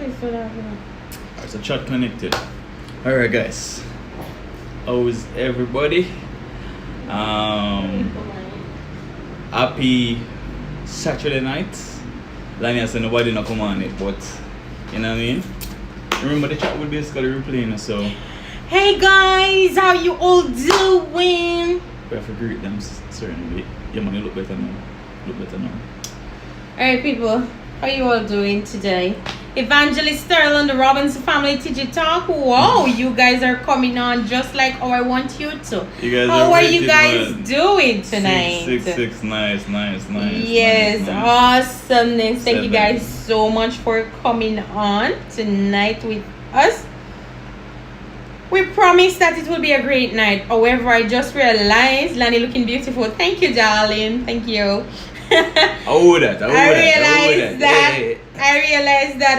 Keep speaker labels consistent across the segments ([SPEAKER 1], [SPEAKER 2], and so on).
[SPEAKER 1] Alright, so chat connected. Alright guys. How is everybody? Happy Saturday night. Lania said nobody not come on it, but you know what I mean? Remember the chat will basically replaying, so
[SPEAKER 2] hey guys, how you all doing?
[SPEAKER 1] we have to greet them certainly. Yeah man, you look better now.
[SPEAKER 2] Alright people, how you all doing today? Evangelist Sterling and the Robinson Family TG Talk. Whoa, you guys are coming on just like how I want you to.
[SPEAKER 1] You guys
[SPEAKER 2] how are you
[SPEAKER 1] rated,
[SPEAKER 2] guys
[SPEAKER 1] man.
[SPEAKER 2] doing tonight?
[SPEAKER 1] 666, nice.
[SPEAKER 2] Yes,
[SPEAKER 1] nice.
[SPEAKER 2] awesomeness. Thank you
[SPEAKER 1] 7.
[SPEAKER 2] guys so much for coming on tonight with us. We promised that it will be a great night. However, I just realized Lani looking beautiful. Thank you, darling. Thank you. I realized that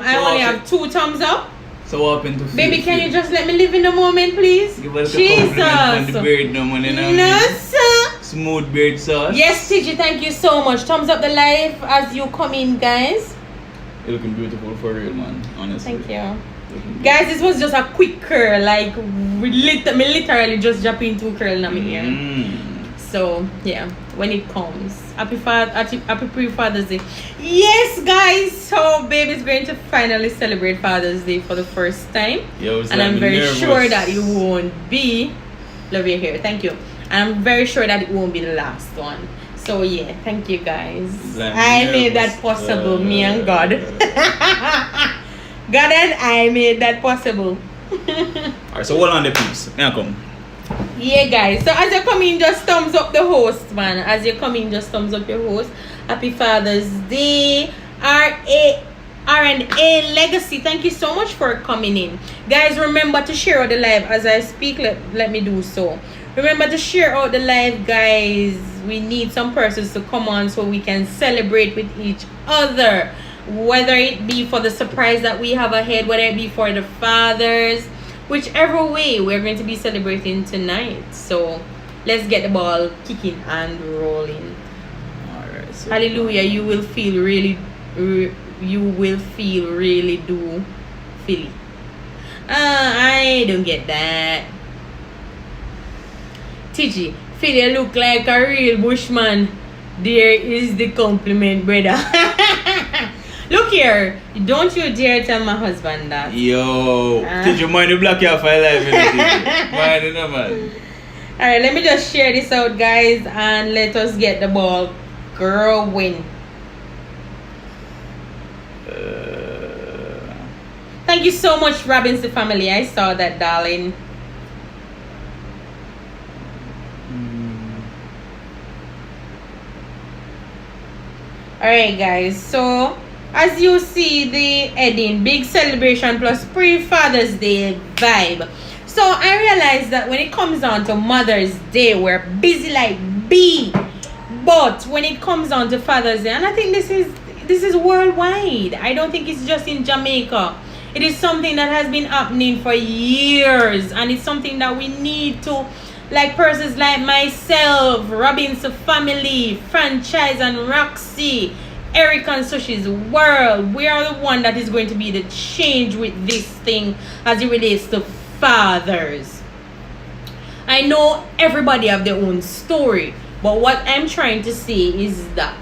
[SPEAKER 2] I
[SPEAKER 1] So
[SPEAKER 2] only
[SPEAKER 1] what
[SPEAKER 2] have 2 thumbs up.
[SPEAKER 1] So what happened to
[SPEAKER 2] Baby, can you just let me live in the moment, please?
[SPEAKER 1] give us a compliment on the beard no money now.
[SPEAKER 2] No, sir.
[SPEAKER 1] Smooth beard sauce.
[SPEAKER 2] Yes, TG, thank you so much. Thumbs up the live as you come in, guys.
[SPEAKER 1] You're looking beautiful for real, man. Honestly.
[SPEAKER 2] Thank you. Guys, this was just a quick curl. Like, me literally just drop into curl in my ear. So, yeah, when it comes. Happy pre-Father's Day. Yes, guys. So, baby's going to finally celebrate Father's Day for the first time.
[SPEAKER 1] Yo,
[SPEAKER 2] and I'm very sure that it won't be. Love your hair. Thank you. And I'm very sure that it won't be the last one. So, yeah, thank you, guys. I made that possible. Me and God. God and I made that possible.
[SPEAKER 1] Alright, so hold on the peeps. Now come.
[SPEAKER 2] Yeah, guys. So as you come in, just thumbs up the host, man. As you come in, just thumbs up your host. Happy Father's Day. R&A Legacy. Thank you so much for coming in. Guys, remember to share out the live. As I speak, let me do so. Remember to share out the live, guys. We need some persons to come on so we can celebrate with each other. Whether it be for the surprise that we have ahead, whether it be for the fathers, whichever way, we're going to be celebrating tonight. So let's get the ball kicking and rolling.
[SPEAKER 1] Alright, so
[SPEAKER 2] Hallelujah. You will feel really do Philly. I don't get that. TG, Philly look like a real bushman. There is the compliment, brother. Look here, don't you dare tell my husband that.
[SPEAKER 1] Yo, did you mind the black hair for life? Mind it, no, man.
[SPEAKER 2] Alright, let me just share this out, guys, and let us get the ball growing. Thank you so much, Robinson family. I saw that, darling. Alright, guys, so as you see the heading, big celebration plus pre-Father's Day vibe. So I realized that when it comes down to Mother's Day, we're busy like bee. But when it comes down to Father's Day, and I think this is worldwide. I don't think it's just in Jamaica. It is something that has been happening for years, and it's something that we need to, like persons like myself, Robinson family, Franchise and Roxy, Eric and Sushi's world. We are the one that is going to be the change with this thing as it relates to fathers. I know everybody have their own story, but what I'm trying to say is that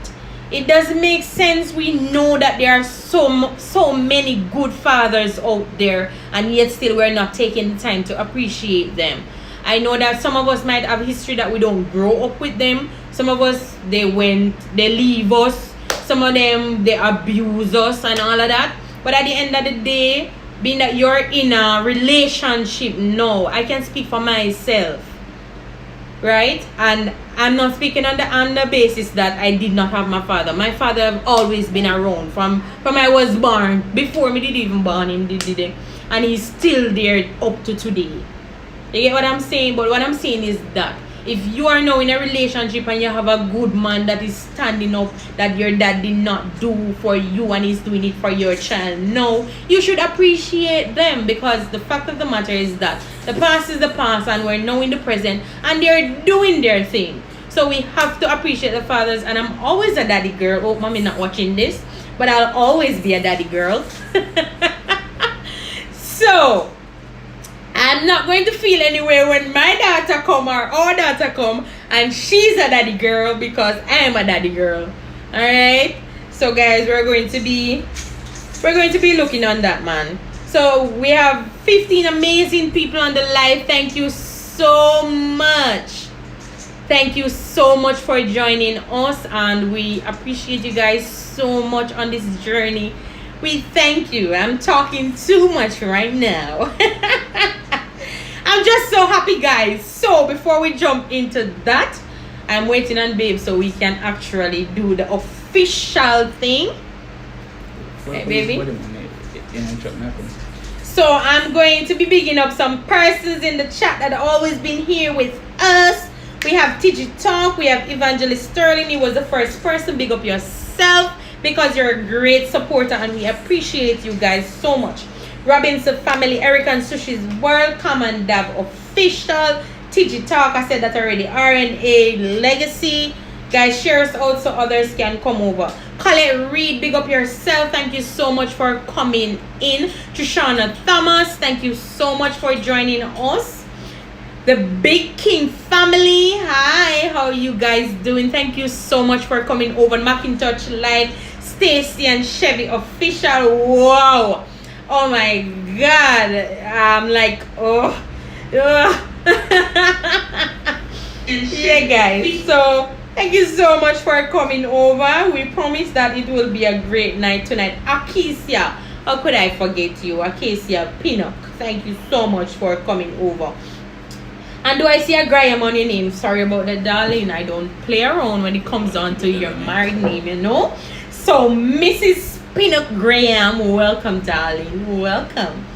[SPEAKER 2] it doesn't make sense. We know that there are so many good fathers out there, and yet still we're not taking the time to appreciate them. I know that some of us might have history that we don't grow up with them. Some of us, they leave us. Some of them, they abuse us and all of that. But at the end of the day, being that you're in a relationship now, I can speak for myself, right? And I'm not speaking on the basis that I did not have my father. My father have always been around from I was born. Before me did even born him, did it? And he's still there up to today. You get what I'm saying? But what I'm saying is that if you are now in a relationship and you have a good man that is standing up that your dad did not do for you and he's doing it for your child, no, you should appreciate them, because the fact of the matter is that the past is the past and we're now in the present and they're doing their thing. So we have to appreciate the fathers, and I'm always a daddy girl. Oh, mommy not watching this. but I'll always be a daddy girl. So I'm not going to feel anywhere when my daughter come or our daughter come and she's a daddy girl, because I am a daddy girl. All right. So guys, we're going to be looking on that, man. So we have 15 amazing people on the live. Thank you so much. Thank you so much for joining us, and we appreciate you guys so much on this journey. We thank you. I'm talking too much right now. I'm just so happy, guys. So before we jump into that, I'm waiting on Babe so we can actually do the official thing. Hey, baby. So I'm going to be bigging up some persons in the chat that have always been here with us. We have TG Talk. We have Evangelist Sterling. He was the first person. Big up yourself, because you're a great supporter and we appreciate you guys so much. Robinson Family, Eric and Sushi's World, Common Dab Official, TG Talk, I said that already, RNA Legacy. Guys, share us out so others can come over. Colette Reed, big up yourself. Thank you so much for coming in. Trishana Thomas, thank you so much for joining us. The Big King family, hi, how are you guys doing? Thank you so much for coming over. Macintosh Live, Stacy and Chevy Official. Wow, oh my god, I'm like, oh. Yeah guys, so thank you so much for coming over. We promise that it will be a great night tonight. Acacia, how could I forget you? Acacia Pinnock, thank you so much for coming over. And do I see a Graham on your name? Sorry about that, darling. I don't play around when it comes on to your married name, you know. So Mrs. Pinnock Graham, welcome, darling. Welcome.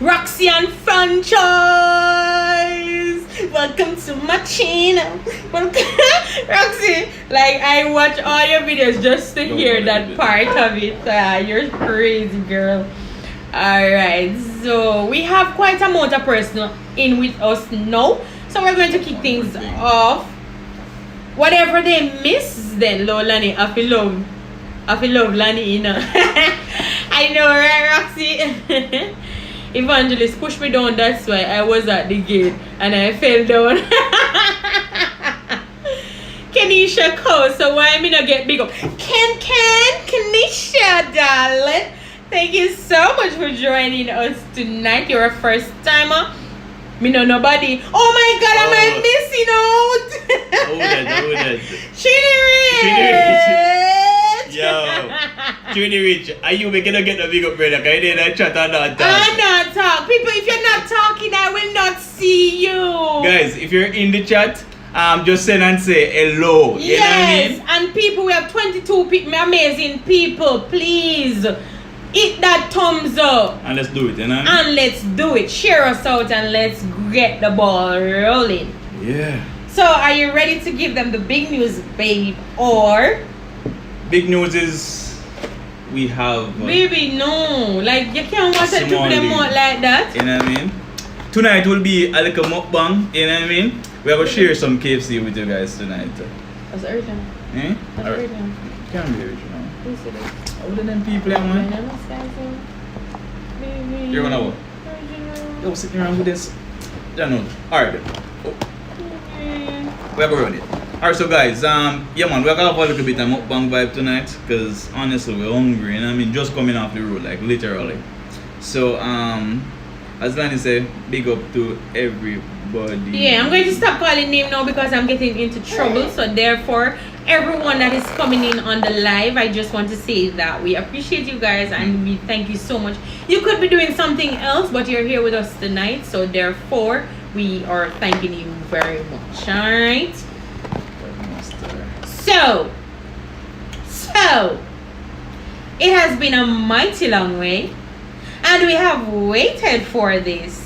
[SPEAKER 2] Roxy and Franchise, welcome to my channel. Roxy, like, I watch all your videos just to hear that part of it. You're crazy, girl. Alright, so we have quite a amount of person in with us now, so we're going to kick things off. Whatever they miss, then Lani, I feel love Lani, you know. I know, right, Roxy? Evangelist pushed me down, that's why I was at the gate and I fell down. Kenisha Coe, so why me not get big up? Kenisha, darling. Thank you so much for joining us tonight. You're a first timer. Me know nobody. Oh my god, am I missing out?
[SPEAKER 1] Who that?
[SPEAKER 2] Rich.
[SPEAKER 1] Yo, Trini Rich, are you making a get the big up, brother? Because you didn't chat or not talk.
[SPEAKER 2] I'm not talking. People, if you're not talking, I will not see you.
[SPEAKER 1] Guys, if you're in the chat, just send and say hello. You know what I mean?
[SPEAKER 2] And people, we have 22 people, amazing people. Please hit that thumbs up.
[SPEAKER 1] And let's do it, you know?
[SPEAKER 2] And let's do it. Share us out and let's get the ball rolling.
[SPEAKER 1] Yeah.
[SPEAKER 2] So, are you ready to give them the big news, babe? Or?
[SPEAKER 1] Big news is we have...
[SPEAKER 2] Baby, no. Like, you can't want to do them out like that.
[SPEAKER 1] You know what I mean? Tonight will be a little mukbang, you know what I mean? We're going to share some KFC with you guys tonight.
[SPEAKER 2] That's urgent.
[SPEAKER 1] Eh?
[SPEAKER 2] That's urgent.
[SPEAKER 1] Can't be urgent now.
[SPEAKER 2] Who said that?
[SPEAKER 1] How old are them people, man?
[SPEAKER 2] Baby.
[SPEAKER 1] You're gonna what? Yo, sitting around with this. Alright then. We're gonna run it. Alright, so guys, yeah man, we're gonna have a little bit of mukbang vibe tonight, because honestly we're hungry, and I mean just coming off the road, like literally. So as Lani said, big up to everybody.
[SPEAKER 2] Yeah, I'm going to stop calling name now because I'm getting into trouble. So therefore, everyone that is coming in on the live, I just want to say that we appreciate you guys and we thank you so much. You could be doing something else, but you're here with us tonight, so therefore we are thanking you very much. All right. So it has been a mighty long way, and we have waited for this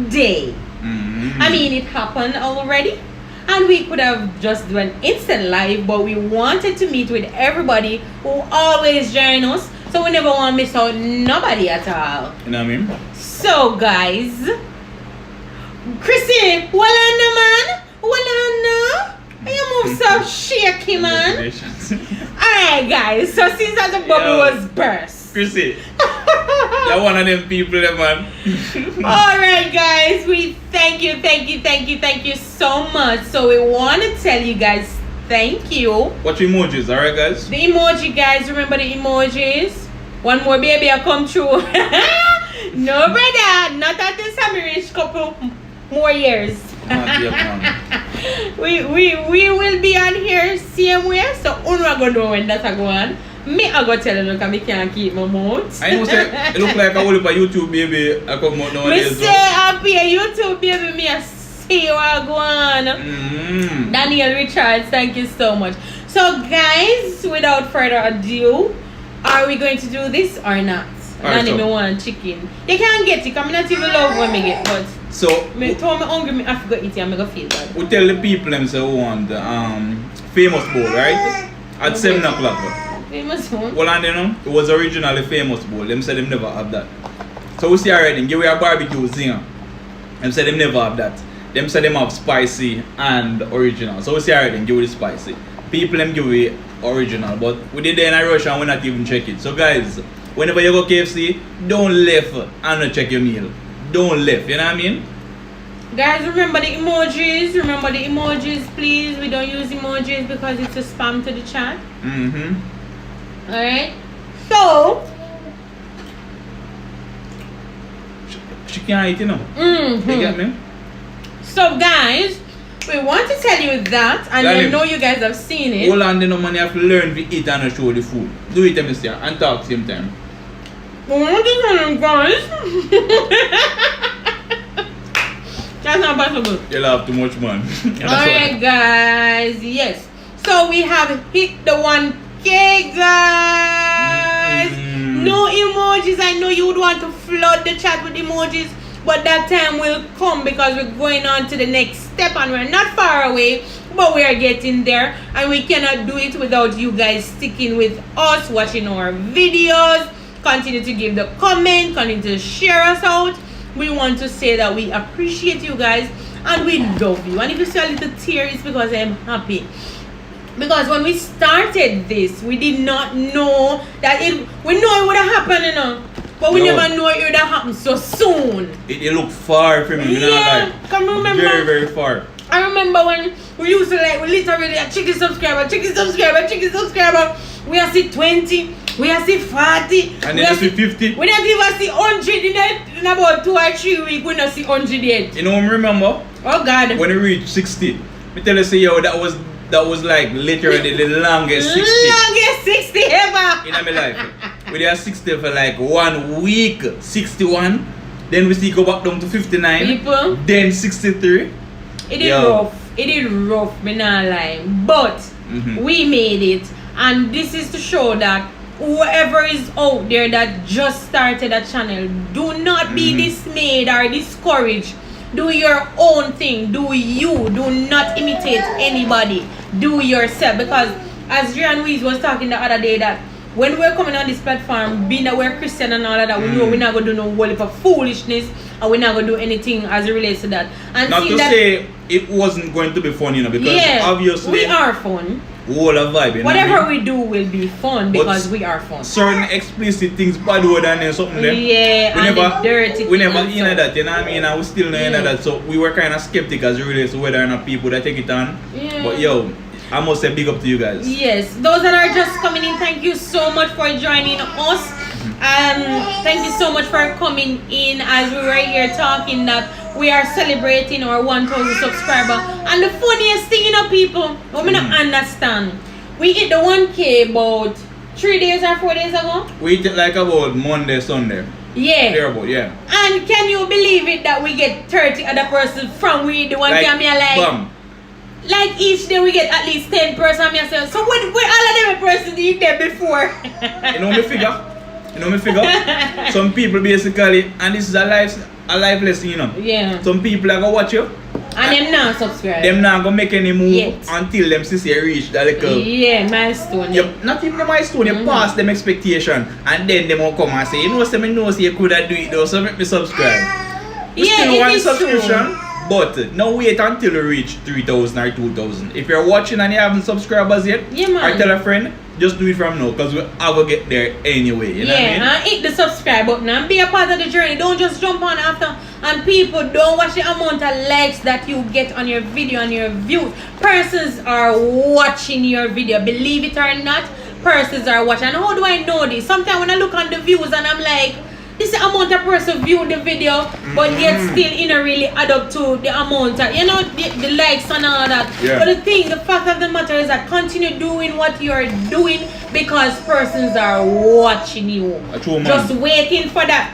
[SPEAKER 2] day. I mean, it happened already, and we could have just done instant live, but we wanted to meet with everybody who always join us, so we never want to miss out nobody at all.
[SPEAKER 1] You know what I mean?
[SPEAKER 2] So guys, Chrissy, Walanda man, Walanda. You move so shaky, man.
[SPEAKER 1] Congratulations.
[SPEAKER 2] Alright, guys. So since that the bubble was burst.
[SPEAKER 1] Chrissy, you're one of them people, man.
[SPEAKER 2] Alright, guys. We thank you so much. So we want to tell you guys thank you.
[SPEAKER 1] Watch emojis, alright, guys?
[SPEAKER 2] The emoji, guys. Remember the emojis? One more baby will come true. No, brother. Not until Sammy reach couple more years. we will be on here same way. So, Unwa gonna know when that's go on. Me, I go tell you because I can't keep my mouth.
[SPEAKER 1] I know, say, it look like a whole YouTube baby. I come out nowadays.
[SPEAKER 2] Me say, I'll be a YouTube baby. Me, I see what go on. Daniel Richards, thank you so much. So, guys, without further ado, are we going to do this or not?
[SPEAKER 1] Right,
[SPEAKER 2] Nanny, me want chicken. You can't get it because I not even love when me get, but
[SPEAKER 1] so
[SPEAKER 2] me told me hungry, me have to go eat it and me go feel bad.
[SPEAKER 1] we tell the people them say we want the famous bowl, right? At 7 o'clock.
[SPEAKER 2] Famous one.
[SPEAKER 1] Well, and you know, it was originally famous bowl. Them said them never have that. So we see already, give we a barbecue zinger. Them said them never have that. Them said them have spicy and original. So we see already, give we the spicy. People them give we original, but we did it in a rush and we not even check it. So guys, whenever you go KFC, don't left and not check your meal. Don't left, you know what I mean?
[SPEAKER 2] Guys, remember the emojis. Remember the emojis, please. We don't use emojis because it's a spam to the chat. Alright? So,
[SPEAKER 1] she can't eat, you know. You get me?
[SPEAKER 2] So, guys, we want to tell you that, and I know you guys have seen it.
[SPEAKER 1] Hold on, you know, man, you have to learn to eat and show the food. Do it, Mr. And talk same time.
[SPEAKER 2] We want to tell you guys. That's not possible.
[SPEAKER 1] You laugh too much, man.
[SPEAKER 2] Alright, guys. Yes. So we have hit the 1K, guys. No emojis. I know you would want to flood the chat with emojis, but that time will come because we're going on to the next step and we're not far away, but we are getting there, and we cannot do it without you guys sticking with us, watching our videos, continue to give the comment, continue to share us out. We want to say that we appreciate you guys and we love you. And if you see a little tear, it's because I'm happy. Because when we started this, we did not know that we know it would have happened, you know. But we never know it would have happened so soon.
[SPEAKER 1] It looked far from me, you know, like,
[SPEAKER 2] can remember,
[SPEAKER 1] very, very far.
[SPEAKER 2] I remember when we used to we literally chicken subscriber. We have see 20, we have see 40,
[SPEAKER 1] and then see 50.
[SPEAKER 2] We don't even see 100 in about 2 or 3 weeks. We don't see 100 yet.
[SPEAKER 1] You know what I remember?
[SPEAKER 2] Oh God.
[SPEAKER 1] When we reached 60, me tell you, say, yo, that was like literally the longest 60.
[SPEAKER 2] Longest 60 ever.
[SPEAKER 1] In my life. We did 60 for like 1 week, 61. Then we still go back down to 59.
[SPEAKER 2] People.
[SPEAKER 1] Then 63.
[SPEAKER 2] It is rough. It is rough, me not lying. But we made it. And this is to show that whoever is out there that just started a channel, do not be dismayed or discouraged. Do your own thing. Do you. Do not imitate anybody. Do yourself. Because as Rian Weez was talking the other day, that when we're coming on this platform, being that we're Christian and all of that, we know we're not going to do no whole heap of foolishness, and we're not going to do anything as it relates to that. And
[SPEAKER 1] not to say it wasn't going to be fun, you know, because obviously
[SPEAKER 2] we are fun.
[SPEAKER 1] Whole of vibe, you know.
[SPEAKER 2] Whatever we do will be fun because we are fun.
[SPEAKER 1] Certain explicit things, bad word and something there.
[SPEAKER 2] Yeah,
[SPEAKER 1] we
[SPEAKER 2] and
[SPEAKER 1] never,
[SPEAKER 2] the dirty
[SPEAKER 1] we never
[SPEAKER 2] things
[SPEAKER 1] in that, you know what I mean? And we still not in that. So we were kind of skeptical as it relates to whether or not people that take it on.
[SPEAKER 2] Yeah.
[SPEAKER 1] But yo, I must say big up to you guys.
[SPEAKER 2] Yes, those that are just coming in, thank you so much for joining us. Thank you so much for coming in as we were here talking that we are celebrating our 1,000 subscriber. And the funniest thing, you know, people, what we not understand, we hit the 1K about 3 days or 4 days ago.
[SPEAKER 1] We hit it like about Monday, Sunday.
[SPEAKER 2] Yeah.
[SPEAKER 1] Terrible, yeah.
[SPEAKER 2] And can you believe it that we get 30 other persons from we hit the 1K, and me like, like each day we get at least 10 persons myself. So when all of them persons eat there before.
[SPEAKER 1] You know me figure? Some people basically, and this is a life lesson, you know.
[SPEAKER 2] Yeah.
[SPEAKER 1] Some people are gonna watch you.
[SPEAKER 2] And them not subscribe.
[SPEAKER 1] Them not gonna make any move until them see you reach that little.
[SPEAKER 2] Yeah, milestone.
[SPEAKER 1] Not even the milestone, you pass them expectation, and then they will come and say, you know, say you could have do it though, so make me subscribe. We still want the subscription, But now wait until you reach 3,000 or 2,000. If you're watching and you haven't subscribed as yet,
[SPEAKER 2] Yeah, man.
[SPEAKER 1] or tell a friend, just do it from now because we I will get there anyway. You know what I mean?
[SPEAKER 2] and hit the subscribe button and be a part of the journey. Don't just jump on after. And people, don't watch the amount of likes that you get on your video and your views. Persons are watching your video. Believe it or not, persons are watching. And how do I know this? Sometimes when I look on the views and I'm like, this is the amount of person view the video, but yet still really add up to the amount of, the likes and all that.
[SPEAKER 1] Yeah.
[SPEAKER 2] But the fact of the matter is that continue doing what you're doing because persons are watching you.
[SPEAKER 1] True, man.
[SPEAKER 2] Just waiting for that.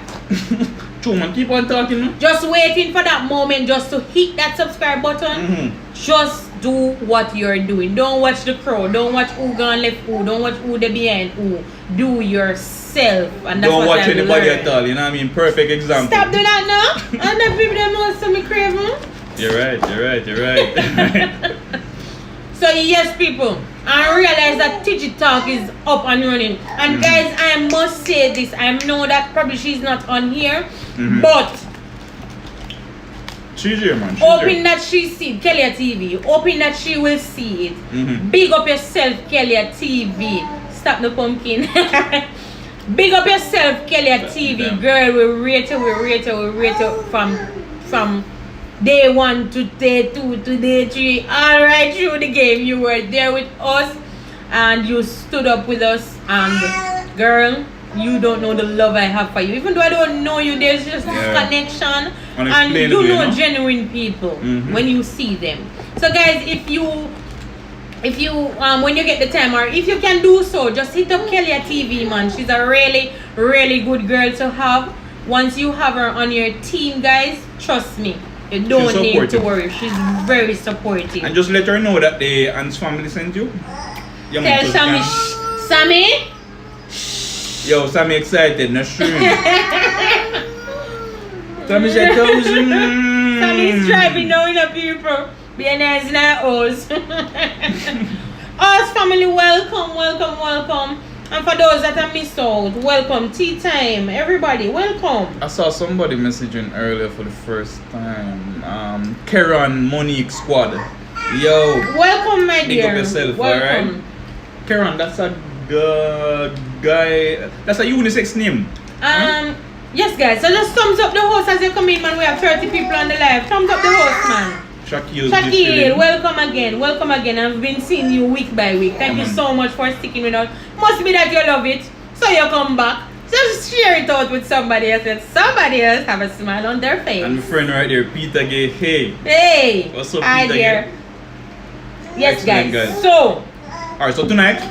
[SPEAKER 1] True, man. Keep on talking. No?
[SPEAKER 2] Just waiting for that moment just to hit that subscribe button. Just do what you're doing. Don't watch the crowd. Don't watch who gone left who. Don't watch who they behind who. Do yourself. And that's
[SPEAKER 1] Don't
[SPEAKER 2] what
[SPEAKER 1] watch
[SPEAKER 2] I've
[SPEAKER 1] anybody
[SPEAKER 2] learned.
[SPEAKER 1] at all. You know what I mean? Perfect example.
[SPEAKER 2] Stop doing that now. And the people them also me craving.
[SPEAKER 1] You're right.
[SPEAKER 2] So yes, people, I realize that TG Talk is up and running. And guys, I must say this. I know that probably she's not on here, but
[SPEAKER 1] She's here, man. She's
[SPEAKER 2] hoping
[SPEAKER 1] here.
[SPEAKER 2] that she see Kelia TV, hoping that she will see it. Big up yourself, Kelia TV. Stop the pumpkin. Big up yourself, Kelia TV. Girl, we rate you from day 1 to day 2 to day 3. All right, through the game, you were there with us and you stood up with us. And girl, you don't know the love I have for you. Even though I don't know you, there's just this connection. And you know genuine people when you see them. So guys, if you when you get the time, or if you can do so, just hit up Kelia TV, man. She's a really good girl to have. Once you have her on your team, guys, trust me, you don't need to worry. She's very supportive.
[SPEAKER 1] And just let her know that the Ant's family sent you. Yeah, man,
[SPEAKER 2] Tell Sammy.
[SPEAKER 1] Yo, Sammy excited, no stream. Sammy said 1,000.
[SPEAKER 2] Sammy's driving down the people. Be a nice in our house. Us family, welcome. And for those that I missed out, welcome. Tea time, everybody, welcome.
[SPEAKER 1] I saw somebody messaging earlier for the first time. Karen Monique Squad. Yo.
[SPEAKER 2] Welcome, my
[SPEAKER 1] Big
[SPEAKER 2] dear.
[SPEAKER 1] up yourself,
[SPEAKER 2] Welcome.
[SPEAKER 1] alright? Karen, that's a good guy. That's a unisex name.
[SPEAKER 2] Yes, guys. So just thumbs up the host as you come in, man. We have 30 people on the live. Thumbs up the host, man.
[SPEAKER 1] Shaquille,
[SPEAKER 2] welcome again. I've been seeing you week by week. Thank you so much for sticking with us. Must be that you love it, so you come back. Just share it out with somebody else. Let somebody else have a smile on their face.
[SPEAKER 1] And my friend right there, Peter Gay.
[SPEAKER 2] Hey.
[SPEAKER 1] What's up,
[SPEAKER 2] Hi,
[SPEAKER 1] Peter
[SPEAKER 2] dear.
[SPEAKER 1] Gay?
[SPEAKER 2] Yes,
[SPEAKER 1] Excellent,
[SPEAKER 2] guys. So,
[SPEAKER 1] alright, so tonight,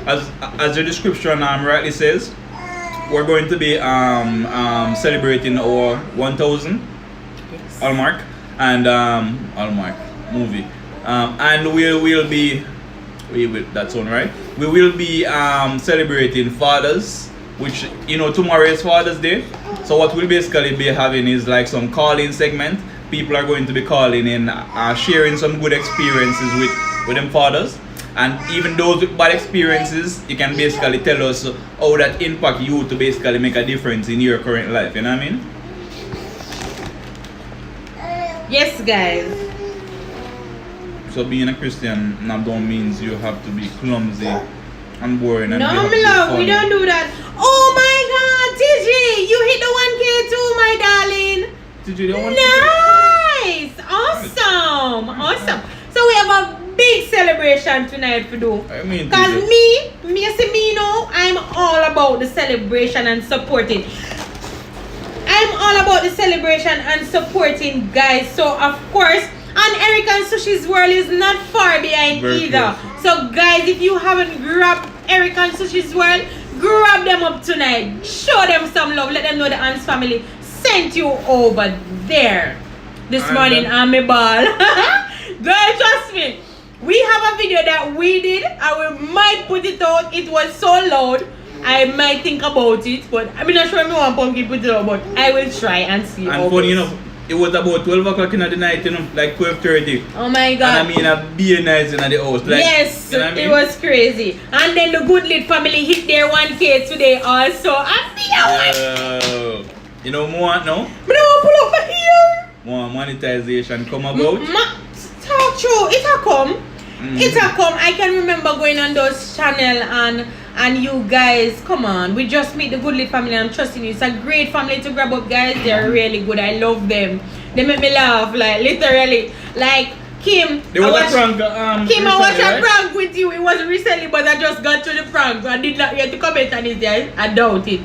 [SPEAKER 1] as the description rightly says, we're going to be celebrating our 1,000 Hallmark and Hallmark movie, and we will be that's on right. We will be celebrating fathers, which tomorrow is Father's Day. So what we'll basically be having is like some call-in segment. People are going to be calling in, sharing some good experiences with them fathers. And even those with bad experiences, you can basically tell us how that impact you to basically make a difference in your current life. You know what I mean?
[SPEAKER 2] yes, guys.
[SPEAKER 1] So being a Christian now don't means you have to be clumsy and boring. And
[SPEAKER 2] No,
[SPEAKER 1] you have
[SPEAKER 2] my
[SPEAKER 1] to be
[SPEAKER 2] love, we
[SPEAKER 1] funny.
[SPEAKER 2] don't do that. Oh my God, TG, you hit the 1K too, my darling.
[SPEAKER 1] Did you don't want
[SPEAKER 2] Nice! Awesome! So we have a big celebration tonight to do.
[SPEAKER 1] I mean,
[SPEAKER 2] Because
[SPEAKER 1] TJ.
[SPEAKER 2] me, I'm all about the celebration and supporting. I'm all about the celebration and supporting, guys. So, of course, and Eric and Sushi's World is not far behind
[SPEAKER 1] Very
[SPEAKER 2] either.
[SPEAKER 1] close.
[SPEAKER 2] So, guys, if you haven't grabbed Eric and Sushi's World, grab them up tonight. Show them some love. Let them know the Hans family sent you over there this
[SPEAKER 1] And
[SPEAKER 2] morning on my ball. Girl, trust me. We have a video that we did and we might put it out. It was so loud. I might think about it, but I'm not sure if I want pumpkin put it out, but I will try and see.
[SPEAKER 1] And funny enough, it was about 12 o'clock in the night, like 12:30.
[SPEAKER 2] Oh my
[SPEAKER 1] And
[SPEAKER 2] God.
[SPEAKER 1] I mean, a beer night in the house. Like,
[SPEAKER 2] Yes,
[SPEAKER 1] you know what I mean?
[SPEAKER 2] it was crazy. And then the Goodlit family hit their 1K today also. I'm here.
[SPEAKER 1] You know more now?
[SPEAKER 2] But I want to pull up my hair.
[SPEAKER 1] more monetization come about.
[SPEAKER 2] Talk true, it a come.
[SPEAKER 1] Mhm.
[SPEAKER 2] It a come. I can remember going on those channel and you guys, come on, we just meet the Goodly family. I'm trusting you. It's a great family to grab up, guys. They're really good. I love them. They make me laugh, like literally. Like Kim,
[SPEAKER 1] There was a prank.
[SPEAKER 2] Kim, I watched
[SPEAKER 1] recently,
[SPEAKER 2] a
[SPEAKER 1] right?
[SPEAKER 2] prank with you. It wasn't recently, but I just got to the prank. I did not get to comment on it yet. I doubt it.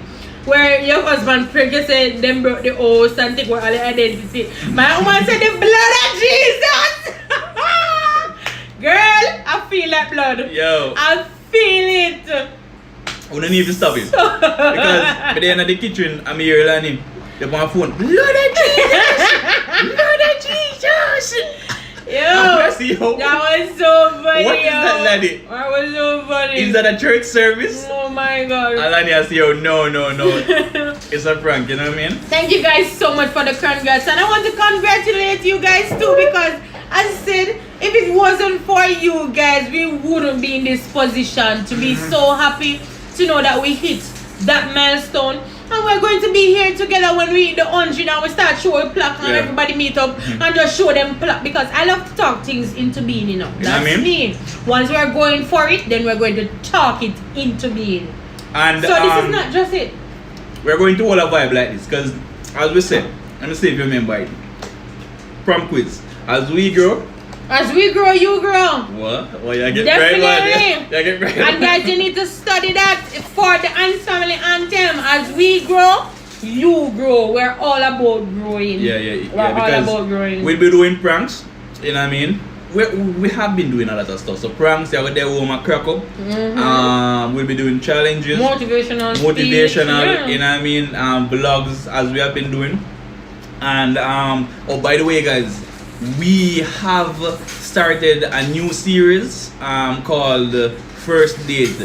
[SPEAKER 2] Where your husband prank, you said them broke the house and take away all the identity. My woman said the blood of Jesus. Girl, I feel that blood.
[SPEAKER 1] Yo,
[SPEAKER 2] I feel it.
[SPEAKER 1] we don't need to stop it. Because by the end of the kitchen, I'm here learning. They're on my phone. Blood of Jesus! Blood of Jesus!
[SPEAKER 2] Yo,
[SPEAKER 1] See how-
[SPEAKER 2] that was so funny.
[SPEAKER 1] What is that,
[SPEAKER 2] yo.
[SPEAKER 1] laddie?
[SPEAKER 2] That was so funny.
[SPEAKER 1] Is that a church service?
[SPEAKER 2] Oh my god.
[SPEAKER 1] Alani has yo, no. It's a prank, you know what I mean?
[SPEAKER 2] Thank you guys so much for the congrats, and I want to congratulate you guys too, because as I said, if it wasn't for you guys, we wouldn't be in this position to be so happy to know that we hit that milestone. And we're going to be here together when we hit the 100 and we start showing plaque and
[SPEAKER 1] Yeah.
[SPEAKER 2] everybody meet up and just show them plaque, because I love to talk things into being, you know.
[SPEAKER 1] You know what I
[SPEAKER 2] That's
[SPEAKER 1] mean?
[SPEAKER 2] me. Once we're going for it, then we're going to talk it into being.
[SPEAKER 1] And
[SPEAKER 2] So this is not just it.
[SPEAKER 1] we're going to hold a vibe like this because, as we said, let me see if you remember it. Prom quiz. As we grow,
[SPEAKER 2] As we grow, you grow.
[SPEAKER 1] what? Well, you get
[SPEAKER 2] Definitely.
[SPEAKER 1] right, man. You get right.
[SPEAKER 2] And guys, you need to study that for the Ants Family Anthem. As we grow, you grow. We're all about growing.
[SPEAKER 1] Yeah,
[SPEAKER 2] We're all
[SPEAKER 1] because
[SPEAKER 2] about growing.
[SPEAKER 1] we'll be doing pranks, you know what I mean? We have been doing a lot of stuff. So pranks, yeah, we're there with my crack up. We'll be doing challenges,
[SPEAKER 2] Motivational, speech,
[SPEAKER 1] motivational,
[SPEAKER 2] yeah.
[SPEAKER 1] you know what I mean? Vlogs as we have been doing. And oh, by the way, guys, we have started a new series called First Date.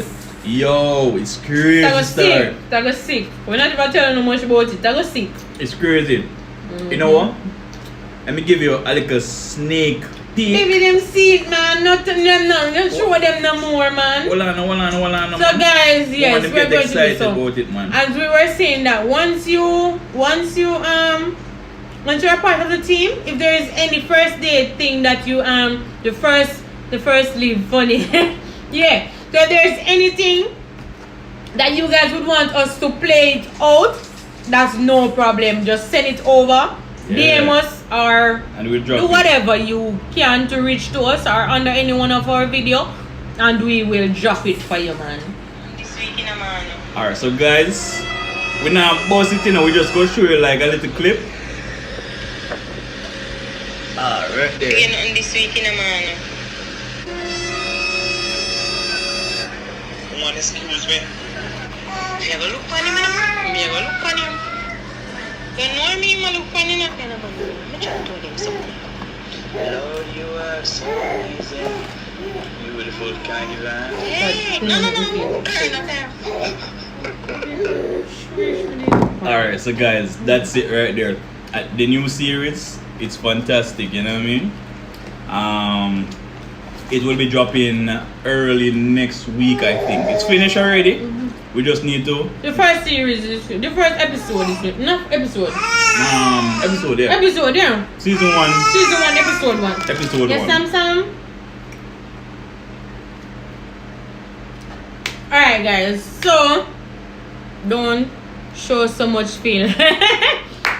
[SPEAKER 1] Yo, it's crazy.
[SPEAKER 2] That was
[SPEAKER 1] start.
[SPEAKER 2] sick. That was sick. We're not even telling you much about it. That was sick.
[SPEAKER 1] It's crazy. You know what? Let me give you a little sneak peek.
[SPEAKER 2] Maybe them see it, man. Not them, no. Just show them no more, man.
[SPEAKER 1] Hold on.
[SPEAKER 2] So guys, yes,
[SPEAKER 1] Woman,
[SPEAKER 2] we're
[SPEAKER 1] get
[SPEAKER 2] going to do
[SPEAKER 1] excited
[SPEAKER 2] so.
[SPEAKER 1] about it, man.
[SPEAKER 2] As we were saying that once you're a part of the team, if there is any first date thing that you the first leave funny. Yeah. So if there's anything that you guys would want us to play it out, that's no problem. Just send it over.
[SPEAKER 1] Yeah.
[SPEAKER 2] DM us or
[SPEAKER 1] And we'll drop
[SPEAKER 2] do
[SPEAKER 1] it.
[SPEAKER 2] whatever you can to reach to us or under any one of our video, and we will drop it for you, man.
[SPEAKER 3] This week in a man.
[SPEAKER 1] Alright, so guys, we now boss it, you know, we just go show you like a little clip. Right there.
[SPEAKER 3] Again on this week in a man.
[SPEAKER 4] Woman, excuse me.
[SPEAKER 3] Me go look for him. Me go look for him. You know me, I look for him. Me try to him something.
[SPEAKER 4] Lord, you are so amazing. Beautiful carnival.
[SPEAKER 3] Hey, no.
[SPEAKER 1] Alright, so guys, that's it right there. The new series, it's fantastic, you know what I mean? It will be dropping early next week, I think. It's finished already. We just need to
[SPEAKER 2] The first series is the first episode is not episode.
[SPEAKER 1] episode, yeah.
[SPEAKER 2] Episode, yeah.
[SPEAKER 1] Season 1,
[SPEAKER 2] Season 1, episode 1.
[SPEAKER 1] episode
[SPEAKER 2] Yes,
[SPEAKER 1] 1.
[SPEAKER 2] Sam. Alright, guys. So, don't show so much feel.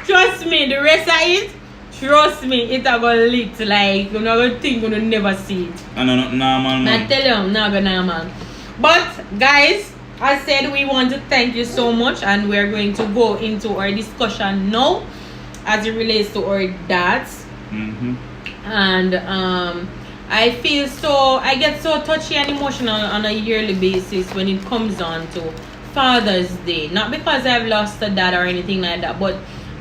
[SPEAKER 2] Trust me, the rest of it, trust me, it a go lit. Like, you're not gonna think you're gonna never see it.
[SPEAKER 1] And no, man.
[SPEAKER 2] I tell you, I'm not gonna, man. But, guys, I said we want to thank you so much, and we're going to go into our discussion now as it relates to our dads. And I get so touchy and emotional on a yearly basis when it comes on to Father's Day. Not because I've lost a dad or anything like that, but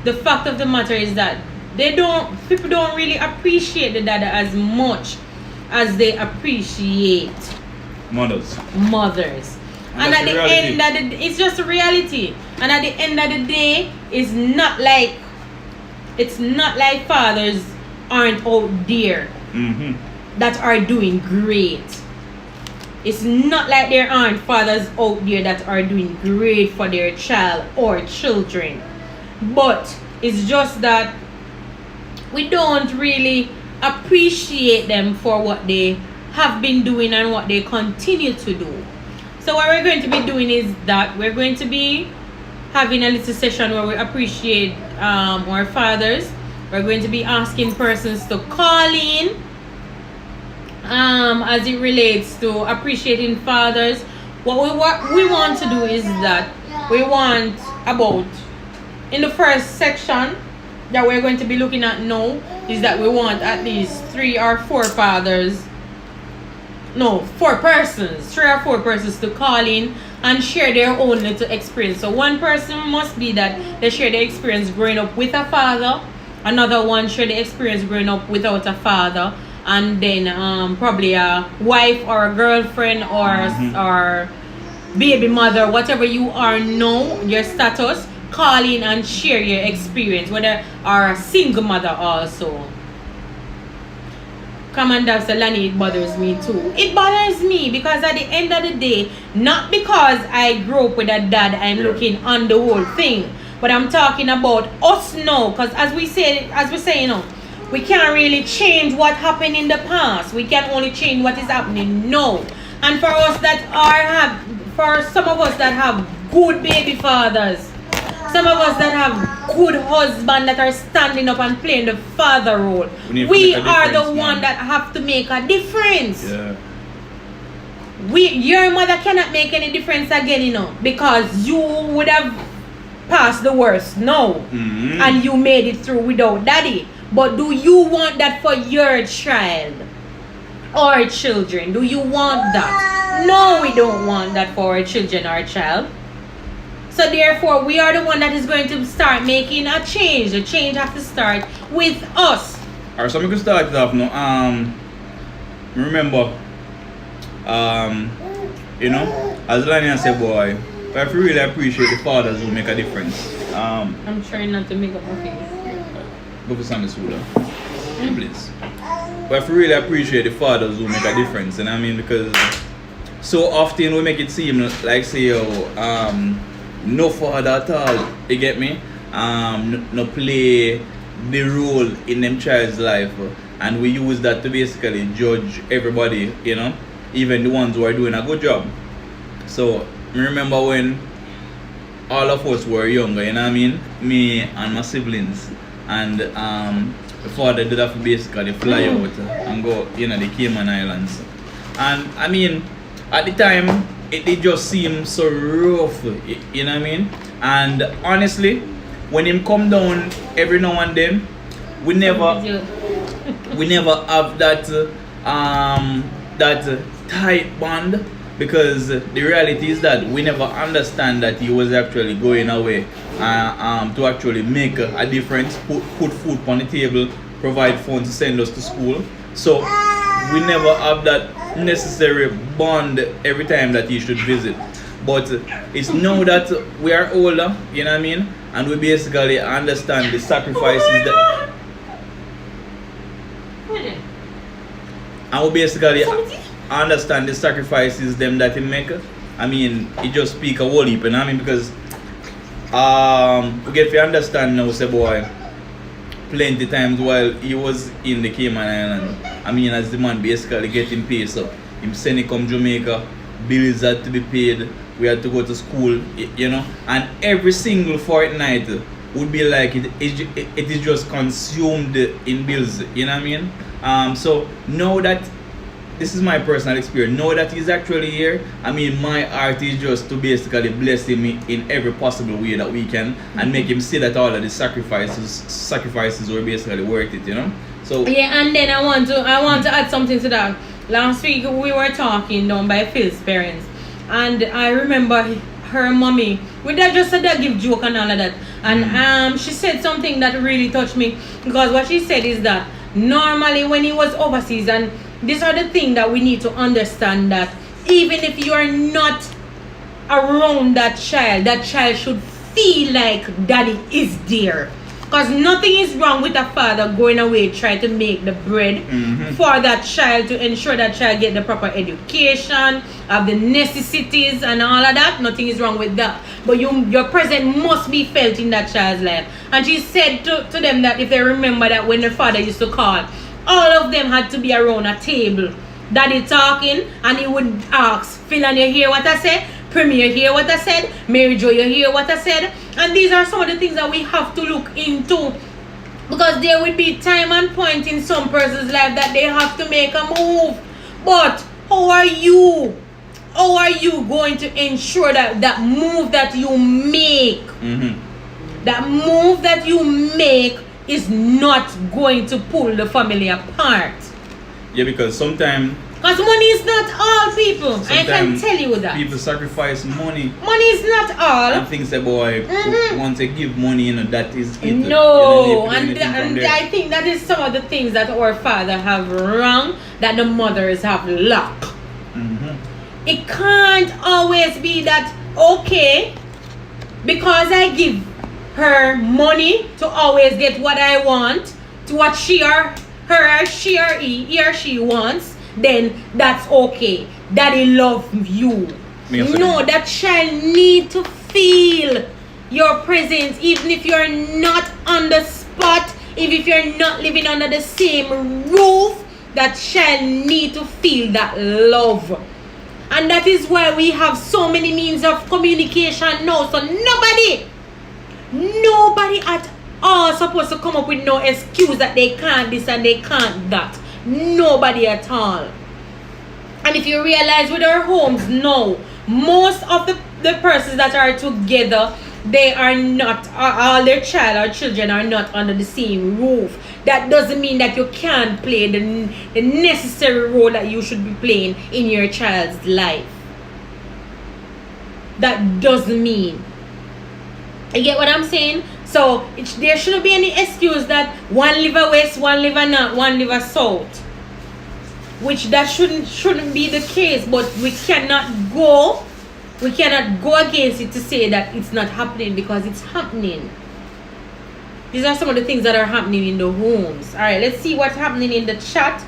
[SPEAKER 2] the fact of the matter is that people don't really appreciate the dad as much as they appreciate
[SPEAKER 1] Mothers.
[SPEAKER 2] And at the end of the it's just a reality. And at the end of the day, it's not like fathers aren't out there that are doing great. It's not like there aren't fathers out there that are doing great for their child or children. But it's just that we don't really appreciate them for what they have been doing and what they continue to do. So what we're going to be doing is that we're going to be having a little session where we appreciate our fathers. We're going to be asking persons to call in as it relates to appreciating fathers. What we want to do is that we want about, in the first section that we're going to be looking at now, is that we want at least 3 or 4 fathers, no, 4 persons, 3 or 4 persons to call in and share their own little experience. So one person must be that they share their experience growing up with a father, another one share the experience growing up without a father, and then probably a wife or a girlfriend or baby mother, whatever you are now, your status, call in and share your experience, whether or a single mother also. Commander Salani, it bothers me too. It bothers me because at the end of the day, not because I grew up with a dad, I'm looking on the whole thing, but I'm talking about us now. Because as we say, you know, we can't really change what happened in the past. We can only change what is happening now. And for us that for some of us that have good baby fathers, some of us that have good husbands that are standing up and playing the father role, we are the one that have to make a difference.
[SPEAKER 1] Yeah.
[SPEAKER 2] Your mother cannot make any difference again, you know, because you would have passed the worst now, and you made it through without daddy. But do you want that for your child or children? Do you want that? No, we don't want that for our children or child. So therefore, we are the one that is going to start making a change. The change has to start with us.
[SPEAKER 1] Alright, so we can start it off now. Remember, you know, as Lania said, boy, I really appreciate the fathers who make a difference.
[SPEAKER 2] I'm trying not to make up my face.
[SPEAKER 1] Go for Sunday school, please. But I really appreciate the fathers who make a difference, and I mean, because so often we make it seem like, say, no father at all, you get me? No play the role in them child's life, and we use that to basically judge everybody, you know, even the ones who are doing a good job. So remember when all of us were younger, you know what I mean? Me and my siblings, and the father did have to basically fly out and go, you know, the Cayman Islands. And I mean, at the time, it just seemed so rough, you know what I mean? And honestly, when him come down every now and then, we never have that that tight bond, because the reality is that we never understand that he was actually going away to actually make a difference, put food on the table, provide funds to send us to school. So we never have that necessary bond every time that he should visit. But it's now that we are older, you know what I mean, and we basically understand the sacrifices that, and we basically understand the sacrifices them that he make. I mean, he just speak a whole heap, you know what I mean, because we get to understand now, say boy, plenty times while he was in the Cayman Island, I mean, as the man basically getting paid, so him send it come Jamaica, bills had to be paid, we had to go to school, you know, and every single fortnight would be like it is just consumed in bills, you know what I mean? So now that this is my personal experience, now that he's actually here, I mean, my heart is just to basically bless him in every possible way that we can, and make him see that all of the sacrifices were basically worth it, you know. So
[SPEAKER 2] yeah, and then I want to add something to that. Last week we were talking down by Phil's parents, and I remember her mommy, we just said that give joke and all of that, and she said something that really touched me, because what she said is that normally when he was overseas, and these are the things that we need to understand, that even if you are not around that child should feel like daddy is there. Because nothing is wrong with a father going away trying to make the bread for that child to ensure that child get the proper education, have the necessities and all of that. Nothing is wrong with that. But your presence must be felt in that child's life. And she said to them that if they remember that when the father used to call, all of them had to be around a table. Daddy talking, and he would ask, Philan, you hear what I said? Premier, you hear what I said? Mary Jo, you hear what I said? And these are some of the things that we have to look into. Because there will be time and point in some person's life that they have to make a move. But how are you? How are you going to ensure that that move that you make, that move that you make is not going to pull the family apart?
[SPEAKER 1] Yeah, because sometimes
[SPEAKER 2] Because money is not all, people. I can tell you that.
[SPEAKER 1] People sacrifice money.
[SPEAKER 2] Money is not all.
[SPEAKER 1] And things say, boy, once they give money, that is it.
[SPEAKER 2] No, and I think that is some of the things that our father have wrong, that the mothers have lack. It can't always be that, okay, because I give her money to always get what I want, to what she or he wants, then that's okay. Daddy love you. No, that child need to feel your presence, even if you're not on the spot, even if you're not living under the same roof. That child need to feel that love. And that is why we have so many means of communication now. So nobody at all supposed to come up with no excuse that they can't this and they can't that. Nobody at all. And if you realize with our homes now, most of the persons that are together, they are not, all their child or children are not under the same roof. That doesn't mean that you can't play the necessary role that you should be playing in your child's life. That doesn't mean. You get what I'm saying? So there shouldn't be any excuse that one live a west, one live a north, one live a south. Which that shouldn't be the case. But we cannot go against it to say that it's not happening, because it's happening. These are some of the things that are happening in the homes. Alright, let's see what's happening in the chat.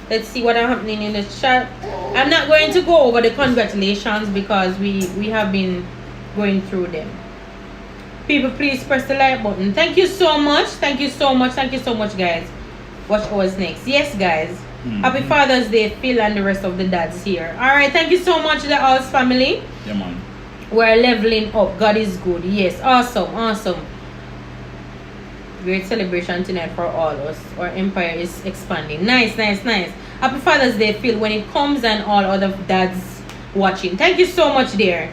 [SPEAKER 2] Let's see what are happening in the chat. I'm not going to go over the congratulations because we have been going through them. People, please press the like button. Thank you so much. Thank you so much. Thank you so much, guys. Watch what's next. Yes, guys. Happy Father's Day, Phil and the rest of the dads here. Alright, thank you so much, the Alls family.
[SPEAKER 1] Yeah, man.
[SPEAKER 2] We're leveling up. God is good. Yes, awesome. Great celebration tonight for all of us. Our empire is expanding. Nice. Happy Father's Day, Phil, when it comes, and all other dads watching. Thank you so much, dear.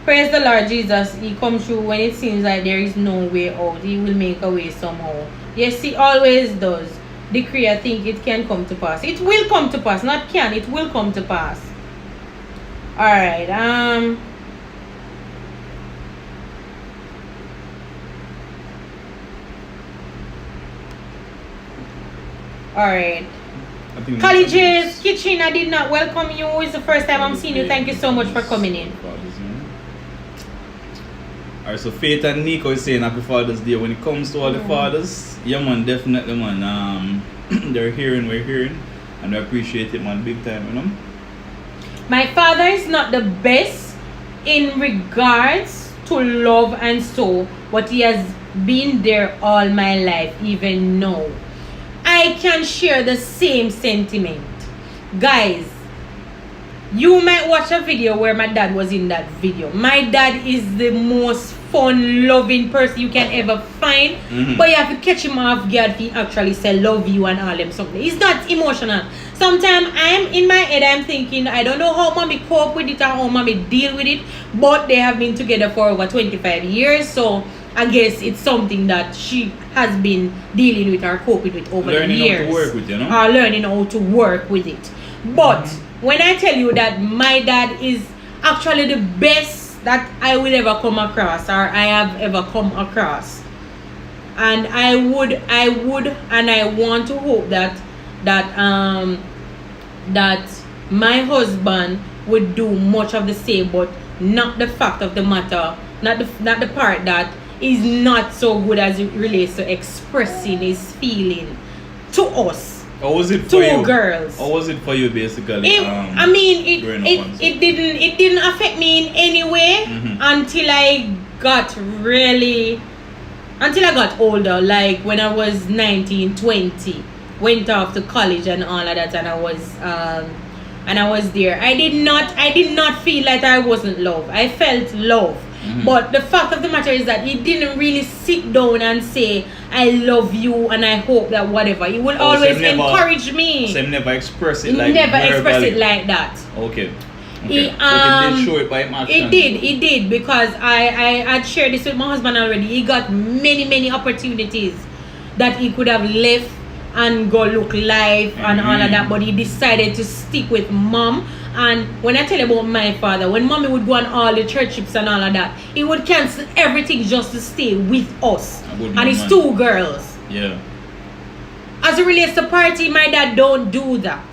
[SPEAKER 2] Praise the Lord Jesus. He comes through when it seems like there is no way out. He will make a way somehow. Yes, he always does. Decree, I think it can come to pass. It will come to pass. Not can, it will come to pass. Alright, Alright. College's Kitchen, I did not welcome you. It's the first time I'm seeing you. Thank you so much for coming in.
[SPEAKER 1] Alright, so Faith and Nico is saying Happy Father's Day. When it comes to all the fathers, yeah, man, definitely, man. We're hearing, and we appreciate it, man, big time, you know.
[SPEAKER 2] My father is not the best in regards to love and so, but he has been there all my life, even now. I can share the same sentiment. Guys, you might watch a video where my dad was in that video. My dad is the most fun, loving person you can ever find. But you have to catch him off guard if he actually say love you and all them something. He's not emotional. Sometimes I'm in my head, I'm thinking, I don't know how mommy cope with it or how mommy deal with it. But they have been together for over 25 years. So I guess it's something that she has been dealing with or coping with over the years.
[SPEAKER 1] Learning how to work with, you know?
[SPEAKER 2] Or learning how to work with it. But when I tell you that my dad is actually the best that I will ever come across, or I have ever come across, and I would and I want to hope that my husband would do much of the same, but not the fact of the matter, not the part that is not so good as it relates to expressing his feeling to us.
[SPEAKER 1] How was it for
[SPEAKER 2] Two
[SPEAKER 1] you?
[SPEAKER 2] girls.
[SPEAKER 1] How was it for you basically?
[SPEAKER 2] It didn't affect me in any way until I got older, like when I was 19, 20, went off to college and all of that, and I was there. I did not feel like I wasn't loved. I felt love. But the fact of the matter is that he didn't really sit down and say, I love you and I hope that whatever. He would always encourage me.
[SPEAKER 1] So he never express it
[SPEAKER 2] He
[SPEAKER 1] like
[SPEAKER 2] never expressed
[SPEAKER 1] verbally.
[SPEAKER 2] it like that.
[SPEAKER 1] Okay.
[SPEAKER 2] He,
[SPEAKER 1] But he did show it by action.
[SPEAKER 2] He did because I had shared this with my husband already. He got many opportunities that he could have left and go look live and all of that, but he decided to stick with mom. And when I tell you about my father, when mommy would go on all the church trips and all of that, he would cancel everything just to stay with us and his two girls.
[SPEAKER 1] Yeah.
[SPEAKER 2] As it relates to party, my dad don't do that.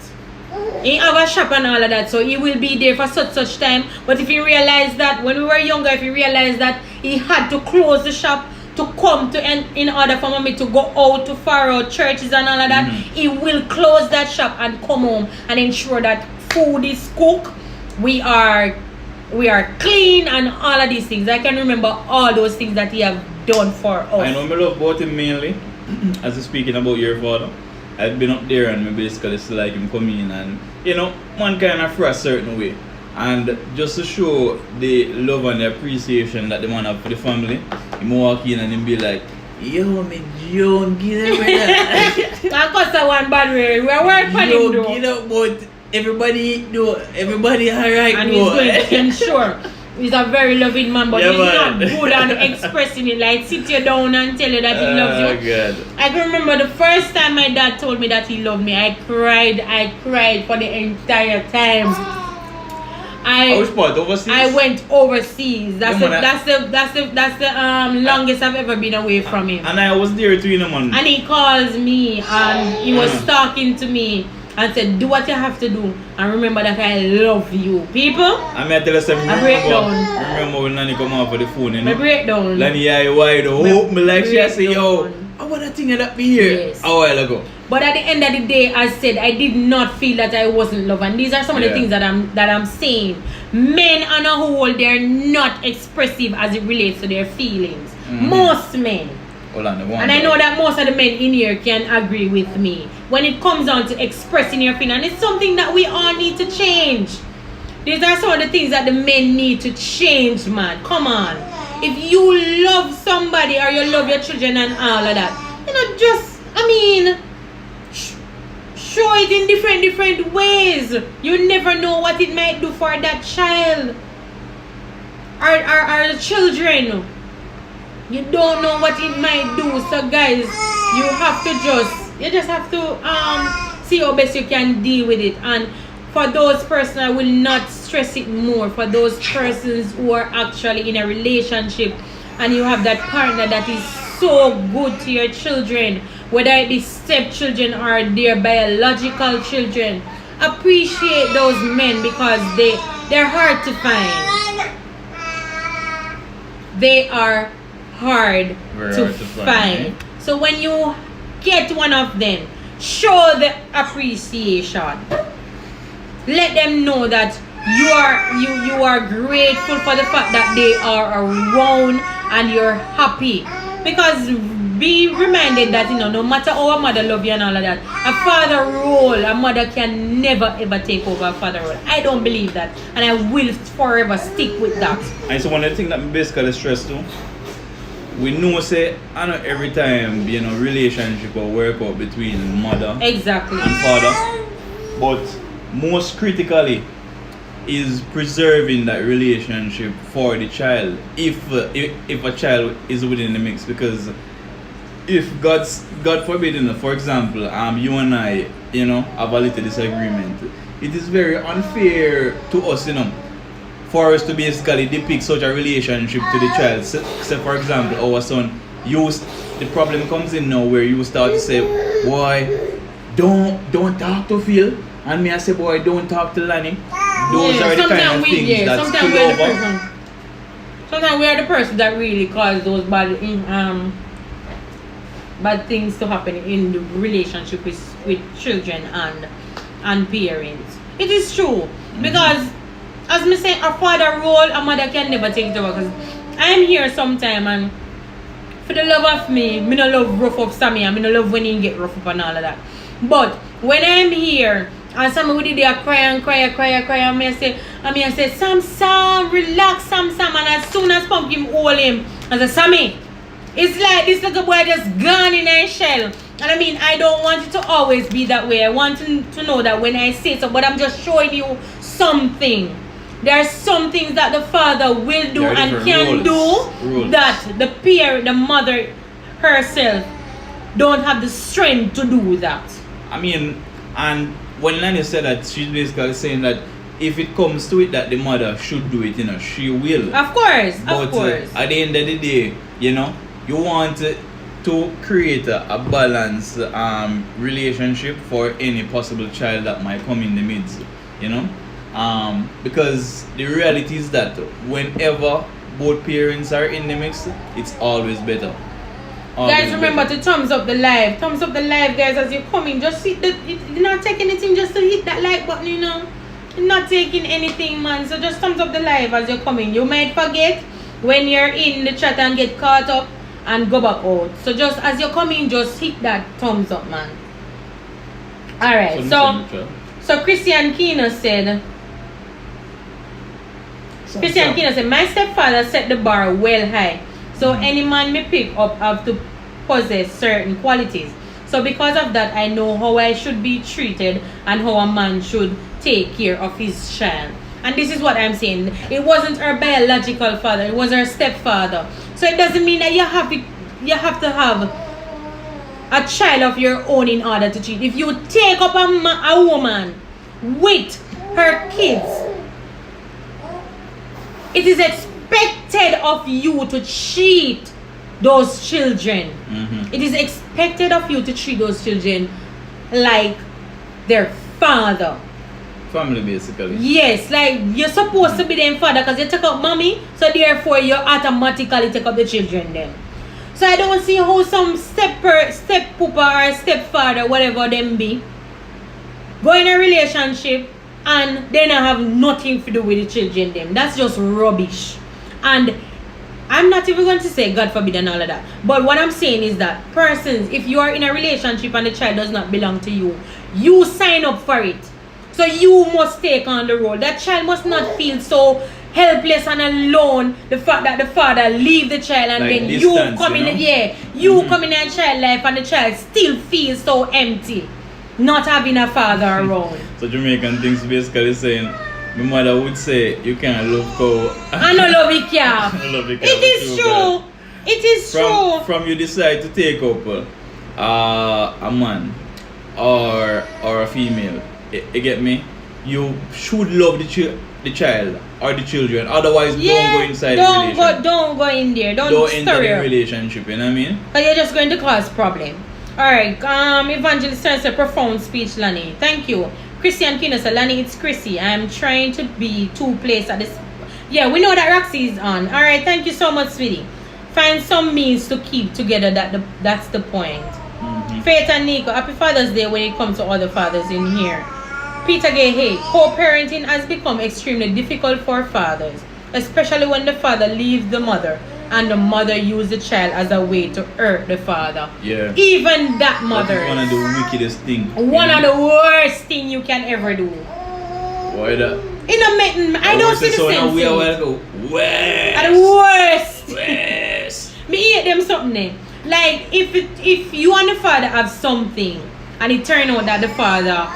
[SPEAKER 2] He have a shop and all of that, so he will be there for such time. But if he realized that when we were younger, if he realized that he had to close the shop to come to in order for mommy to go out to far out churches and all of that, he will close that shop and come home and ensure that food is cooked, we are clean and all of these things. I can remember all those things that he have done for us.
[SPEAKER 1] I know me love about him mainly, as you're speaking about your father. I've been up there and me basically still like him come in and, you know, man kind of for a certain way. And just to show the love and the appreciation that the man have for the family, he walk in and him be like, yo, me John, get up with that.
[SPEAKER 2] And cause that one bad way, we are working on him though.
[SPEAKER 1] Get up, but everybody alright.
[SPEAKER 2] And he's going to ensure. He's a very loving man, but he's not good at expressing it. Like sit you down and tell you that he loves you.
[SPEAKER 1] God.
[SPEAKER 2] I can remember the first time my dad told me that he loved me. I cried for the entire time.
[SPEAKER 1] Which part? Overseas?
[SPEAKER 2] I went overseas. That's the longest I've ever been away from him.
[SPEAKER 1] And I was there too, you know, man.
[SPEAKER 2] And he calls me and he was talking to me and said, do what you have to do and remember that I love you. People,
[SPEAKER 1] I may tell you something. Remember when Nanny come out for the phone, you know?
[SPEAKER 2] I break down.
[SPEAKER 1] Nanny eye wide open, me like she say, yo, I want that thing that be here
[SPEAKER 2] Yes.
[SPEAKER 1] a while ago.
[SPEAKER 2] But at the end of the day, as said, I did not feel that I wasn't loved. And these are some of the things that I'm saying. Men on a whole, they're not expressive as it relates to their feelings. Most men.
[SPEAKER 1] Hold on,
[SPEAKER 2] And I know that most of the men in here can agree with me. When it comes down to expressing your feelings, and it's something that we all need to change. These are some of the things that the men need to change, man. Come on. If you love somebody or you love your children and all of that, you know, just, I mean, show it in different ways. You never know what it might do for that child or the children. You don't know what it might do. So guys, you just have to see how best you can deal with it. And for those persons, I will not stress it more. For those persons who are actually in a relationship and you have that partner that is so good to your children, whether it be stepchildren or their biological children, appreciate those men because they're hard to find. They are hard to find. So when you get one of them, show the appreciation. Let them know that you are grateful for the fact that they are around and you're happy. Because be reminded that, you know, no matter how a mother love you and all of that, a father role, a mother can never ever take over a father role. I don't believe that, and I will forever stick with that.
[SPEAKER 1] And so one of the things that me basically stress too, we know say I know every time, you know, relationship or work out between mother
[SPEAKER 2] Exactly.
[SPEAKER 1] and father, but most critically is preserving that relationship for the child if a child is within the mix. Because if God forbid, you know, for example, you and I, you know, have a little disagreement, it is very unfair to us, you know, for us to basically depict such a relationship to the child. So for example, our son, the problem comes in now where you start to say, boy, don't talk to Phil, and me I say, boy, don't talk to Lanny. Those are the kind of things that spill over.
[SPEAKER 2] sometimes we are the person that really cause those bad things to happen in the relationship with children and parents. It is true. Because as me say, a father role, a mother can never take it over. Because I am here sometime and for the love of me no love rough up Sammy and me no love when he get rough up and all of that. But when I'm here and Sammy would there cry and me I say Sam, relax Sam, and as soon as Pumpkin hold him, I say Sammy, it's like this little boy just gone in a shell. And I mean, I don't want it to always be that way. I want to know that when I say so, but I'm just showing you something. There are some things that the father will do and can do that the mother herself don't have the strength to do that.
[SPEAKER 1] I mean, and when Lani said that, she's basically saying that if it comes to it that the mother should do it, you know, she will.
[SPEAKER 2] Of course,
[SPEAKER 1] but,
[SPEAKER 2] of course.
[SPEAKER 1] At the end of the day, you know, you want to create a balanced relationship for any possible child that might come in the midst, you know. Because the reality is that whenever both parents are in the mix, it's always better.
[SPEAKER 2] Guys, remember to thumbs up the live. Thumbs up the live, guys, as you come in. Just hit you're not taking anything, just to hit that like button, you know. You're not taking anything, man. So just thumbs up the live as you come in. You might forget when you're in the chat and get caught up and go back out. So just as you come in, just hit that thumbs up, man. Alright, so Christian Kino said, my stepfather set the bar well high. So any man me pick up have to possess certain qualities. So because of that, I know how I should be treated and how a man should take care of his child. And this is what I'm saying. It wasn't her biological father, it was her stepfather. So it doesn't mean that you have to have a child of your own in order to cheat. If you take up a woman with her kids, it is expected of you to treat those children. It is expected of you to treat those children like their father.
[SPEAKER 1] Family, basically.
[SPEAKER 2] Yes, like you're supposed to be their father because you take up mommy, so therefore you automatically take up the children then. So I don't see how some step pooper or stepfather, whatever them be, go in a relationship and they not have nothing to do with the children them. That's just rubbish. And I'm not even going to say God forbid and all of that. But what I'm saying is that persons, if you are in a relationship and the child does not belong to you, you sign up for it. So you must take on the role. That child must not feel so helpless and alone. The fact that the father leave the child and like then distance, you come in, you come in a child life and the child still feels so empty, not having a father around.
[SPEAKER 1] So Jamaican things basically saying, my mother would say, you can't love cow.
[SPEAKER 2] I don't love it, calf. It is true. It is true.
[SPEAKER 1] From you decide to take up a man or a female, you get me? You should love the child or the children. Otherwise, don't go inside the relationship.
[SPEAKER 2] Don't go in there.
[SPEAKER 1] Don't enter the relationship. You know what I mean?
[SPEAKER 2] Because you're just going to cause problem. Alright, Evangelist says a profound speech, Lani. Thank you. Christian Kino said, Lani, it's Chrissy. I'm trying to be two places at this. Yeah, we know that Roxy is on. Alright, thank you so much, sweetie. Find some means to keep together. That's the point. Faith and Nico, happy Father's Day when it comes to all the fathers in here. Peter Gay, hey, co-parenting has become extremely difficult for fathers, especially when the father leaves the mother and the mother uses the child as a way to hurt the father.
[SPEAKER 1] Yeah.
[SPEAKER 2] Even that mother.
[SPEAKER 1] That's one of the wickedest things.
[SPEAKER 2] One of the worst things you can ever do.
[SPEAKER 1] Why that?
[SPEAKER 2] I don't see the sense.
[SPEAKER 1] We are go worst.
[SPEAKER 2] At the worst.
[SPEAKER 1] Worst.
[SPEAKER 2] Me hate them something. Like if you and the father have something and it turn out that the father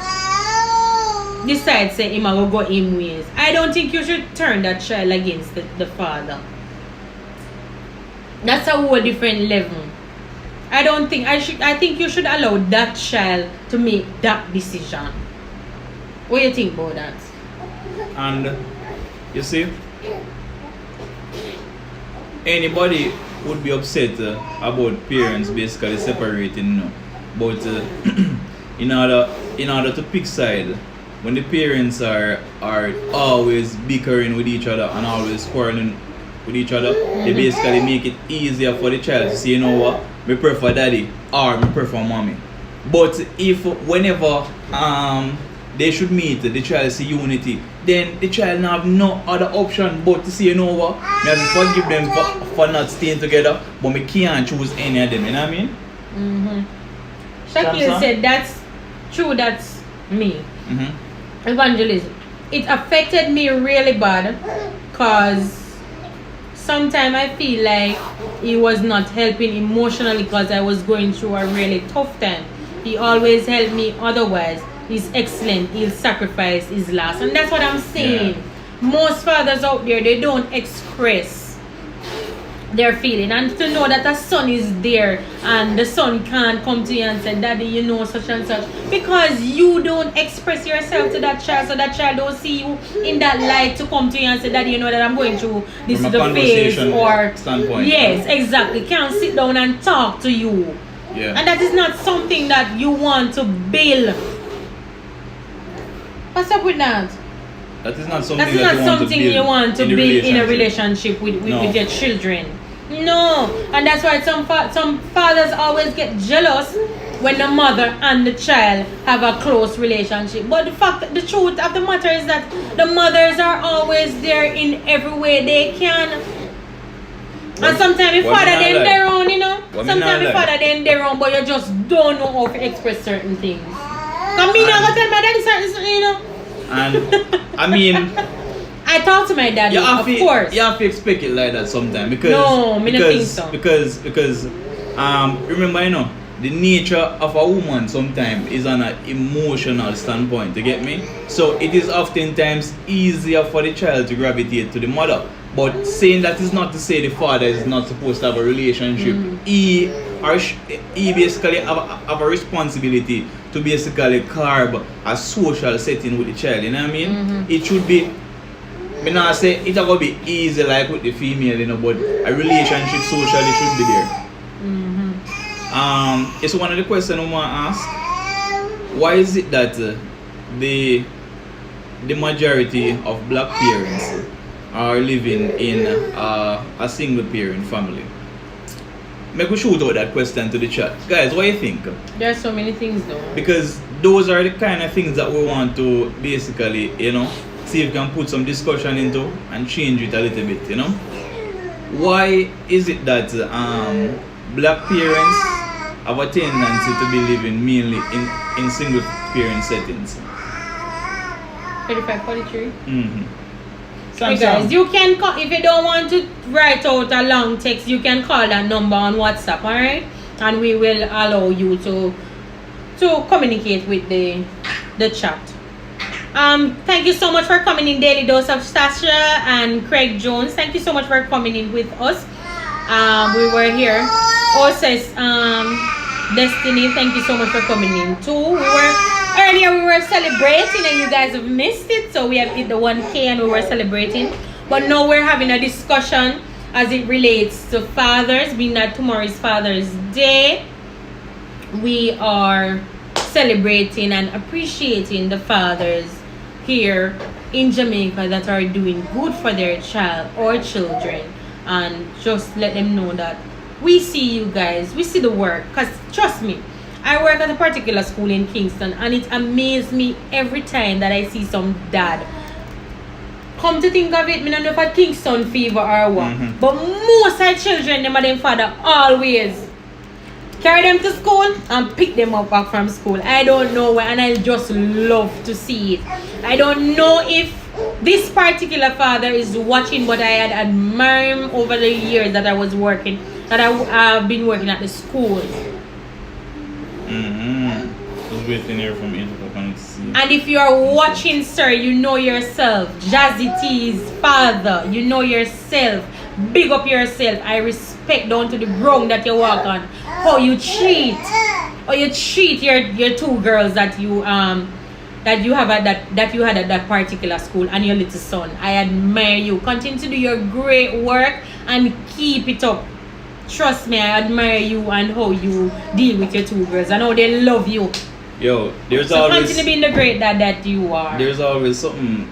[SPEAKER 2] decides say him will go him ways, I don't think you should turn that child against the father. That's a whole different level. I think you should allow that child to make that decision. What do you think about that?
[SPEAKER 1] And you see, anybody would be upset about parents basically separating, you know. But in order to pick side, when the parents are always bickering with each other and always quarreling with each other, they basically make it easier for the child to say, you know what, me prefer daddy or me prefer mommy. But if whenever they should meet, the child see unity, then the child have no other option but to say, you know what, me have to forgive them for not staying together, but me can't choose any of them, you know what I mean?
[SPEAKER 2] Shaquille
[SPEAKER 1] Samson?
[SPEAKER 2] said that's true, that's me.
[SPEAKER 1] Mm-hmm.
[SPEAKER 2] Evangelism. It affected me really bad because sometimes I feel like he was not helping emotionally because I was going through a really tough time. He always helped me otherwise. He's excellent. He'll sacrifice his last. And that's what I'm saying. Most fathers out there, they don't express their feeling. And to know that a son is there and the son can't come to you and say, Daddy, you know such and such. Because you don't express yourself to that child, so that child don't see you in that light to come to you and say, Daddy, you know that I'm going through this
[SPEAKER 1] From a
[SPEAKER 2] the phase
[SPEAKER 1] conversation
[SPEAKER 2] or
[SPEAKER 1] standpoint.
[SPEAKER 2] yes, exactly. Can't sit down and talk to you.
[SPEAKER 1] Yeah.
[SPEAKER 2] And that is not something that you want to build. What's up with that?
[SPEAKER 1] That is not something
[SPEAKER 2] That's
[SPEAKER 1] that
[SPEAKER 2] not something you want to
[SPEAKER 1] in the
[SPEAKER 2] build in a relationship with
[SPEAKER 1] No.
[SPEAKER 2] your children. No. And that's why some fathers always get jealous when the mother and the child have a close relationship. But the truth of the matter is that the mothers are always there in every way they can. And sometimes the father then their own, you know. Sometimes the father then their own, but you just don't know how to express certain things. Cause me now go tell my daddy certain, you know.
[SPEAKER 1] And I mean,
[SPEAKER 2] I talk to my daddy, of course.
[SPEAKER 1] You have to expect it like that sometimes because
[SPEAKER 2] No, me don't think so.
[SPEAKER 1] Because remember, you know, the nature of a woman sometimes is on an emotional standpoint. You get me? So it is oftentimes easier for the child to gravitate to the mother. But saying that is not to say the father is not supposed to have a relationship. He basically have a responsibility to basically carve a social setting with the child. You know what I mean? It should be. I not say it's gonna be easy like with the female, you know, but a relationship socially should be there. It's one of the questions I want to ask. Why is it that the majority of black parents are living in a single parent family? Make we shoot out that question to the chat. Guys, what do you think?
[SPEAKER 2] There are so many things though.
[SPEAKER 1] Because those are the kind of things that we want to basically, you know, see if we can put some discussion into and change it a little bit, you know. Why is it that black parents have a tendency to be living mainly in single parent settings?
[SPEAKER 2] 3543.
[SPEAKER 1] Sam,
[SPEAKER 2] Hey guys, you can call if you don't want to write out a long text. You can call that number on WhatsApp, all right? And we will allow you to communicate with the chat. Thank you so much for coming in, Daily Dose of Stasha and Craig Jones. Thank you so much for coming in with us. We were here. Oses, Destiny, thank you so much for coming in too. Earlier we were celebrating and you guys have missed it, so we have hit the 1K and we were celebrating. But now we're having a discussion as it relates to fathers, being that tomorrow is Father's Day. We are celebrating and appreciating the fathers here in Jamaica that are doing good for their child or children, and just let them know that we see you guys, we see the work. Because trust me, I work at a particular school in Kingston and it amazes me every time that I see some dad. Come to think of it, I don't know if a Kingston fever or what, but most of our children, them and them father always carry them to school and pick them up back from school. I don't know why, and I just love to see it. I don't know if this particular father is watching, but I had admired him over the years that I was working, that I've been working at the school.
[SPEAKER 1] Just waiting here from Interpol to see.
[SPEAKER 2] And if you are watching, sir, you know yourself. Jazzy T's father, you know yourself. Big up yourself. I respect down to the ground that you walk on. How you treat, or you treat your two girls that you have at that particular school and your little son. I admire you. Continue to do your great work and keep it up. Trust me, I admire you and how you deal with your two girls. I know they love you.
[SPEAKER 1] Yo, there's
[SPEAKER 2] So
[SPEAKER 1] always
[SPEAKER 2] continue being the great dad that you are.
[SPEAKER 1] there's always something,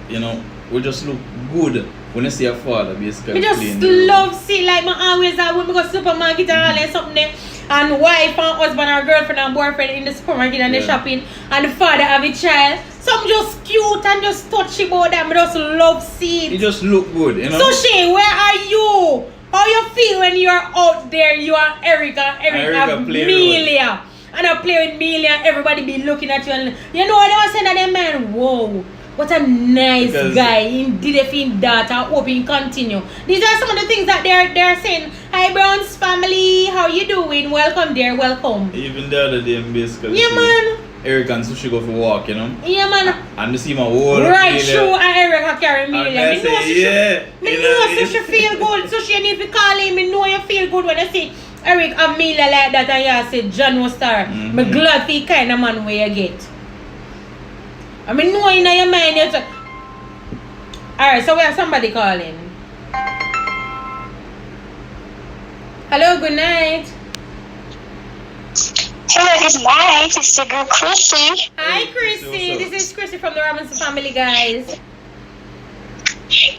[SPEAKER 1] you know, we just look good when you see a father basically
[SPEAKER 2] Me just
[SPEAKER 1] playing the role.
[SPEAKER 2] love see like my always when me go to supermarket and all something there and wife and husband or girlfriend and boyfriend in the supermarket and they
[SPEAKER 1] Yeah.
[SPEAKER 2] shopping and the father have a child. Some just cute and just touchy about that. Me just love see
[SPEAKER 1] It
[SPEAKER 2] it.
[SPEAKER 1] just look good, you know.
[SPEAKER 2] Sushi, where are you? How you feel when you're out there? You are Erica
[SPEAKER 1] Erica
[SPEAKER 2] have
[SPEAKER 1] play
[SPEAKER 2] Melia. And I play with Melia, everybody be looking at you and you know what they was saying that them man, whoa. What a nice
[SPEAKER 1] Because-
[SPEAKER 2] guy. Indeed, if in that, I hope he continue. These are some of the things that they're saying. Hi, Browns family. How you doing? Welcome there. Welcome.
[SPEAKER 1] Even the other day, basically.
[SPEAKER 2] Yeah,
[SPEAKER 1] see
[SPEAKER 2] man.
[SPEAKER 1] Eric and Sushi go for walk, you know.
[SPEAKER 2] Yeah, man.
[SPEAKER 1] And you see my whole
[SPEAKER 2] Right,
[SPEAKER 1] Melia.
[SPEAKER 2] true. And Erica carry
[SPEAKER 1] And
[SPEAKER 2] Melia.
[SPEAKER 1] I
[SPEAKER 2] Me know
[SPEAKER 1] say,
[SPEAKER 2] Sushi.
[SPEAKER 1] yeah.
[SPEAKER 2] Me
[SPEAKER 1] you
[SPEAKER 2] know
[SPEAKER 1] know,
[SPEAKER 2] Sushi feel good. Sushi, you need to call him. Me know you feel good when I see Eric and Melia like that and you say John was star.
[SPEAKER 1] Mhm.
[SPEAKER 2] Me glad for the kind of man where you get. I mean, know in your mind you say, alright, so we have somebody calling. Hello, good night.
[SPEAKER 5] Hello, good night. It's the girl Chrissy.
[SPEAKER 2] Hi,
[SPEAKER 1] Hey,
[SPEAKER 2] Chrissy.
[SPEAKER 1] what's up?
[SPEAKER 2] This is Chrissy from the Robinson family, guys.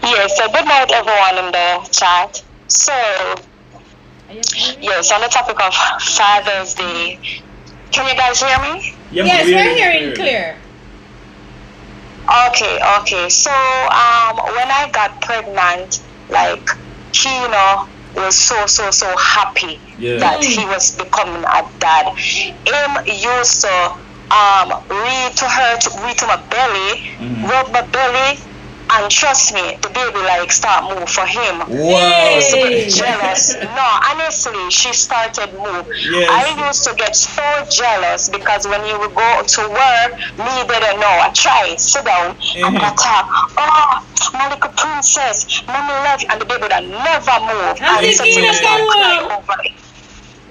[SPEAKER 5] Yes, so good night, everyone in the chat. So,
[SPEAKER 2] Are you hearing me?
[SPEAKER 5] yes, on the topic of Father's Day, can you guys hear me?
[SPEAKER 1] Yeah,
[SPEAKER 2] Yes,
[SPEAKER 1] man,
[SPEAKER 2] we're hearing clear.
[SPEAKER 5] Okay. So, when I got pregnant, like, Kino was so happy
[SPEAKER 1] Yeah.
[SPEAKER 5] that he was becoming a dad. Him used to read to my belly,
[SPEAKER 1] Mhm.
[SPEAKER 5] rub my belly, and trust me, the baby like start move for him.
[SPEAKER 1] Wow.
[SPEAKER 5] Used to
[SPEAKER 2] Hey.
[SPEAKER 5] get jealous. No, honestly, she started move.
[SPEAKER 1] Yes.
[SPEAKER 5] I used to get so jealous because when you would go to work, me didn't know. I tried, sit down, and I talk. Oh, my little princess, mommy love you, and the baby would never move.
[SPEAKER 2] I'm
[SPEAKER 5] And so
[SPEAKER 2] thinking
[SPEAKER 5] she
[SPEAKER 2] of
[SPEAKER 5] start
[SPEAKER 2] that
[SPEAKER 5] crying
[SPEAKER 2] one.
[SPEAKER 5] over it.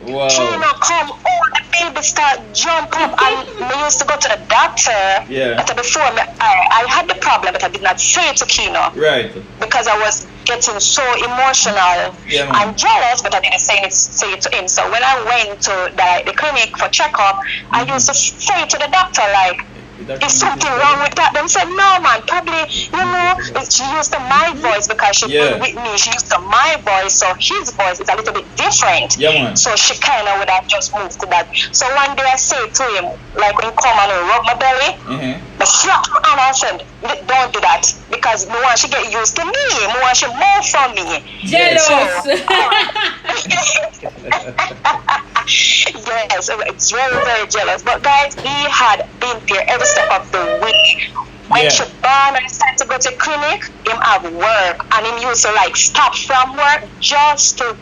[SPEAKER 1] Wow.
[SPEAKER 5] Kino come, oh, the baby start jump up, and we used to go to the doctor.
[SPEAKER 1] Yeah.
[SPEAKER 5] But before I had the problem, but I did not say it to Kino
[SPEAKER 1] Right.
[SPEAKER 5] because I was getting so emotional
[SPEAKER 1] Yeah, man.
[SPEAKER 5] and jealous, but I didn't say it to him. So when I went to the clinic for checkup, I used to say to the doctor like, is something wrong with that? They said, no, man, probably, she used to my voice because she
[SPEAKER 1] Yeah.
[SPEAKER 5] was with me. She used to my voice, so his voice is a little bit different.
[SPEAKER 1] Yeah, man.
[SPEAKER 5] So she kind of would have just moved to that. So one day I said to him, like when he come and rub my belly,
[SPEAKER 1] Uh-huh.
[SPEAKER 5] I slapped her and I said, don't do that because me want she get used to me. Me want she move from me.
[SPEAKER 2] Jealous.
[SPEAKER 5] Yes, it's very jealous. But guys, he had been there every step of the way. When
[SPEAKER 1] Yeah.
[SPEAKER 5] she born and it's time to go to clinic, him have work and him used to like stop from work just to,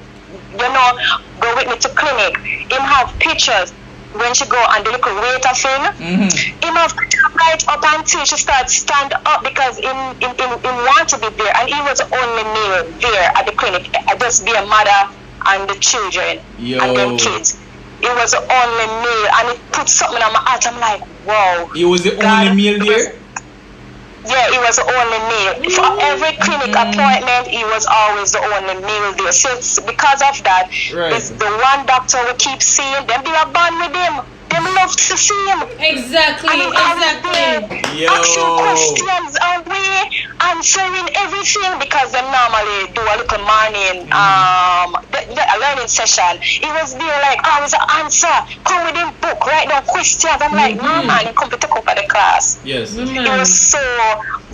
[SPEAKER 5] go with me to clinic. Him have pictures when she go and the little waiter thing.
[SPEAKER 1] Mm-hmm.
[SPEAKER 5] Him have right up until she starts stand up because him want to be there and he was the only male there at the clinic. I just be a mother and the children and them kids. It was the only male and it put something on my heart. I'm like, wow.
[SPEAKER 1] He was the
[SPEAKER 5] God,
[SPEAKER 1] only male there?
[SPEAKER 5] Yeah, he was the only male. For every clinic appointment, he was always the only male there. So it's because of that,
[SPEAKER 1] Right.
[SPEAKER 5] it's the one doctor we keep seeing. Them be a bond with him. Them love to see him.
[SPEAKER 2] Exactly,
[SPEAKER 5] And
[SPEAKER 2] exactly.
[SPEAKER 1] Yo.
[SPEAKER 5] asking questions and we answering everything because they normally do a little morning a learning session. He was there like, I was an answer. Come with him book, write down questions. I'm like, no man, he come to take over the class.
[SPEAKER 1] Yes.
[SPEAKER 5] It was so,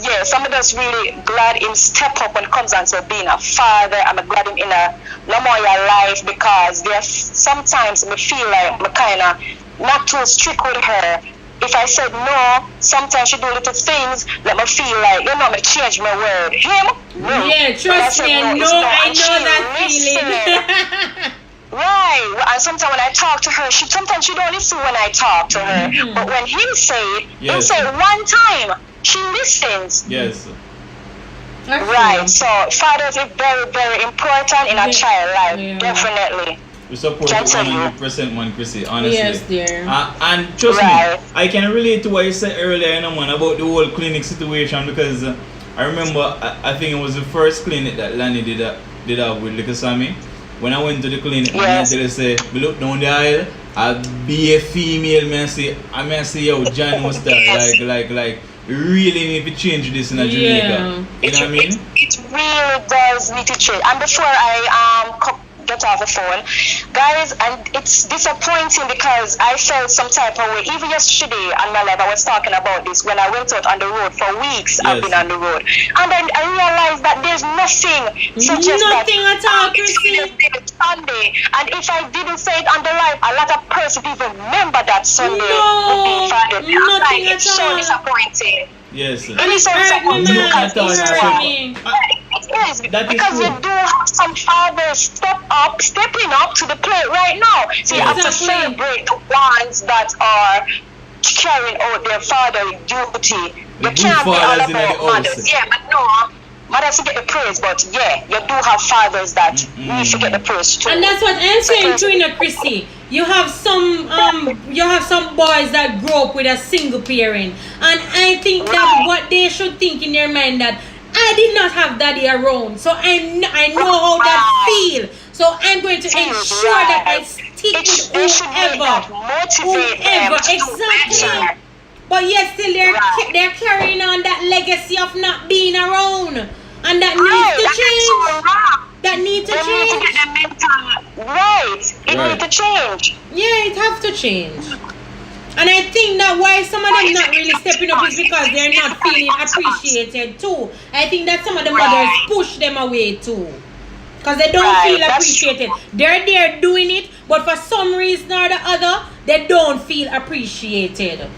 [SPEAKER 5] yes, I'm just really glad him step up when it comes down to being a father. I'm glad him in a normal life because there's sometimes I feel like I'm kind of not too strict with her. If I said no, sometimes she do little things let me feel like, me change my word. Him? No.
[SPEAKER 2] Yeah,
[SPEAKER 5] When
[SPEAKER 2] trust
[SPEAKER 5] said
[SPEAKER 2] me, I
[SPEAKER 5] it's
[SPEAKER 2] know,
[SPEAKER 5] no,
[SPEAKER 2] I
[SPEAKER 5] and
[SPEAKER 2] know
[SPEAKER 5] she
[SPEAKER 2] that
[SPEAKER 5] listen. Right, and sometimes when I talk to her, sometimes she don't listen when I talk to her. But when him say it, him
[SPEAKER 1] Yes.
[SPEAKER 5] say it one time, she listens.
[SPEAKER 1] Yes.
[SPEAKER 2] feeling.
[SPEAKER 5] Right, so fathers is very important in a
[SPEAKER 2] Yeah.
[SPEAKER 5] child life,
[SPEAKER 2] Yeah.
[SPEAKER 5] definitely.
[SPEAKER 1] We support
[SPEAKER 5] Can't
[SPEAKER 1] it
[SPEAKER 5] tell you.
[SPEAKER 1] 100%, man, Chrissy, honestly.
[SPEAKER 2] Yes, dear.
[SPEAKER 1] And trust
[SPEAKER 5] Right.
[SPEAKER 1] me, I can relate to what you said earlier, man, about the whole clinic situation because I remember, I think it was the first clinic that Lanny did have with Little Sammy. When I went to the clinic,
[SPEAKER 5] Yes.
[SPEAKER 1] and they say, me look down the aisle, I be a female, man, I say, yo, John was there,
[SPEAKER 5] Yes.
[SPEAKER 1] like, really need to change this in a Jamaica. You know what I mean?
[SPEAKER 5] it really does need to change. And before I get off the phone, guys, and it's disappointing because I felt some type of way. Even yesterday on my live, I was talking about this when I went out on the road for weeks. I've been on the road, and then I realized that there's nothing such as
[SPEAKER 2] nothing
[SPEAKER 5] that.
[SPEAKER 2] at all,
[SPEAKER 5] It's
[SPEAKER 2] Chrissy.
[SPEAKER 5] Sunday, and if I didn't say it on the live, a lot of persons even remember that Sunday would
[SPEAKER 2] No,
[SPEAKER 5] be Father's Day.
[SPEAKER 2] nothing
[SPEAKER 5] It's
[SPEAKER 2] at
[SPEAKER 5] so
[SPEAKER 2] all.
[SPEAKER 5] disappointing.
[SPEAKER 1] Yes.
[SPEAKER 2] And it's hurt me,
[SPEAKER 5] Nothing
[SPEAKER 2] man.
[SPEAKER 1] at all,
[SPEAKER 2] It's
[SPEAKER 1] sir.
[SPEAKER 2] hurt me.
[SPEAKER 5] It is
[SPEAKER 1] That is
[SPEAKER 5] because
[SPEAKER 1] true.
[SPEAKER 5] you do have some fathers stepping up to the plate right now. So you have to
[SPEAKER 2] Exactly.
[SPEAKER 5] celebrate the ones that are carrying out their fatherly duty.
[SPEAKER 1] The
[SPEAKER 5] You
[SPEAKER 1] good
[SPEAKER 5] can't be all
[SPEAKER 1] fathers in the
[SPEAKER 5] about
[SPEAKER 1] house.
[SPEAKER 5] mothers. Yeah, but no, mothers get the praise, but yeah, you do have fathers that need to get the praise too.
[SPEAKER 2] And that's what I'm saying too, you know, Chrissy. You have some boys that grow up with a single parent, and I think that what they should think in their mind that I did not have daddy around, so I know how that feel. So I'm going to ensure that I stick with
[SPEAKER 5] They should make that motivate them
[SPEAKER 2] whoever,
[SPEAKER 5] to do
[SPEAKER 2] exactly.
[SPEAKER 5] better.
[SPEAKER 2] But yet still they're carrying on that legacy of not being around, and that needs to change. That needs to
[SPEAKER 5] They need to
[SPEAKER 2] change.
[SPEAKER 5] get the mental right. It
[SPEAKER 1] Right.
[SPEAKER 5] need to change.
[SPEAKER 2] Yeah, it have to change. And I think that why some of them not really stepping up is because they're not feeling appreciated too. I think that some of the mothers push them away too. Because they don't
[SPEAKER 5] Right,
[SPEAKER 2] feel
[SPEAKER 5] that's
[SPEAKER 2] appreciated.
[SPEAKER 5] true.
[SPEAKER 2] They're there doing it, but for some reason or the other, they don't feel appreciated.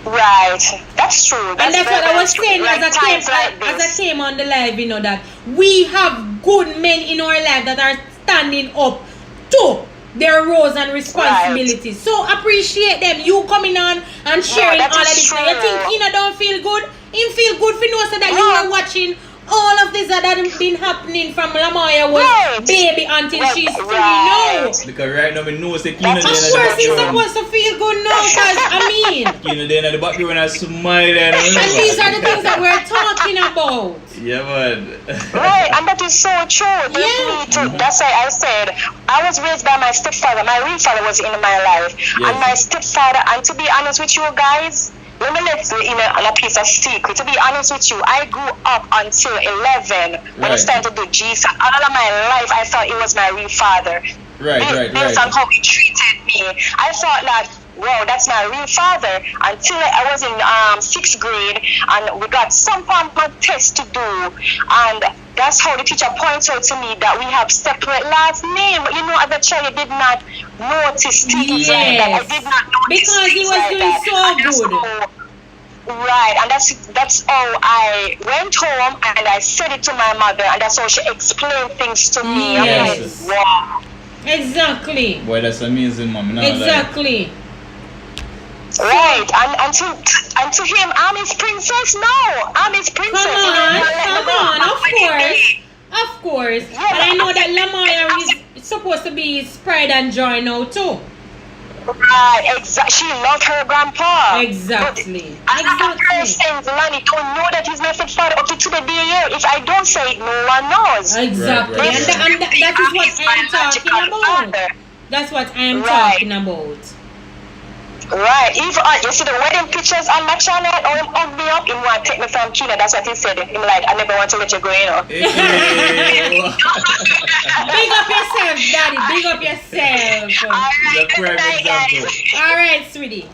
[SPEAKER 5] Right. That's true.
[SPEAKER 2] And that's what I was saying
[SPEAKER 5] like
[SPEAKER 2] as I
[SPEAKER 5] this.
[SPEAKER 2] came on the live, you know, that we have good men in our life that are standing up to their roles and responsibilities. So appreciate them. You coming on and sharing
[SPEAKER 5] that
[SPEAKER 2] all of
[SPEAKER 5] is
[SPEAKER 2] this.
[SPEAKER 5] true.
[SPEAKER 2] You think Ina don't feel good? Him feel good for know so that you
[SPEAKER 5] Yeah.
[SPEAKER 2] are watching all of this that had been happening from Lamaya was
[SPEAKER 5] Right.
[SPEAKER 2] baby until
[SPEAKER 5] Right,
[SPEAKER 2] she's 3
[SPEAKER 5] right.
[SPEAKER 2] now.
[SPEAKER 1] Because right now, I know it's the
[SPEAKER 5] That's
[SPEAKER 1] Kino
[SPEAKER 2] Of
[SPEAKER 5] true.
[SPEAKER 1] there
[SPEAKER 2] course
[SPEAKER 1] in
[SPEAKER 2] he's
[SPEAKER 1] the background.
[SPEAKER 2] supposed to feel good now, because I mean,
[SPEAKER 1] Kino there in the background and smiling.
[SPEAKER 2] and these are the things that we're talking about.
[SPEAKER 1] Yeah, man.
[SPEAKER 5] Right, and that is so true. There's
[SPEAKER 2] Yeah.
[SPEAKER 5] me too. That's why I said I was raised by my stepfather. My real father was in my life, and my stepfather. And to be honest with you guys, let me let you in a piece of secret. To be honest with you, I grew up until 11 when I
[SPEAKER 1] Right.
[SPEAKER 5] started to do Jesus. All of my life, I thought it was my real father.
[SPEAKER 1] Right.
[SPEAKER 5] Based on how he treated me, I thought that, wow, that's my real father. Until I was in 6th grade, and we got some form of test to do, and that's how the teacher pointed out to me that we have separate last name. But you know, as a child, I did not notice things like that. I did not notice
[SPEAKER 2] Because he
[SPEAKER 5] things
[SPEAKER 2] was
[SPEAKER 5] like
[SPEAKER 2] doing
[SPEAKER 5] that.
[SPEAKER 2] so
[SPEAKER 5] And that's
[SPEAKER 2] good.
[SPEAKER 5] how- Right, and that's how I went home and I said it to my mother, and that's how she explained things to me. I'm
[SPEAKER 2] Yes.
[SPEAKER 5] like, wow.
[SPEAKER 2] Exactly.
[SPEAKER 1] Boy, that's amazing, mom. No,
[SPEAKER 2] Exactly.
[SPEAKER 5] Right, and to him, I'm his princess now. I'm his princess.
[SPEAKER 2] Come
[SPEAKER 5] You know,
[SPEAKER 2] on,
[SPEAKER 5] let
[SPEAKER 2] come
[SPEAKER 5] me know.
[SPEAKER 2] on, of
[SPEAKER 5] What do you
[SPEAKER 2] course.
[SPEAKER 5] mean?
[SPEAKER 2] Of course.
[SPEAKER 5] Yeah,
[SPEAKER 2] And I know
[SPEAKER 5] but-
[SPEAKER 2] that Lamaya is supposed to be his pride and joy now too.
[SPEAKER 5] Right, exactly. She loved her grandpa.
[SPEAKER 2] Exactly.
[SPEAKER 5] But a lot of
[SPEAKER 2] Exactly.
[SPEAKER 5] persons, Lonnie, don't know that he's my stepfather up to the day here. If I don't say it, no one knows.
[SPEAKER 2] Exactly.
[SPEAKER 1] Right, right,
[SPEAKER 2] And that is what
[SPEAKER 5] He's
[SPEAKER 2] I'm
[SPEAKER 5] my
[SPEAKER 2] talking
[SPEAKER 5] biological
[SPEAKER 2] about.
[SPEAKER 5] father.
[SPEAKER 2] That's what I'm
[SPEAKER 5] Right.
[SPEAKER 2] talking about.
[SPEAKER 5] Right. If you see the wedding pictures on my channel, or him hug me up, him want to take me from Kina. That's what he said. Him like, I never want to let you go, you know.
[SPEAKER 1] Hey,
[SPEAKER 2] Big up yourself, daddy. Big up yourself.
[SPEAKER 5] Alright,
[SPEAKER 1] He's a prime
[SPEAKER 5] good night,
[SPEAKER 1] example.
[SPEAKER 5] guys.
[SPEAKER 2] Alright, sweetie.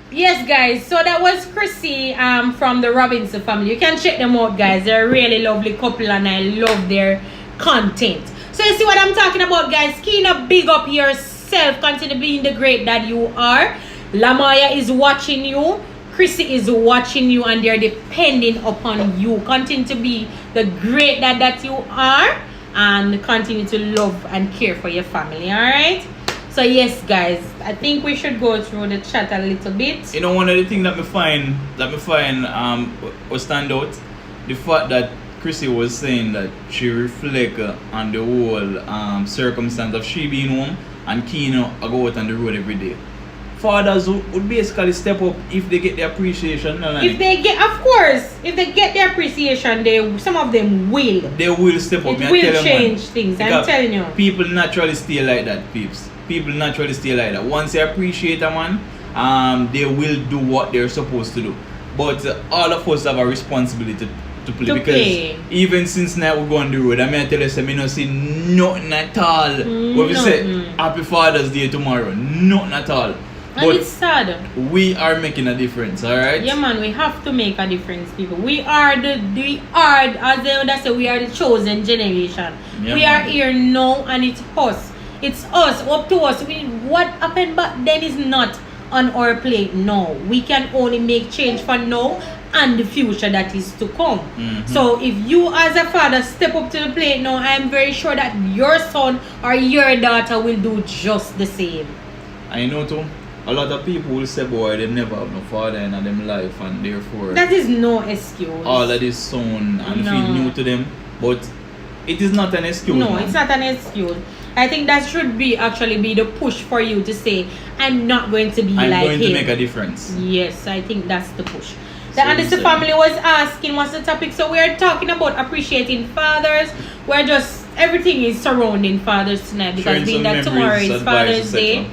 [SPEAKER 2] Yes, guys. So that was Chrissy from the Robinson family. You can check them out, guys. They're a really lovely couple, and I love their content. So you see what I'm talking about, guys. Kina, big up yourself. Continue being the great that you are. Lamaya is watching you. Chrissy is watching you, and they're depending upon you. Continue to be the great dad that you are, and continue to love and care for your family. All right. So yes, guys, I think we should go through the chat a little bit.
[SPEAKER 1] You know, one of the things that me find was stand out, the fact that Chrissy was saying that she reflect on the whole circumstance of she being home and Kino go out on the road every day. Fathers would basically step up if they get the appreciation.
[SPEAKER 2] If they get, of course, if they get their appreciation, some of them will.
[SPEAKER 1] They will step up.
[SPEAKER 2] It
[SPEAKER 1] me I
[SPEAKER 2] will
[SPEAKER 1] tell them,
[SPEAKER 2] change
[SPEAKER 1] man.
[SPEAKER 2] things. I'm
[SPEAKER 1] Because
[SPEAKER 2] telling you.
[SPEAKER 1] People naturally stay like that, peeps. People naturally stay like that. Once they appreciate a man, they will do what they're supposed to do. But all of us have a responsibility to play
[SPEAKER 2] To
[SPEAKER 1] because
[SPEAKER 2] play.
[SPEAKER 1] even since now we go on the road, I mean I tell you, say, me not see nothing at all. When we say
[SPEAKER 2] Nothing.
[SPEAKER 1] Happy Father's Day tomorrow, nothing at all.
[SPEAKER 2] And
[SPEAKER 1] But
[SPEAKER 2] it's sad.
[SPEAKER 1] we are making a difference, alright?
[SPEAKER 2] Yeah, man, we have to make a difference, people. We are as they would say, we are the chosen generation.
[SPEAKER 1] Yeah,
[SPEAKER 2] we are
[SPEAKER 1] man.
[SPEAKER 2] here now, and it's us. It's us, up to us. What happened back then is not on our plate now. We can only make change for now and the future that is to come.
[SPEAKER 1] Mhm.
[SPEAKER 2] So if you as a father step up to the plate now, I am very sure that your son or your daughter will do just the same.
[SPEAKER 1] I know too. A lot of people will say, boy, they never have no father in them life, and therefore
[SPEAKER 2] That is no excuse.
[SPEAKER 1] all that is sound and
[SPEAKER 2] No.
[SPEAKER 1] feel new to them. But it is not an excuse.
[SPEAKER 2] No,
[SPEAKER 1] man.
[SPEAKER 2] it's not an excuse. I think that should be the push for you to say, I'm not going to be
[SPEAKER 1] I'm
[SPEAKER 2] like
[SPEAKER 1] going
[SPEAKER 2] him.
[SPEAKER 1] to make a difference.
[SPEAKER 2] Yes, I think that's the push.
[SPEAKER 1] So
[SPEAKER 2] The Anderson
[SPEAKER 1] insane.
[SPEAKER 2] family was asking what's the topic. So we're talking about appreciating fathers. We're just everything is surrounding fathers tonight because
[SPEAKER 1] Sharing
[SPEAKER 2] being
[SPEAKER 1] some
[SPEAKER 2] that tomorrow
[SPEAKER 1] memories,
[SPEAKER 2] is
[SPEAKER 1] advice,
[SPEAKER 2] Father's
[SPEAKER 1] etc.
[SPEAKER 2] Day.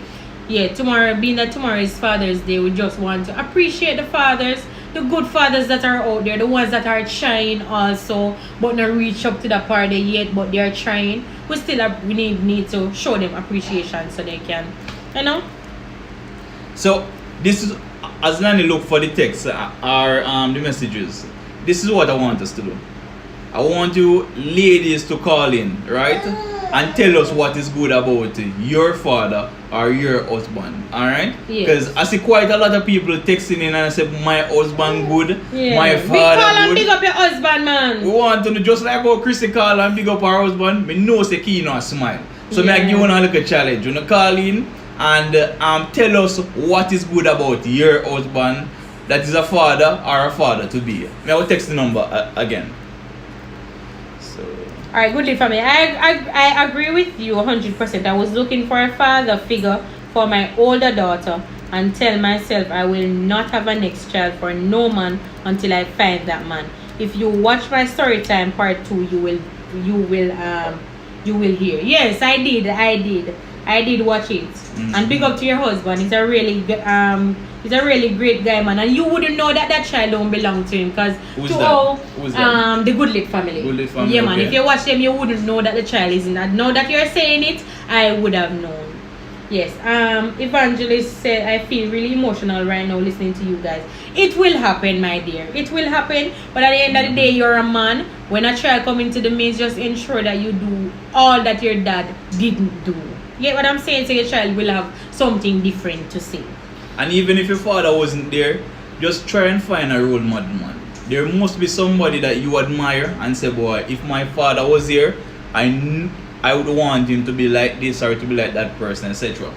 [SPEAKER 2] Yeah, being that tomorrow is Father's Day, we just want to appreciate the fathers, the good fathers that are out there, the ones that are trying also, but not reach up to the party yet, but they are trying. We need to show them appreciation so they can, you know.
[SPEAKER 1] So this is as Nani look for the text or the messages. This is what I want us to do. I want you ladies to call in, right? And tell us what is good about your father or your husband, alright?
[SPEAKER 2] Yes.
[SPEAKER 1] Because I see quite a lot of people texting in and say my husband good,
[SPEAKER 2] Yeah.
[SPEAKER 1] my
[SPEAKER 2] Big
[SPEAKER 1] father
[SPEAKER 2] call and
[SPEAKER 1] good.
[SPEAKER 2] big up your husband, man.
[SPEAKER 1] We want to know just like how Chrissy call and big up her husband. Me know say Kino a smile. So me I
[SPEAKER 2] Yeah.
[SPEAKER 1] give you a little challenge. You know, call in and tell us what is good about your husband that is a father or a father to be. Me I will text the number again. So
[SPEAKER 2] Alright, good day for me. I agree with you 100%. I was looking for a father figure for my older daughter and tell myself I will not have a next child for no man until I find that man. If you watch my story time part 2, you will hear. Yes, I did watch it. And big up to your husband. He's a really great guy, man. And you wouldn't know that child don't belong to him because
[SPEAKER 1] Who's that? Who's that?
[SPEAKER 2] the Goodlit family.
[SPEAKER 1] Goodlit family,
[SPEAKER 2] Yeah, man.
[SPEAKER 1] okay.
[SPEAKER 2] If you watch them, you wouldn't know that the child is in that. Now that you're saying it, I would have known. Yes. Evangelist said, I feel really emotional right now listening to you guys. It will happen, my dear. It will happen. But at the end of the day, you're a man. When a child comes into the midst, just ensure that you do all that your dad didn't do. Get what I'm saying? So your child will have something different to say.
[SPEAKER 1] and even if your father wasn't there, just try and find a role model, man. There must be somebody that you admire and say, boy, if my father was here, I would want him to be like this or to be like that person, etc.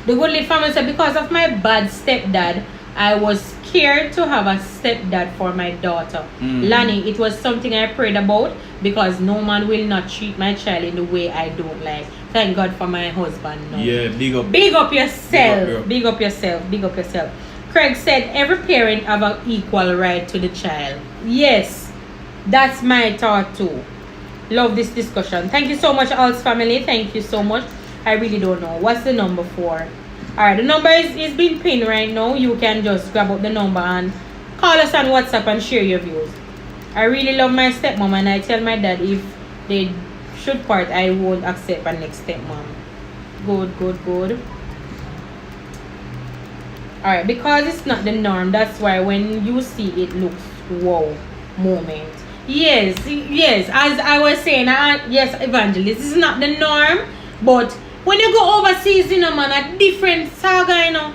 [SPEAKER 2] The Goodlit family said, because of my bad stepdad, I was scared to have a stepdad for my daughter.
[SPEAKER 1] Mhm.
[SPEAKER 2] Lani, it was something I prayed about because no man will not treat my child in the way I don't like. Thank God for my husband now.
[SPEAKER 1] Yeah, big up.
[SPEAKER 2] Big up yourself.
[SPEAKER 1] Big up,
[SPEAKER 2] Big up yourself. Big up yourself. Craig said every parent have an equal right to the child. Yes, that's my thought too. Love this discussion. Thank you so much, Alts family. Thank you so much. I really don't know. What's the number for? Alright, the number is being pinned right now. You can just grab up the number and call us on WhatsApp and share your views. I really love my stepmom and I tell my dad if they should part, I won't accept a next stepmom. Good. Alright, because it's not the norm, that's why when you see it looks wow moment. Yes, as I was saying, yes, Evangelist, this is not the norm, but when you go overseas, you know, man, a different saga, you know.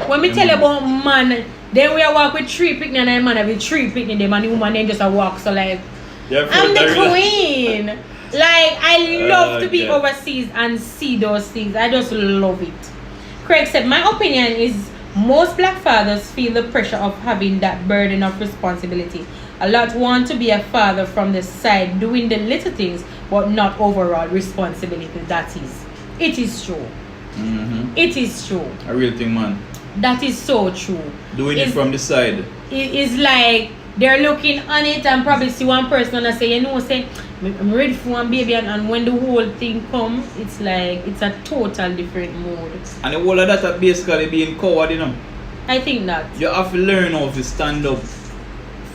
[SPEAKER 2] When we tell you about man, then we walk with 3 picnic and a man have with 3 picnic, them and the woman then just a walk, so like, I'm the queen. Like, I love to be
[SPEAKER 1] Okay.
[SPEAKER 2] overseas and see those things. I just love it. Craig said, my opinion is most black fathers feel the pressure of having that burden of responsibility. A lot want to be a father from the side, doing the little things, but not overall responsibility. It is true.
[SPEAKER 1] Mm-hmm.
[SPEAKER 2] It is true.
[SPEAKER 1] A real thing, man.
[SPEAKER 2] That is so true.
[SPEAKER 1] Doing it
[SPEAKER 2] It's-
[SPEAKER 1] from the side.
[SPEAKER 2] It is like they're looking on it and probably see one person and say, you know, say, I'm ready for one baby, and when the whole thing comes, it's like it's a total different mood.
[SPEAKER 1] And the whole of that are basically being coward, you know.
[SPEAKER 2] I think that.
[SPEAKER 1] You have to learn how to stand up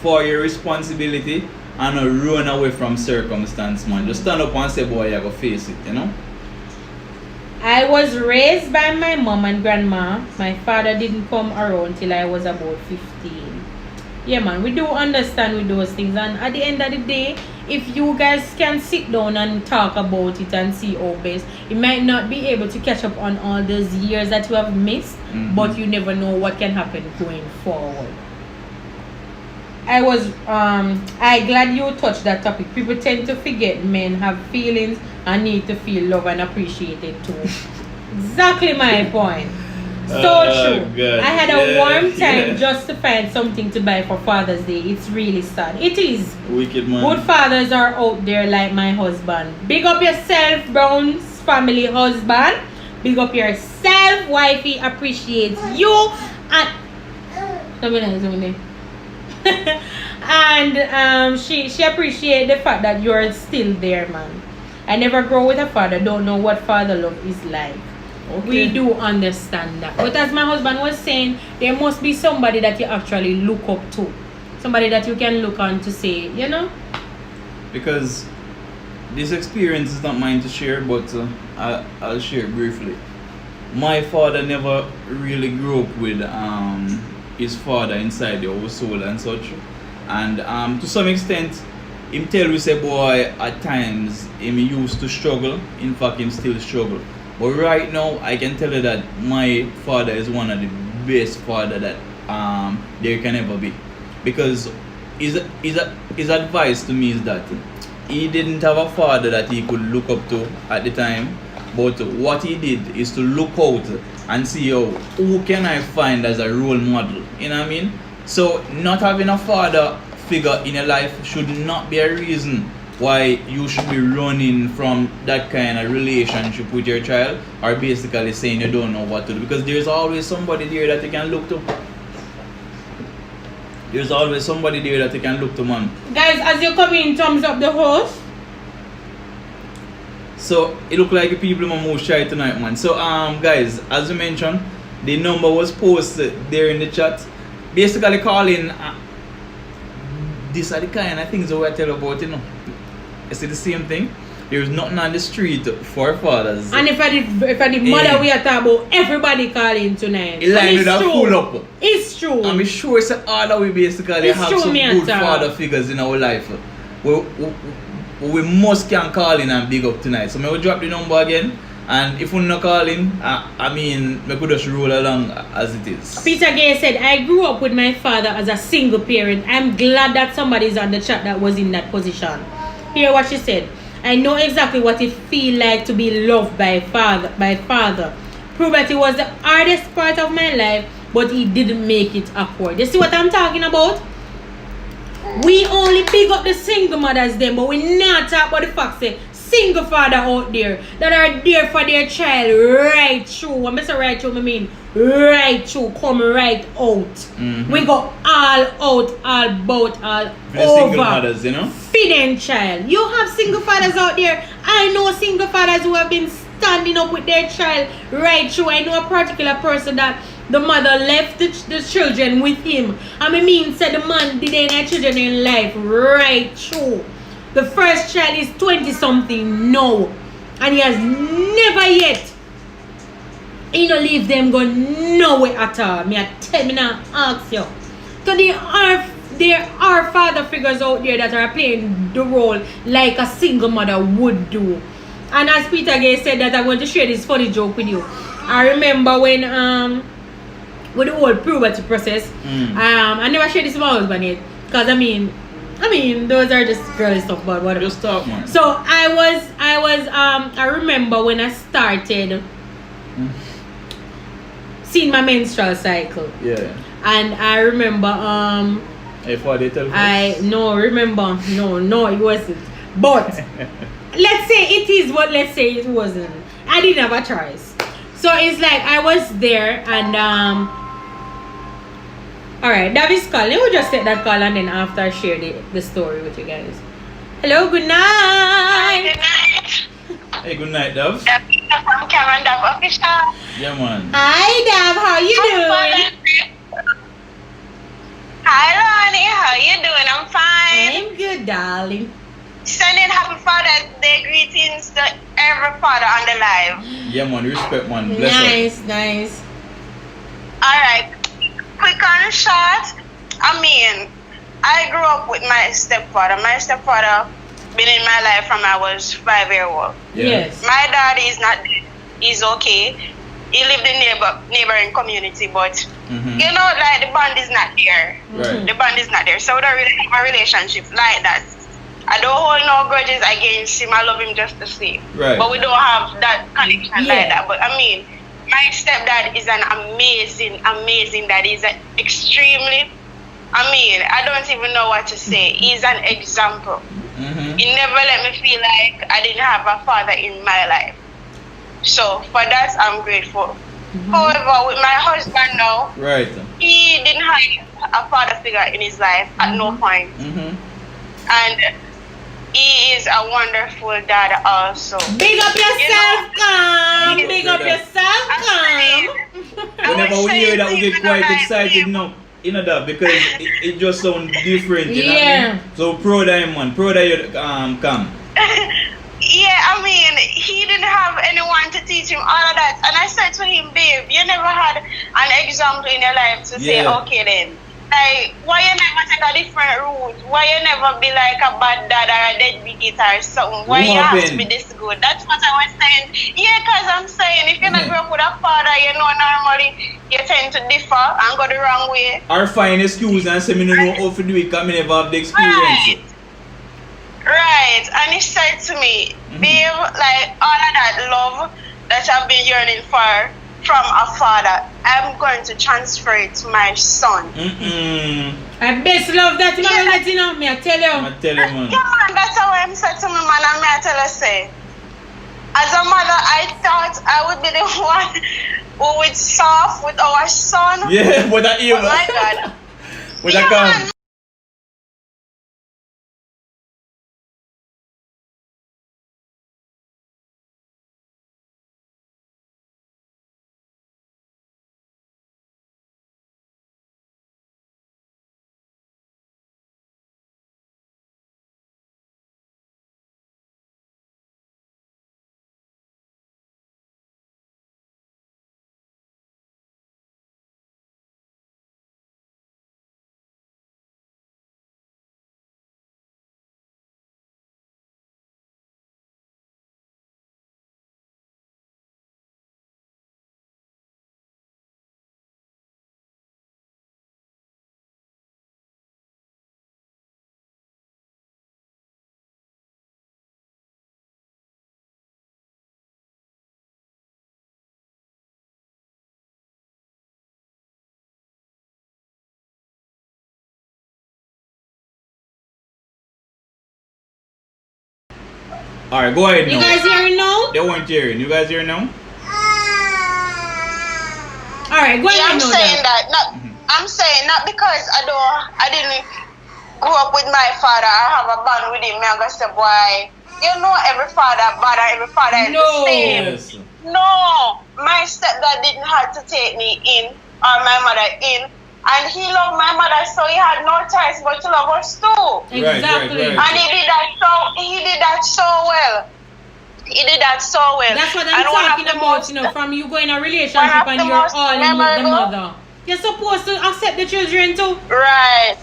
[SPEAKER 1] for your responsibility and not run away from circumstance, man. Just stand up and say, boy, you gotta face it, you know?
[SPEAKER 2] I was raised by my mom and grandma. My father didn't come around till I was about 15. Yeah, man, we do understand with those things. And at the end of the day, if you guys can sit down and talk about it and see how best, you might not be able to catch up on all those years that you have missed, but you never know what can happen going forward. I glad you touched that topic. People tend to forget men have feelings and need to feel love and appreciated too. Exactly my point. So true.
[SPEAKER 1] God.
[SPEAKER 2] I had a warm time just to find something to buy for Father's Day. It's really sad. It is.
[SPEAKER 1] Wicked, man.
[SPEAKER 2] Good fathers are out there like my husband. Big up yourself, Brown's family husband. Big up yourself. Wifey appreciates you. And she appreciates the fact that you're still there, man. I never grow with a father, don't know what father love is like.
[SPEAKER 1] Okay.
[SPEAKER 2] We do understand that. But as my husband was saying, there must be somebody that you actually look up to. Somebody that you can look on to say, you know?
[SPEAKER 1] Because this experience is not mine to share, but I'll share briefly. My father never really grew up with his father inside the household and such. And to some extent, him tell we say boy at times him used to struggle. In fact, him still struggle. But right now, I can tell you that my father is one of the best father that there can ever be. Because his advice to me is that he didn't have a father that he could look up to at the time. But what he did is to look out and see who can I find as a role model. You know what I mean? So not having a father figure in your life should not be a reason why you should be running from that kind of relationship with your child, or basically saying you don't know what to do, because there's always somebody there that you can look to. There's always somebody there that you can look to, man.
[SPEAKER 2] Guys, as you come in, thumbs up the host.
[SPEAKER 1] So it look like the people are more shy tonight, man. So guys, as you mentioned, the number was posted there in the chat. Basically calling these are the kind of things that we tell about, you know. It's the same thing. There's nothing on the street for fathers.
[SPEAKER 2] And if I did mother we are talking about, everybody calling tonight.
[SPEAKER 1] It line with a full up.
[SPEAKER 2] It's true.
[SPEAKER 1] I'm sure it's all that we basically
[SPEAKER 2] It's
[SPEAKER 1] have
[SPEAKER 2] true,
[SPEAKER 1] some good father figures in our life. We must can call in and big up tonight. So I will drop the number again. And if we're not calling, I mean, we could just roll along as it is.
[SPEAKER 2] Peter Gay said, I grew up with my father as a single parent. I'm glad that somebody's on the chat that was in that position. Hear what she said. I know exactly what it feels like to be loved by father. Puberty was the hardest part of my life, but it didn't make it awkward. You see what I'm talking about? We only pick up the single mothers then, but we not talk about the fact that single father out there that are there for their child right through. When I say right through, I mean right through, come right out. We go all out, all about, all
[SPEAKER 1] for the
[SPEAKER 2] over.
[SPEAKER 1] single mothers, you know?
[SPEAKER 2] Feeding child. You have single fathers out there. I know single fathers who have been standing up with their child right through. I know a particular person that the mother left the children with him. I mean, said the man didn't have children in life right through. The first child is 20 something now, and he has never yet, he don't leave them go nowhere at all. Me now ask you. So there are father figures out there that are playing the role like a single mother would do. And as Peter Gay said that, I'm going to share this funny joke with you. I remember when with the whole puberty process, I never shared this with my husband yet, because I mean those are just girly stuff, but whatever.
[SPEAKER 1] Just talk, man.
[SPEAKER 2] So I remember when I started seeing my menstrual cycle.
[SPEAKER 1] Yeah.
[SPEAKER 2] And I remember
[SPEAKER 1] If what they tell
[SPEAKER 2] no, it wasn't. But let's say it is, but let's say it wasn't. I didn't have a choice. So it's like I was there and alright, Davis call. Let me just take that call and then after I share the story with you guys. Hello, good night.
[SPEAKER 3] Good night.
[SPEAKER 1] Hey, good night, Dove.
[SPEAKER 3] I'm Cameron Dove official.
[SPEAKER 1] Yeah, man.
[SPEAKER 2] Hi, Dav. How you doing?
[SPEAKER 3] Hi, Lonnie. How you doing? I'm fine.
[SPEAKER 2] I'm good, darling.
[SPEAKER 3] Sending happy Father's Day greetings to every father on the live.
[SPEAKER 1] Yeah, man. Respect, man. Bless up.
[SPEAKER 2] Nice.
[SPEAKER 3] Alright, quick and short. I mean, I grew up with my stepfather. My stepfather been in my life from I was 5 years old.
[SPEAKER 1] Yeah.
[SPEAKER 2] Yes.
[SPEAKER 3] My dad is not dead. He's okay. He lived in neighboring community, but
[SPEAKER 1] Mm-hmm.
[SPEAKER 3] you know, like the bond is not there.
[SPEAKER 1] Right.
[SPEAKER 3] The bond is not there. So we don't really have a relationship like that. I don't hold no grudges against him. I love him just the same.
[SPEAKER 1] Right.
[SPEAKER 3] But we don't have that connection
[SPEAKER 2] Yeah.
[SPEAKER 3] like that. But I mean, my stepdad is an amazing dad. He's extremely, I don't even know what to say. He's an example.
[SPEAKER 1] Mm-hmm.
[SPEAKER 3] He never let me feel like I didn't have a father in my life. So for that, I'm grateful. However, with my husband now,
[SPEAKER 1] Right.
[SPEAKER 3] he didn't have a father figure in his life at no point.
[SPEAKER 1] Mm-hmm.
[SPEAKER 3] And he is a wonderful dad also.
[SPEAKER 2] Big up yourself, Cam.
[SPEAKER 3] Yes.
[SPEAKER 2] Big up yourself, Cam.
[SPEAKER 1] Whenever we hear that, we get quite excited now. You know that because it just sounds different. You know what I
[SPEAKER 2] Yeah.
[SPEAKER 1] mean? So proud of him, man. Proud of you, Cam.
[SPEAKER 3] Yeah, he didn't have anyone to teach him all of that. And I said to him, babe, you never had an example in your life to say,
[SPEAKER 1] Yeah.
[SPEAKER 3] okay then. Like, why you never take a different route? Why you never be like a bad dad or a deadbeat or something? Why
[SPEAKER 1] What
[SPEAKER 3] you have to
[SPEAKER 1] happened?
[SPEAKER 3] be this good? That's what I was saying. Yeah, because I'm saying if you not grow up with a father, you know, normally you tend to differ and go the wrong way.
[SPEAKER 1] Or find excuse and say me no know how to do it because me never have the experience.
[SPEAKER 3] Right. And he said to me, babe, like all of that love that I've been yearning for from a father, I'm going to transfer it to my son.
[SPEAKER 2] I best love that, man.
[SPEAKER 3] Yeah.
[SPEAKER 2] Let you know, me, I tell you.
[SPEAKER 1] I tell you, man.
[SPEAKER 3] Yeah, man, that's how I'm said to me, man. And me, I tell her, say, as a mother, I thought I would be the one who would soft with our son.
[SPEAKER 1] Yeah, but that evil.
[SPEAKER 3] Oh my God.
[SPEAKER 1] But that
[SPEAKER 3] Yeah,
[SPEAKER 1] come. Alright, go ahead
[SPEAKER 2] You
[SPEAKER 1] now.
[SPEAKER 2] guys hearing now?
[SPEAKER 1] They weren't hearing. You guys hear now?
[SPEAKER 2] Alright, go
[SPEAKER 3] Yeah,
[SPEAKER 2] ahead
[SPEAKER 3] I'm
[SPEAKER 2] now.
[SPEAKER 3] saying that. I'm saying not because I didn't grow up with my father. I have a bond with him. I'm gonna say, boy, you know every father bad and every father is
[SPEAKER 2] No.
[SPEAKER 3] the same.
[SPEAKER 1] Yes.
[SPEAKER 3] No, my stepdad didn't have to take me in or my mother in, and he loved my mother, so he had no choice but to love us too.
[SPEAKER 2] Exactly.
[SPEAKER 1] Right.
[SPEAKER 3] And he did that so well. He did that so well.
[SPEAKER 2] That's what I'm
[SPEAKER 3] And one of
[SPEAKER 2] talking
[SPEAKER 3] the
[SPEAKER 2] about,
[SPEAKER 3] most-
[SPEAKER 2] you know, from you going in a
[SPEAKER 3] one
[SPEAKER 2] relationship
[SPEAKER 3] of
[SPEAKER 2] and
[SPEAKER 3] the
[SPEAKER 2] you're
[SPEAKER 3] most
[SPEAKER 2] all in with the
[SPEAKER 3] memorable-
[SPEAKER 2] mother. You're supposed to accept the children too.
[SPEAKER 3] Right.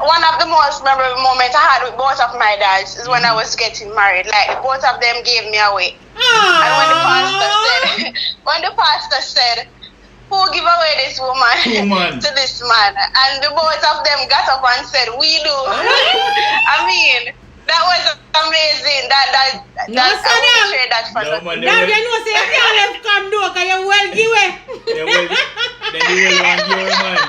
[SPEAKER 3] One of the most memorable moments I had with both of my dads is when I was getting married. Like both of them gave me away. And when the pastor said, who give away this woman
[SPEAKER 1] Woman.
[SPEAKER 3] to this man? And the both of them got up and said, we do. I mean, that was amazing. That I will share that for
[SPEAKER 1] No,
[SPEAKER 3] the
[SPEAKER 1] man,
[SPEAKER 2] Now you know say you can't left come do because you well give away.
[SPEAKER 1] Then you will want your man.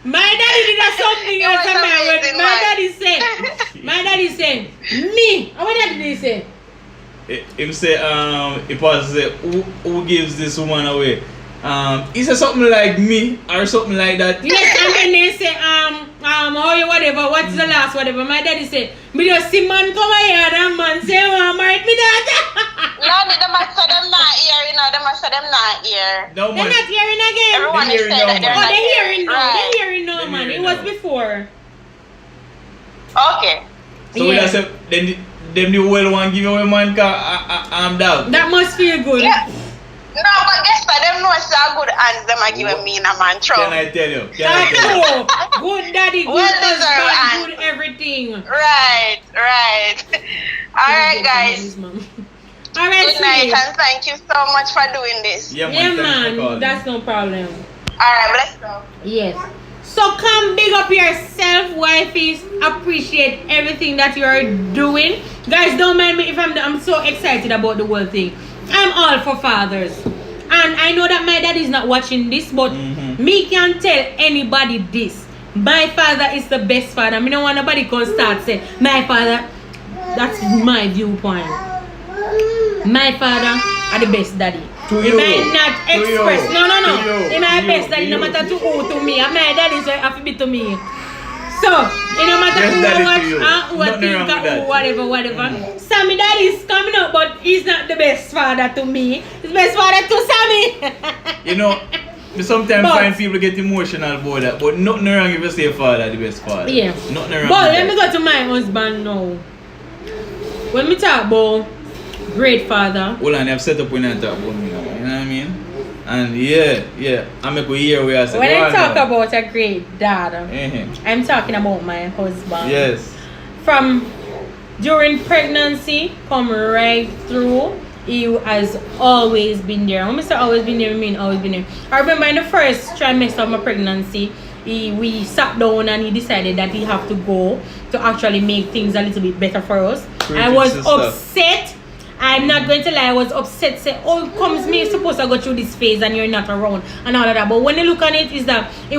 [SPEAKER 2] My daddy did that something
[SPEAKER 3] It
[SPEAKER 2] else
[SPEAKER 3] was
[SPEAKER 2] on my
[SPEAKER 3] amazing,
[SPEAKER 2] way. My daddy said, me. And what daddy did he say?
[SPEAKER 1] Him say, it was who gives this woman away? He said something like me or something like that.
[SPEAKER 2] Yes, and then they say, how you whatever, what's the last whatever. My daddy said, me just see man come here and man say, want marry me dad.
[SPEAKER 3] No, them must say them not here, you know, them must say them not here.
[SPEAKER 1] No,
[SPEAKER 2] They're
[SPEAKER 1] man.
[SPEAKER 2] not hearing again.
[SPEAKER 3] Everyone is
[SPEAKER 1] hearing
[SPEAKER 3] saying
[SPEAKER 1] now,
[SPEAKER 3] that they're
[SPEAKER 1] man.
[SPEAKER 2] Oh,
[SPEAKER 3] not
[SPEAKER 2] they're hearing now.
[SPEAKER 3] Right.
[SPEAKER 2] They're hearing now,
[SPEAKER 1] They're
[SPEAKER 2] man.
[SPEAKER 1] hearing
[SPEAKER 2] It was
[SPEAKER 1] now.
[SPEAKER 2] before.
[SPEAKER 3] Okay.
[SPEAKER 1] So we
[SPEAKER 2] Yeah.
[SPEAKER 1] just say, them the well one give away man car, I'm down.
[SPEAKER 2] That must feel good.
[SPEAKER 3] Yeah. No, but guess what? Them know it's a good hands them are giving me in a man trouble.
[SPEAKER 1] Can I tell you? Can I
[SPEAKER 2] Thank
[SPEAKER 1] tell you?
[SPEAKER 2] you. Good daddy, good
[SPEAKER 3] Well deserved
[SPEAKER 2] husband,
[SPEAKER 3] and-
[SPEAKER 2] good everything.
[SPEAKER 3] Right. Alright, guys.
[SPEAKER 2] Alright,
[SPEAKER 3] Good night
[SPEAKER 2] sweetie.
[SPEAKER 3] and thank you so much for doing this.
[SPEAKER 1] Yeah, man.
[SPEAKER 2] Yeah,
[SPEAKER 1] thanks for
[SPEAKER 2] man.
[SPEAKER 1] calling.
[SPEAKER 2] That's no problem.
[SPEAKER 3] Alright, bless you.
[SPEAKER 2] Yes. So come big up yourself, wifeys. Appreciate everything that you are doing. Guys, don't mind me if I'm so excited about the whole thing. I'm all for fathers. And I know that my dad is not watching this, but me can tell anybody this. My father is the best father. I don't want nobody can start saying, my father, that's my viewpoint. My father are the best daddy.
[SPEAKER 1] To
[SPEAKER 2] He
[SPEAKER 1] you.
[SPEAKER 2] might not
[SPEAKER 1] To
[SPEAKER 2] express.
[SPEAKER 1] you.
[SPEAKER 2] No.
[SPEAKER 1] To you.
[SPEAKER 2] He might
[SPEAKER 1] To
[SPEAKER 2] best
[SPEAKER 1] you.
[SPEAKER 2] daddy
[SPEAKER 1] To
[SPEAKER 2] no
[SPEAKER 1] you.
[SPEAKER 2] matter to who to me. And my daddy is have to be to me. So, it no matter
[SPEAKER 1] Best
[SPEAKER 2] who
[SPEAKER 1] daddy to
[SPEAKER 2] watch
[SPEAKER 1] you.
[SPEAKER 2] who
[SPEAKER 1] Nothing
[SPEAKER 2] think
[SPEAKER 1] wrong with
[SPEAKER 2] or
[SPEAKER 1] that.
[SPEAKER 2] whatever. Sammy daddy is coming up, but he's not the best father to me. He's the best father to Sammy.
[SPEAKER 1] You know, we sometimes
[SPEAKER 2] But-
[SPEAKER 1] find people get emotional about that, but nothing wrong if you say father the best father.
[SPEAKER 2] Yeah.
[SPEAKER 1] Nothing wrong
[SPEAKER 2] But
[SPEAKER 1] with
[SPEAKER 2] let me
[SPEAKER 1] that.
[SPEAKER 2] go to my husband now. When we talk about great father,
[SPEAKER 1] Hold on, I've set up when I talk about me now, you know what I mean? And yeah, I make a hear where I say,
[SPEAKER 2] when
[SPEAKER 1] go
[SPEAKER 2] I
[SPEAKER 1] on
[SPEAKER 2] talk
[SPEAKER 1] now.
[SPEAKER 2] about a great dad, I'm talking about my husband.
[SPEAKER 1] Yes.
[SPEAKER 2] From during pregnancy, come right through, he has always been there. When I say always been there, I mean always been there. I remember in the first trimester of my pregnancy, we sat down and he decided that he have to go to actually make things a little bit better for us. I was
[SPEAKER 1] Sister.
[SPEAKER 2] upset. I'm not going to lie, I was upset. Say, oh, comes me supposed to go through this phase and you're not around and all of that. But when you look at it, is that it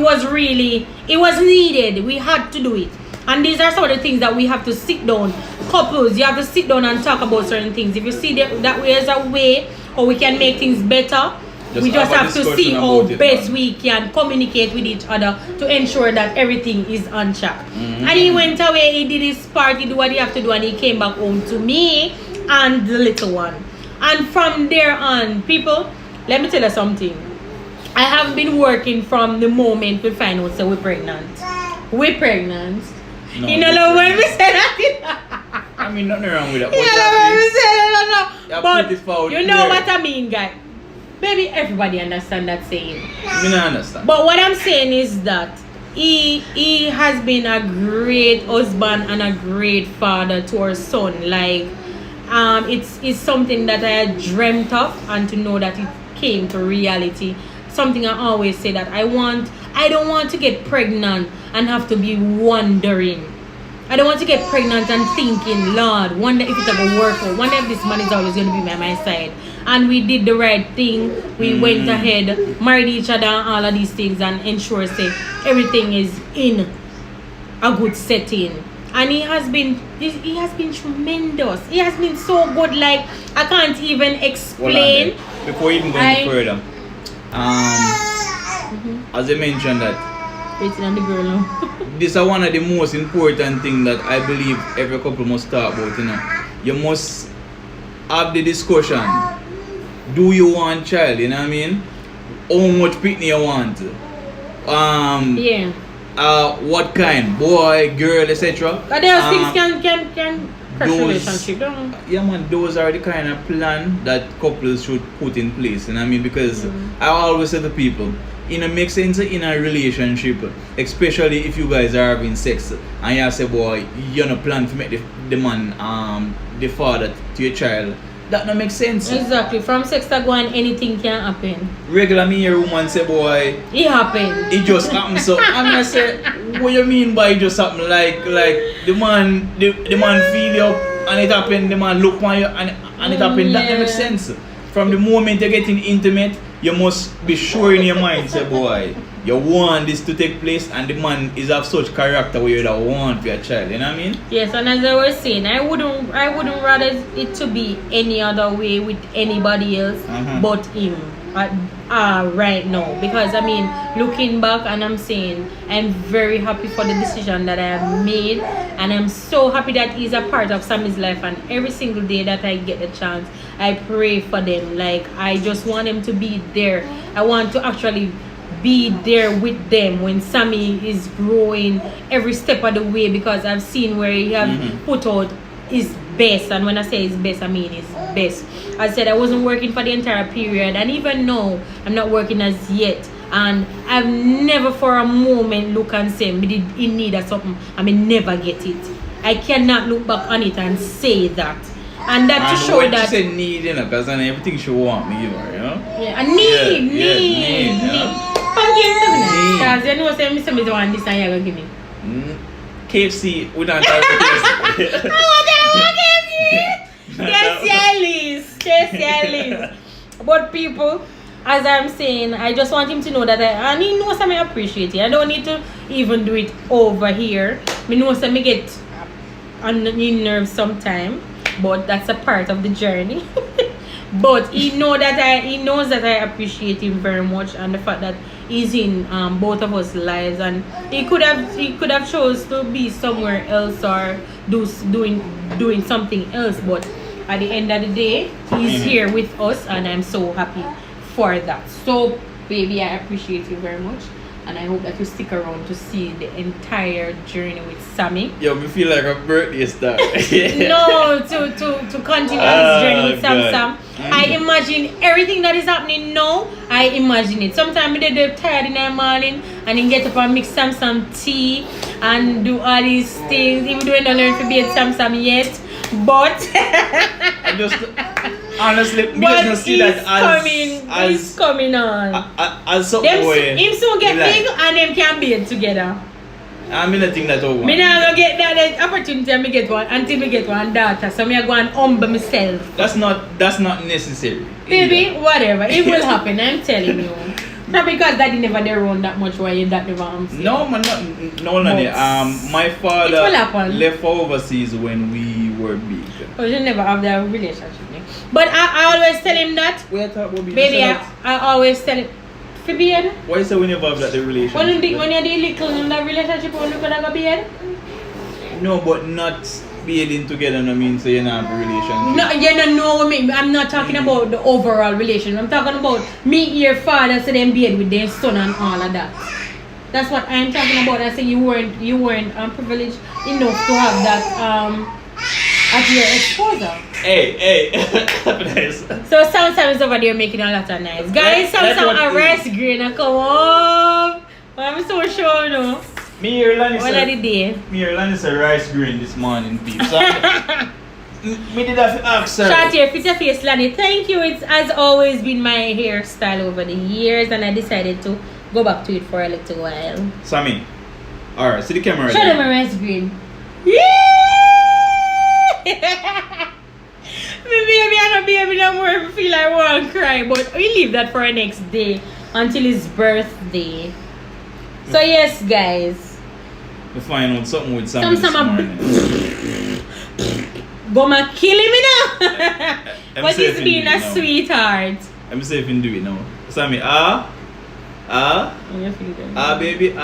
[SPEAKER 2] was needed. We had to do it. And these are some of the things that we have to sit down. Couples, you have to sit down and talk about certain things. If you see that there's a way how we can make things better, we just
[SPEAKER 1] have a
[SPEAKER 2] have to
[SPEAKER 1] discussion
[SPEAKER 2] see how
[SPEAKER 1] about it,
[SPEAKER 2] best
[SPEAKER 1] man.
[SPEAKER 2] we can communicate with each other to ensure that everything is on track.
[SPEAKER 1] Mm-hmm.
[SPEAKER 2] And he went away, he did his part, he did what he have to do, and he came back home to me and the little one. And from there on, people, let me tell you something. I have been working from the moment we find out that we're pregnant. We're pregnant.
[SPEAKER 1] No,
[SPEAKER 2] You know
[SPEAKER 1] we're
[SPEAKER 2] love when we
[SPEAKER 1] pregnant.
[SPEAKER 2] say that?
[SPEAKER 1] I mean, nothing wrong with that.
[SPEAKER 2] You know love when we say that?
[SPEAKER 1] Yeah,
[SPEAKER 2] But
[SPEAKER 1] put it forward
[SPEAKER 2] you know
[SPEAKER 1] clear.
[SPEAKER 2] what I mean, guys. Maybe everybody understand that saying.
[SPEAKER 1] Me not understand.
[SPEAKER 2] But what I'm saying is that he has been a great husband and a great father to our son. Like, it's something that I had dreamt of, and to know that it came to reality. Something I always say that I don't want to get pregnant and have to be wondering. I don't want to get pregnant and thinking, Lord, wonder if it's gonna work out. Wonder if this man is always gonna be by my side. And we did the right thing. We went ahead, married each other, and all of these things, and ensure say everything is in a good setting. And he has been tremendous. He has been so good. Like, I can't even
[SPEAKER 1] Hold on
[SPEAKER 2] explain.
[SPEAKER 1] there. Before even going further, as I mentioned that
[SPEAKER 2] Waiting on the girl now.
[SPEAKER 1] this is one of the most important things that I believe every couple must talk about, you know. You must have the discussion. Do you want child, you know what I mean? How much pitney you want?
[SPEAKER 2] Yeah.
[SPEAKER 1] What kind? Boy, girl, etc.
[SPEAKER 2] But those things can crush
[SPEAKER 1] those-
[SPEAKER 2] relationship, don't they?
[SPEAKER 1] Yeah, man, those are the kind of plan that couples should put in place, you know what I mean? Because I always say to people, it makes sense in a relationship, especially if you guys are having sex and you say, boy, you don't plan to make the man the father to your child. That don't make sense.
[SPEAKER 2] Exactly. From sex to go on, anything can happen.
[SPEAKER 1] Regular me hear woman say, boy,
[SPEAKER 2] It happened.
[SPEAKER 1] it just happened. So I'm gonna say, what you mean by it just happened? Like the man feel you and it happened, the man look on you and it happened. That don't make sense. From the moment you're getting intimate, you must be sure in your mind, say, boy, you want this to take place, and the man is of such character where you don't want for your child, you know what I mean?
[SPEAKER 2] Yes, and as I was saying, I wouldn't rather it to be any other way with anybody else but him right now. Because I mean, looking back, and I'm saying I'm very happy for the decision that I have made, and I'm so happy that he's a part of Sammy's life, and every single day that I get the chance, I pray for them. Like, I just want them to be there. I want to actually be there with them when Sammy is growing every step of the way, because I've seen where he have put out his best, and when I say his best, I mean his best. I said I wasn't working for the entire period, and even now I'm not working as yet, and I've never for a moment look and say me did in need of something and me never get it. I cannot look back on it and say that. And that to show that
[SPEAKER 1] she said need, you know, because everything she want me give her, you know?
[SPEAKER 2] Yeah, I need. Because you know, say me want this and you're going to give me.
[SPEAKER 1] KFC, we don't talk about KFC.
[SPEAKER 2] KFC. But people, as I'm saying, I just want him to know that and he knows I appreciate it. I don't need to even do it over here. I know I get on the nerves sometime, but that's a part of the journey. But he knows that I appreciate him very much, and the fact that he's in both of us lives, and he could have chose to be somewhere else or doing something else, but at the end of the day he's here with us, and I'm so happy for that. So baby, I appreciate you very much, and I hope that you stick around to see the entire journey with Sammy.
[SPEAKER 1] Yo, me feel like a birthday star.
[SPEAKER 2] No, to continue his journey with Sam. I imagine everything that is happening now. I imagine it. Sometimes they do tired in the morning and then get up and mix some tea and do all these things. Even though I don't learn to be a Sam yet, but
[SPEAKER 1] I just honestly, me just don't see that as
[SPEAKER 2] he's coming on.
[SPEAKER 1] As something where
[SPEAKER 2] him soon get big and them can be together.
[SPEAKER 1] I mean, I think that over.
[SPEAKER 2] Me not gonna get that opportunity and me get one until me get one daughter. So me go and humble myself.
[SPEAKER 1] That's not necessary.
[SPEAKER 2] Baby, whatever. It will happen, I'm telling you. Not because daddy never there around that much why you that never
[SPEAKER 1] No man, no. My father left overseas when we were big.
[SPEAKER 2] Oh, you never have that relationship. But I always tell him that. Baby, I always tell him. Fabian?
[SPEAKER 1] Why say we never have that relationship?
[SPEAKER 2] When you're the little in that relationship, when you could have a beard?
[SPEAKER 1] No, but not being together, no mean so you don't have a relationship.
[SPEAKER 2] No, you don't know what I mean. I'm not talking about the overall relationship. I'm talking about me, your father, so them beard with their son and all of that. That's what I'm talking about. I say you weren't privileged enough to have that at your exposure.
[SPEAKER 1] Hey.
[SPEAKER 2] So sometimes over there making a lot of noise. Guys, sometimes a rice grain and come on. I'm so sure no.
[SPEAKER 1] Me here Lanny said rice grain this morning, people. So me did have to ask her.
[SPEAKER 2] Short hair, fit your face, Lanny. Thank you. It has always been my hairstyle over the years, and I decided to go back to it for a little while.
[SPEAKER 1] Sammy. Alright, see the camera right
[SPEAKER 2] there. Show them a rice grain. Yeah! Maybe I don't be no more if I feel I want to cry, but we leave that for our next day until his birthday. So yes, guys.
[SPEAKER 1] We find out something with Sammy this morning.
[SPEAKER 2] Gonna kill him now. But he's being a sweetheart.
[SPEAKER 1] I'm safe in do it now. Sammy, baby,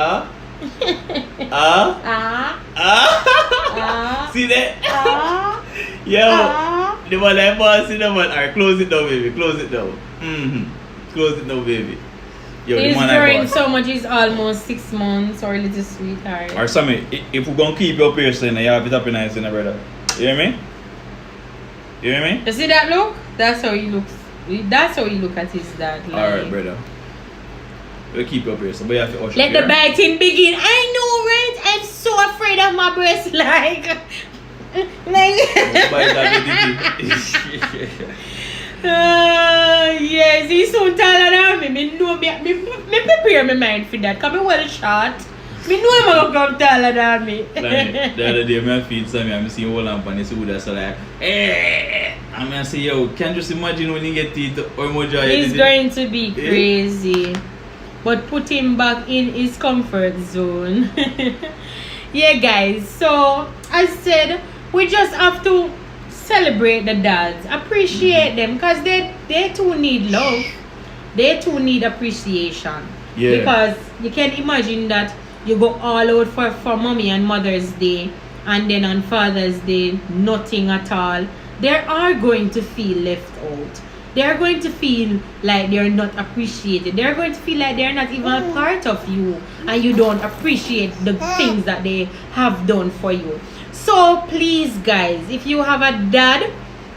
[SPEAKER 1] see that? Yo, the one I boss in the one. Alright, close it down, baby. Close it down. Close it down, baby. Yo,
[SPEAKER 2] he's growing so much. He's almost 6 months, or a little sweetheart.
[SPEAKER 1] Alright, Sammy, if we're gonna keep your piercing, you have it up in nice, brother. You hear me? You hear me?
[SPEAKER 2] You see that look? That's how he looks. That's how he look at his dad. Like.
[SPEAKER 1] Alright, brother. We'll keep your breast, but you have to usher.
[SPEAKER 2] Let the biting begin. I know, right? I'm so afraid of my breast. Yes, he's so taller than me. Me know me prepare my mind for that. Cause me well short. Me know I'm gonna come taller than me.
[SPEAKER 1] The other day, I feed Sammy and I see all lamp and I see who that's like, I mean, I say, yo, can't just imagine when you get it or more joy.
[SPEAKER 2] He's going to be crazy. But put him back in his comfort zone. Yeah, guys. So, as said, we just have to celebrate the dads. Appreciate them because they too need love. They too need appreciation.
[SPEAKER 1] Yeah.
[SPEAKER 2] Because you can imagine that you go all out for mommy and Mother's Day, and then on Father's Day, nothing at all. They are going to feel left out. They are going to feel like they're not appreciated. They're going to feel like they're not even a part of you, and you don't appreciate the things that they have done for you. So please, guys, if you have a dad,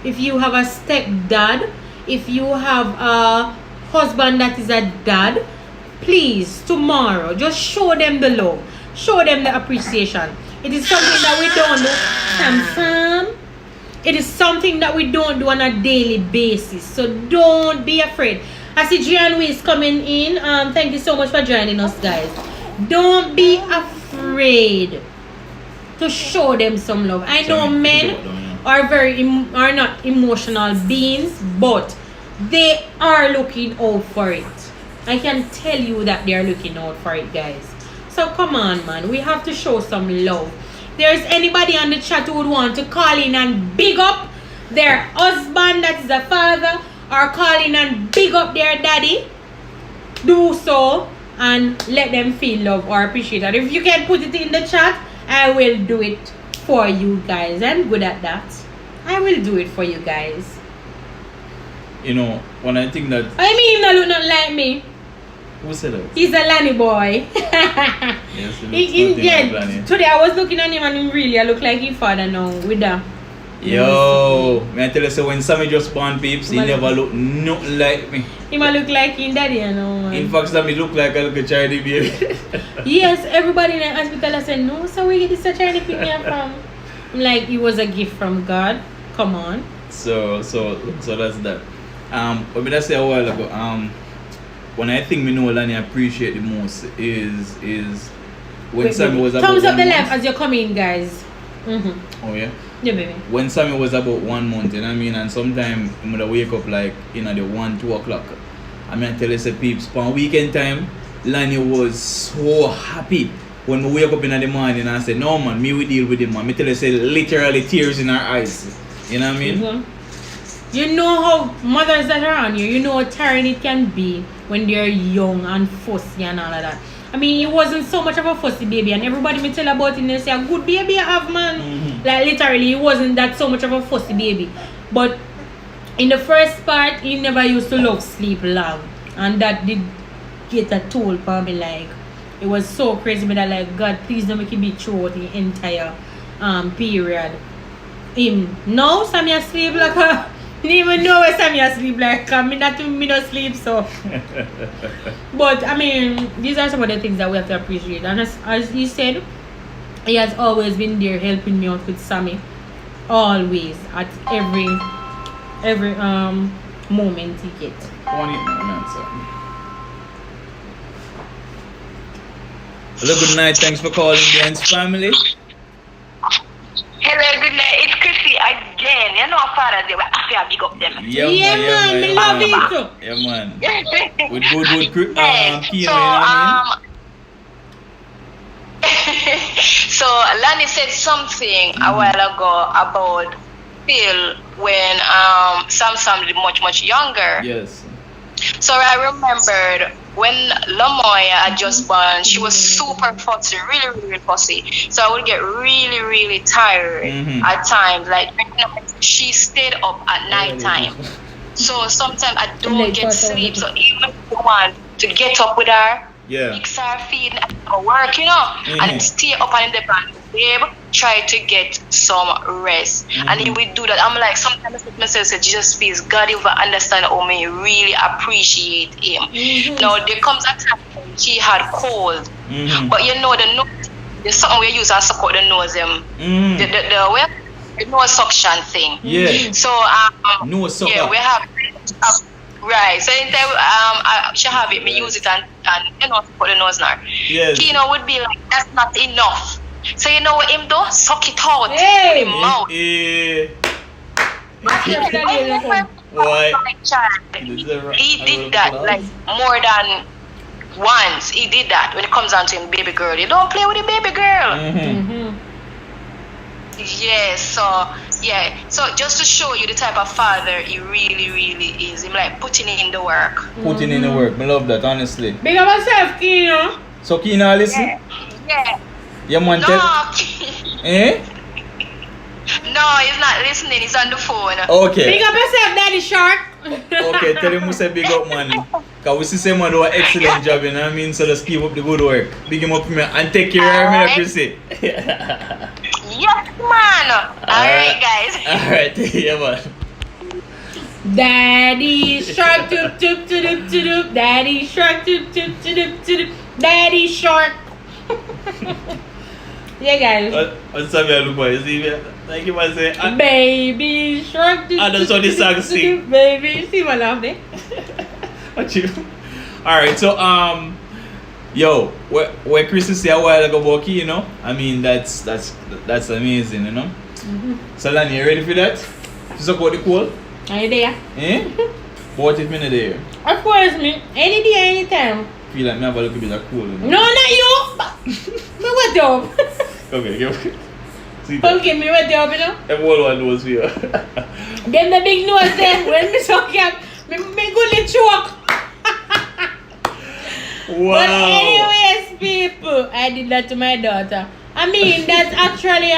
[SPEAKER 2] if you have a stepdad, if you have a husband that is a dad, please, tomorrow, just show them the love. Show them the appreciation. It is something that we don't do. Sam. It is something that we don't do on a daily basis. So don't be afraid. I see Gian is coming in. Thank you so much for joining us, guys. Don't be afraid to show them some love. I know men are are not emotional beings, but they are looking out for it. I can tell you that they are looking out for it, guys. So come on, man. We have to show some love. There's anybody on the chat who would want to call in and big up their husband that is a father, or call in and big up their daddy, do so and let them feel love or appreciate it. If you can put it in the chat, I will do it for you guys. I'm good at that. I will do it for you guys.
[SPEAKER 1] You know, when I think that...
[SPEAKER 2] I mean, him not look not like me.
[SPEAKER 1] Who said that?
[SPEAKER 2] He's a Lanny boy.
[SPEAKER 1] Yes, he looks like Lanny.
[SPEAKER 2] Today I was looking at him and him really I look like his father now with that.
[SPEAKER 1] Yo, may I tell you, so when Sammy just born peeps, he never look nothing like me.
[SPEAKER 2] He might look like his daddy, you know, man.
[SPEAKER 1] In fact, Sammy look like a little Charlie baby.
[SPEAKER 2] Yes, everybody in the hospital said, no, so where get this Charlie pick me up from? I'm like, it was a gift from God. Come on.
[SPEAKER 1] So that's that. What did I say a while ago? When I think me know Lanny appreciate the most is when Sammy was about
[SPEAKER 2] thumbs up
[SPEAKER 1] 1
[SPEAKER 2] the
[SPEAKER 1] month.
[SPEAKER 2] left as you're coming, guys.
[SPEAKER 1] Oh yeah?
[SPEAKER 2] Yeah, baby.
[SPEAKER 1] When Sammy was about 1 month, you know what I mean? And sometimes I would wake up like, you know, the 1-2 o'clock. I mean, I tell you, say, peeps, on weekend time, Lanny was so happy when we wake up in the morning and I said, no man, me we deal with him, man. Me tell you, say, literally tears in our eyes. You know what I mean?
[SPEAKER 2] You know how mothers that are on you know how tiring it can be when they're young and fussy and all of that. I mean, he wasn't so much of a fussy baby, and everybody me tell about him, they say, a good baby I have, man. Like, literally, he wasn't that so much of a fussy baby. But in the first part, he never used to love sleep long. And that did get a toll for me, like, it was so crazy, but I like, God, please don't make him be throughout the entire period. Now, Sammy asleep like a... I didn't even know where Sammy asleep like, me not sleep, so. But I mean, these are some of the things that we have to appreciate. And as you said, he has always been there helping me out with Sammy. Always, at every moment he gets.
[SPEAKER 1] Hello, good night. Thanks for calling the Ends family.
[SPEAKER 5] Hello, good night. It's Chrissy again. You know Father's Day, I have to big up them.
[SPEAKER 2] Yeah, man, me love it too.
[SPEAKER 1] Yeah, man. With good Kino,
[SPEAKER 5] so,
[SPEAKER 1] you know what I mean?
[SPEAKER 5] So Lanny said something a while ago about Phil when Sam is much younger.
[SPEAKER 1] Yes.
[SPEAKER 5] So I remembered when Lamoya had just born, she was super fussy, really fussy. So I would get really tired at times. Like, she stayed up at night time. So sometimes I don't get sleep. So even if I want to get up with her, mix her feed and go work, you know, and stay up and in the bed, babe, try to get some rest. And if we do that, I'm like, sometimes myself say, Jesus, please, God, you will understand how me really appreciate him. Now, there comes a time when she had cold, but you know, there's something we use to support the nose, the nose suction thing.
[SPEAKER 1] Yeah.
[SPEAKER 5] So,
[SPEAKER 1] nose suction.
[SPEAKER 5] yeah, we have. Right, so anytime she have it, me use it and you know, support the nose now.
[SPEAKER 1] Yes.
[SPEAKER 5] Kino would be like, that's not enough. So you know what him do? Suck it out.
[SPEAKER 2] Hey.
[SPEAKER 5] With him mouth.
[SPEAKER 1] Why?
[SPEAKER 5] My child, he did that like more than once. He did that when it comes down to him, baby girl. You don't play with the baby girl.
[SPEAKER 1] Mm-hmm.
[SPEAKER 5] Yes, so just to show you the type of father he really, really is. Him like putting in the work.
[SPEAKER 1] Putting in the work. I love that, honestly.
[SPEAKER 2] Big up yourself, Kino.
[SPEAKER 1] So, Kina, listen.
[SPEAKER 5] Yeah.
[SPEAKER 1] Yeah, man.
[SPEAKER 5] No.
[SPEAKER 1] Eh?
[SPEAKER 5] No, he's not listening. He's on the phone.
[SPEAKER 1] Okay.
[SPEAKER 2] Big up yourself, Daddy Shark.
[SPEAKER 1] Okay, tell him we say big up, man. Because we see say man do an excellent job, you know what I mean? So just keep up the good work. Big him up for me and take care of me, like you say.
[SPEAKER 5] Yes, man. Alright, guys.
[SPEAKER 1] Alright, yeah, man.
[SPEAKER 2] Daddy Shark, doop doop doop doop doop. Daddy Shark, doop doop doop doop. Daddy Shark. Yeah, guys.
[SPEAKER 1] What's up, you look boy? You see me? Like you must say,
[SPEAKER 2] Baby Shark.
[SPEAKER 1] and that's what the song sing.
[SPEAKER 2] Baby, see my laugh there.
[SPEAKER 1] What you? Alright, so yo, where Chris say a while ago about key, you know? I mean that's amazing, you know? So Lani, you ready for that? To suck out the cold?
[SPEAKER 2] Are you there?
[SPEAKER 1] Eh? What if me not there?
[SPEAKER 2] Of course, me. Any day, anytime.
[SPEAKER 1] Feel like me have a little bit of cold, you know?
[SPEAKER 2] No, not you. Me wet up.
[SPEAKER 1] Okay, give see that?
[SPEAKER 2] Okay, me wet up, you know?
[SPEAKER 1] Everyone knows for you.
[SPEAKER 2] Them the big nose them. When me suck up, me gonna choke.
[SPEAKER 1] Wow.
[SPEAKER 2] But anyways, people, I did that to my daughter. I mean, that's actually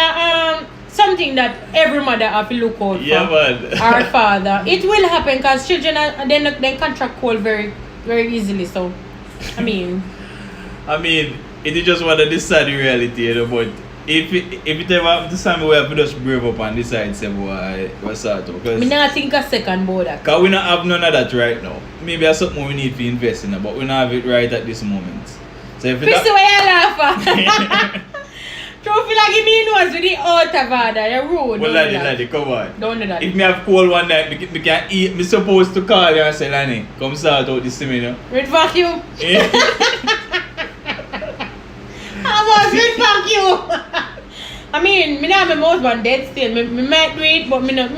[SPEAKER 2] something that every mother have to look out for.
[SPEAKER 1] Yeah, man.
[SPEAKER 2] Our father. It will happen because children they contract cold very, very easily. So, I mean,
[SPEAKER 1] it is just one of the sad reality, you know, but if it ever happens to something we have to just brave up and decide say boy what's that because
[SPEAKER 2] me not think a second about that.
[SPEAKER 1] Cause we don't have none of that right now. Maybe that's something we need to invest in, but we don't have it right at this moment. So if
[SPEAKER 2] Christy, why you laugh at? Don't feel like give me nose with the out of order. You're rude.
[SPEAKER 1] well, laddie, come on.
[SPEAKER 2] Don't do that.
[SPEAKER 1] If me have cold one night, me can eat. Me supposed to call you and say, Lani, come sort out this to me, you know.
[SPEAKER 2] With vacuum.
[SPEAKER 1] Eh?
[SPEAKER 2] I was with vacuum. I mean, me not have my husband dead still. Me might do it, but me not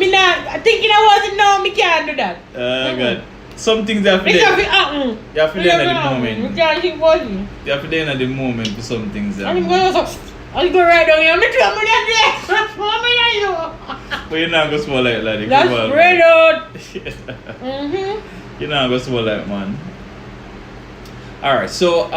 [SPEAKER 2] thinking about it now. Me can't do that.
[SPEAKER 1] God. Some things you have to
[SPEAKER 2] It's
[SPEAKER 1] learn.
[SPEAKER 2] have to happen.
[SPEAKER 1] You have to learn at the moment.
[SPEAKER 2] You can't think about it.
[SPEAKER 1] You have to learn at the moment for some things.
[SPEAKER 2] I'm going to go right down here. I'm going to do it.
[SPEAKER 1] But you're not going to swallow like laddie.
[SPEAKER 2] That's
[SPEAKER 1] Come on,
[SPEAKER 2] straight
[SPEAKER 1] man.
[SPEAKER 2] out.
[SPEAKER 1] You're not going to swallow like man. Alright, so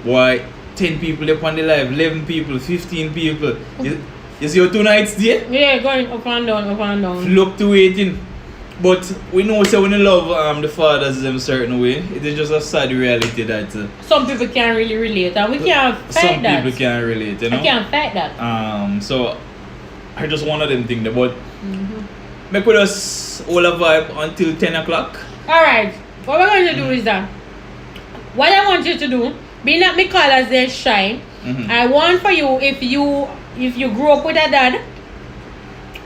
[SPEAKER 1] boy, 10 people up on the live, 11 people, 15 people. You see your 2 nights there?
[SPEAKER 2] Yeah, going up and down, up and down.
[SPEAKER 1] Fluctuating. But we know so when you love the fathers in a certain way, it is just a sad reality that
[SPEAKER 2] Some people can't really relate, and we can't fight
[SPEAKER 1] some
[SPEAKER 2] that.
[SPEAKER 1] people can't relate, you know.
[SPEAKER 2] I can't fight that.
[SPEAKER 1] So I just one of them things, but make with us all a vibe until 10 o'clock.
[SPEAKER 2] Alright, what we're going to do is that what I want you to do, being that me colors they shine, I want for you if you grew up with a dad,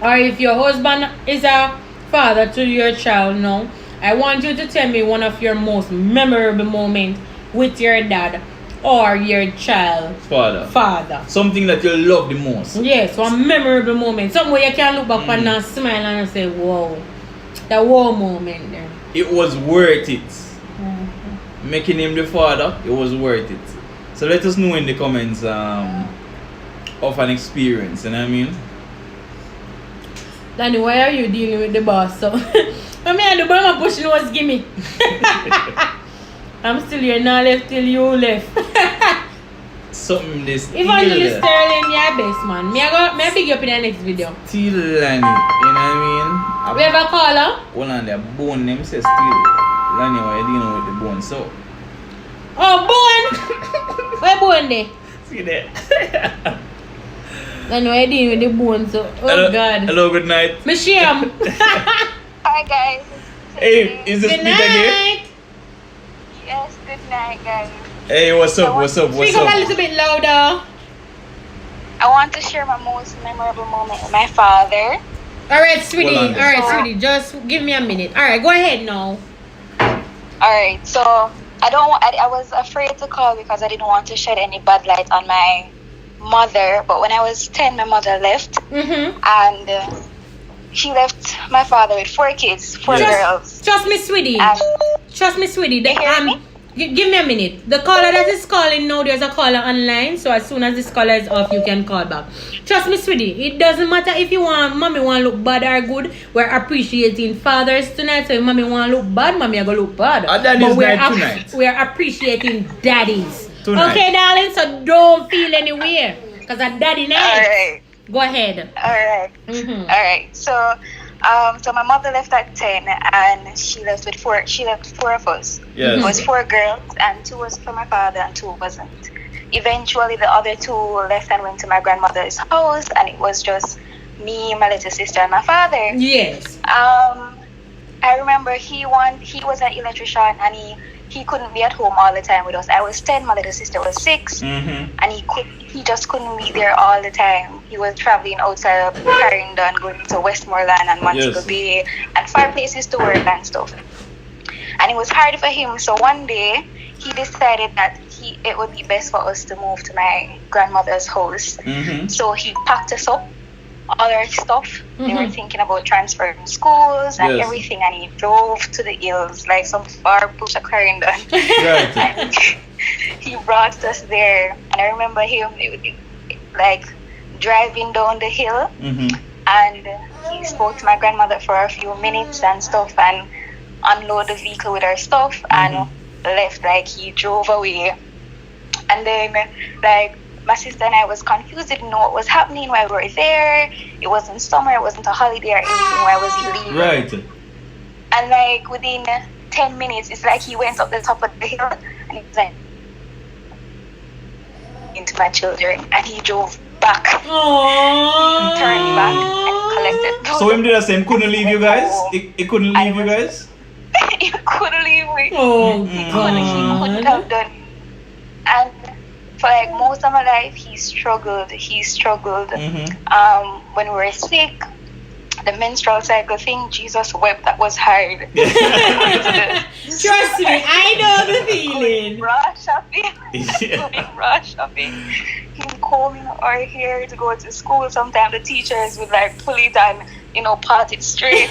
[SPEAKER 2] or if your husband is a father to your child now, I want you to tell me one of your most memorable moments with your dad or your child father.
[SPEAKER 1] Something that you love the most.
[SPEAKER 2] Yes, one memorable moment. Somewhere you can look back and smile and say, wow, that wow moment there.
[SPEAKER 1] It was worth it. Making him the father, it was worth it. So let us know in the comments of an experience, you know what I mean?
[SPEAKER 2] Danny, why are you dealing with the boss? So, I mean, I do my push nose gimmick. I'm still here, now left till you left.
[SPEAKER 1] Something this
[SPEAKER 2] Evangelist Sterling, you're best man. Me I pick you up in the next video.
[SPEAKER 1] Still Lani, you know what I mean?
[SPEAKER 2] We have a caller?
[SPEAKER 1] Hold on, their bone name says still. Lani, why you dealing with the bone? So
[SPEAKER 2] Oh, bone! Where bone there?
[SPEAKER 1] see there.
[SPEAKER 2] I know I dealing with the bone, so
[SPEAKER 1] Hello,
[SPEAKER 2] God.
[SPEAKER 1] hello, good night.
[SPEAKER 2] Me shame.
[SPEAKER 3] Hi guys.
[SPEAKER 1] Hey, is this
[SPEAKER 2] Good
[SPEAKER 1] Peter again?
[SPEAKER 2] night.
[SPEAKER 3] Yes, good night guys.
[SPEAKER 1] Hey, what's up?
[SPEAKER 2] Speak up a little bit louder.
[SPEAKER 3] I want to share my most memorable moment with my father.
[SPEAKER 2] Alright, sweetie.
[SPEAKER 1] Hold on then.
[SPEAKER 2] Alright, sweetie. Just give me a minute. Alright, go ahead now.
[SPEAKER 3] Alright, so I was afraid to call because I didn't want to shed any bad light on my
[SPEAKER 5] mother, but when I was 10, my mother left,
[SPEAKER 2] Mm-hmm.
[SPEAKER 5] and she left my father with 4 kids, 4
[SPEAKER 1] Yes.
[SPEAKER 5] girls.
[SPEAKER 2] Trust me, sweetie.
[SPEAKER 5] And
[SPEAKER 2] Trust me, sweetie.
[SPEAKER 5] You hear me?
[SPEAKER 2] Give me a minute. The caller that is calling now, there's a caller online. So as soon as this caller is off, you can call back. Trust me, sweetie. It doesn't matter if you want, mommy want to look bad or good. We're appreciating fathers tonight. So if mommy want to look bad, mommy are going to look bad.
[SPEAKER 1] Daddy's
[SPEAKER 2] But we're
[SPEAKER 1] night tonight.
[SPEAKER 2] we're appreciating daddies.
[SPEAKER 1] Tonight.
[SPEAKER 2] Okay, darling. So don't feel anywhere. Because a daddy night.
[SPEAKER 5] alright,
[SPEAKER 2] Go ahead.
[SPEAKER 5] alright,
[SPEAKER 2] Mm-hmm.
[SPEAKER 5] alright. So my mother left at 10, and she left with 4. She left 4 of us.
[SPEAKER 1] Yes.
[SPEAKER 5] It was 4 girls, and 2 was for my father, and 2 wasn't. Eventually, the other 2 left and went to my grandmother's house, and it was just me, my little sister, and my father.
[SPEAKER 2] Yes.
[SPEAKER 5] I remember he was an electrician, and he couldn't be at home all the time with us. I was 10, my little sister was 6,
[SPEAKER 1] Mm-hmm.
[SPEAKER 5] and he just couldn't be there all the time. He was traveling outside of Clarendon, going to Westmoreland and Montego
[SPEAKER 1] Yes.
[SPEAKER 5] Bay, and far places to work and stuff. And it was hard for him. So one day he decided that it would be best for us to move to my grandmother's house.
[SPEAKER 1] Mm-hmm.
[SPEAKER 5] So he packed us up, all our stuff. They were
[SPEAKER 2] Mhm.
[SPEAKER 5] thinking about transferring schools and
[SPEAKER 1] Yes.
[SPEAKER 5] everything, and he drove to the hills, like some far bush of Clarendon.
[SPEAKER 1] Right.
[SPEAKER 5] And he brought us there, and I remember him like driving down the hill,
[SPEAKER 1] Mm-hmm.
[SPEAKER 5] and he spoke to my grandmother for a few minutes and stuff, and unload the vehicle with our stuff and left. Like, he drove away, and then like my sister and I was confused, didn't know what was happening, why we were there. It wasn't summer, it wasn't a holiday or anything. Why was he leaving?
[SPEAKER 1] Right.
[SPEAKER 5] And like within 10 minutes, it's like he went up the top of the hill, and he was like into my children, and he drove back.
[SPEAKER 2] Aww.
[SPEAKER 5] He turned back and collected.
[SPEAKER 1] So him did the same. Couldn't leave you guys. He couldn't leave you guys.
[SPEAKER 5] He couldn't leave me.
[SPEAKER 2] Oh,
[SPEAKER 5] He couldn't have done. And for like most of my life, he struggled.
[SPEAKER 1] Mm-hmm.
[SPEAKER 5] When we were sick, the menstrual cycle thing, Jesus wept. That was hard.
[SPEAKER 2] Trust me, I know the feeling.
[SPEAKER 5] Bra shopping.
[SPEAKER 1] Yeah.
[SPEAKER 5] Going bra shopping. Him combing our hair to go to school. Sometimes the teachers would like pull it and part it straight.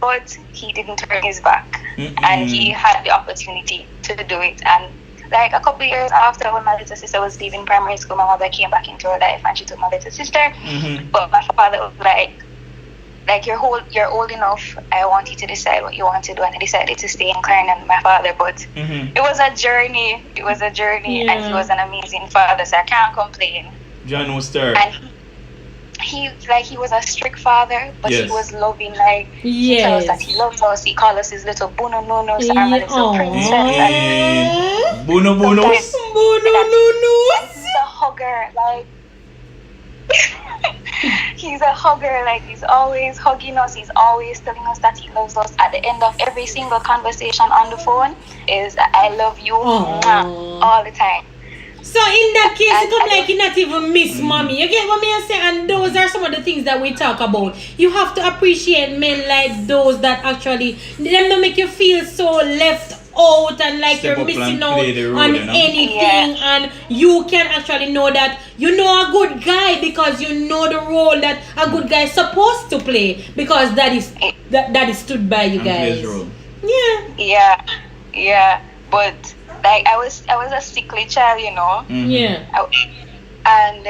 [SPEAKER 5] But he didn't turn his back, and he had the opportunity to do it. And like a couple of years after, when my little sister was leaving primary school, my mother came back into her life, and she took my little sister.
[SPEAKER 1] Mm-hmm.
[SPEAKER 5] But my father was like you're old enough. I want you to decide what you want to do, and I decided to stay in Clarendon with my father. But
[SPEAKER 1] Mm-hmm.
[SPEAKER 5] it was a journey. And he was an amazing father, so I can't complain.
[SPEAKER 1] John Worcester.
[SPEAKER 5] And he was a strict father, but
[SPEAKER 1] Yes.
[SPEAKER 5] he was loving. Like, he tells us that he loves us. He calls us his little Buno Nunos, our little princess. And
[SPEAKER 1] Buno Bunos.
[SPEAKER 5] he's a hugger. Like, he's a hugger. Like, he's always hugging us. He's always telling us that he loves us. At the end of every single conversation on the phone is "I love you,"
[SPEAKER 2] Aww.
[SPEAKER 5] all the time.
[SPEAKER 2] So in that case, it come like you not even miss mommy. You get what me say? And those are some of the things that we talk about. You have to appreciate men like those that actually, them don't make you feel so left out and like
[SPEAKER 1] Step
[SPEAKER 2] you're
[SPEAKER 1] up and
[SPEAKER 2] missing out
[SPEAKER 1] play the role,
[SPEAKER 2] on
[SPEAKER 1] you know?
[SPEAKER 2] anything. And you can actually know that you know a good guy because you know the role that a good guy is supposed to play, because that is stood by you
[SPEAKER 1] And
[SPEAKER 2] guys.
[SPEAKER 1] plays the role.
[SPEAKER 2] Yeah.
[SPEAKER 5] Yeah. But like I was a sickly child,
[SPEAKER 1] Mhm.
[SPEAKER 2] Yeah.
[SPEAKER 5] and